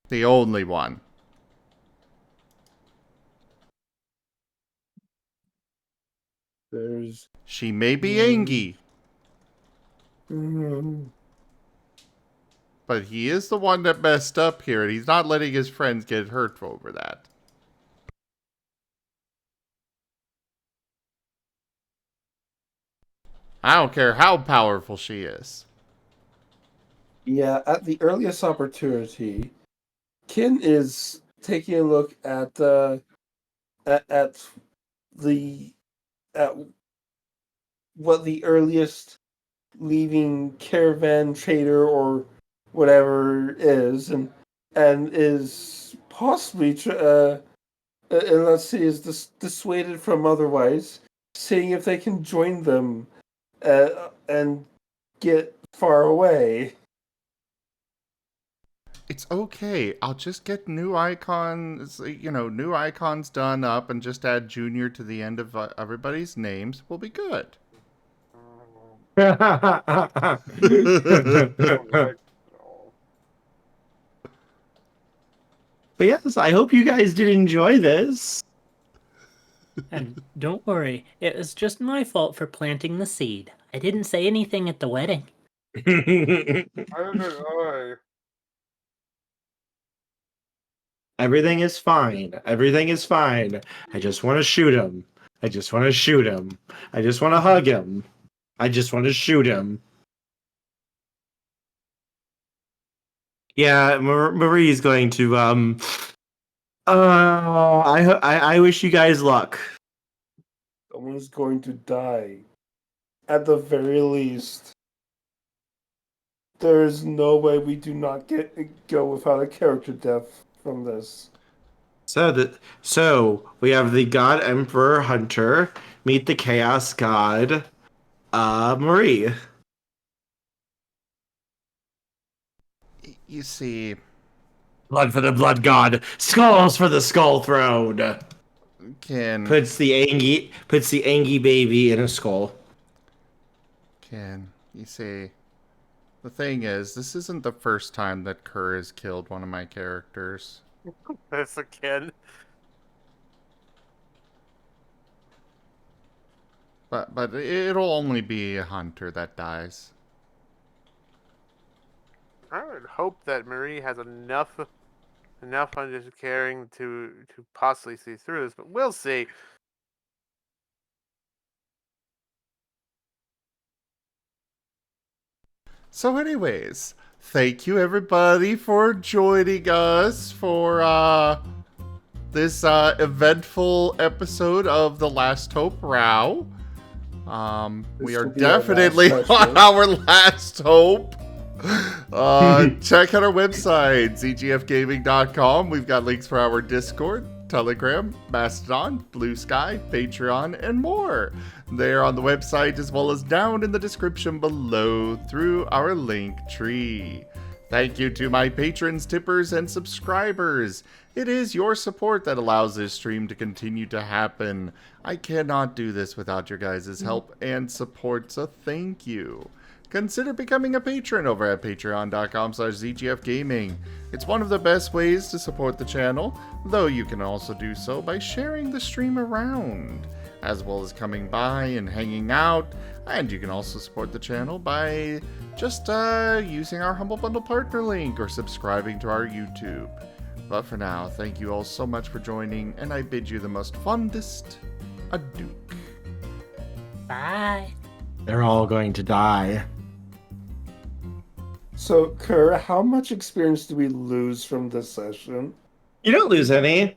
The only one. She may be Angie, but he is the one that messed up here, and he's not letting his friends get hurt over that. I don't care how powerful she is.
Yeah, at the earliest opportunity, Kin is taking a look at at what the earliest leaving caravan trader or whatever is, and is possibly and let's see, is dissuaded from otherwise, seeing if they can join them and get far away.
It's okay. I'll just get new icons, new icons done up and just add Junior to the end of everybody's names. We'll be good.
But yes, I hope you guys did enjoy this.
And don't worry, it was just my fault for planting the seed. I didn't say anything at the wedding.
Everything is fine. Everything is fine. I just want to shoot him. I just want to shoot him. I just want to hug him. I just want to shoot him. Yeah, Marie's going to I wish you guys luck.
Someone's going to die. At the very least. There is no way we do not go without a character death from this.
So we have the God Emperor Hunter meet the Chaos God Marie.
You see,
blood for the Blood God, skulls for the Skull Throne.
Ken
puts the Angie baby in a skull.
Ken, you see, the thing is, this isn't the first time that Kerr has killed one of my characters.
That's a kid.
But it'll only be a Hunter that dies.
I would hope that Marie has enough undercaring to possibly see through this, but we'll see.
So anyways, thank you everybody for joining us for this eventful episode of The Last Hope RAOW. We are
will be our last
definitely
session.
our last hope. Check out our website, zgfgaming.com. We've got links for our Discord, Telegram, Mastodon, Blue Sky, Patreon, and more. They're on the website as well as down in the description below through our link tree. Thank you to my patrons, tippers, and subscribers. It is your support that allows this stream to continue to happen. I cannot do this without your guys' help and support, so thank you. Consider becoming a patron over at patreon.com/zgfgaming. It's one of the best ways to support the channel, though you can also do so by sharing the stream around, as well as coming by and hanging out. And you can also support the channel by just using our Humble Bundle partner link or subscribing to our YouTube. But for now, thank you all so much for joining, and I bid you the most fondest adieu.
Bye.
They're all going to die.
So, Kerr, how much experience do we lose from this session?
You don't lose any.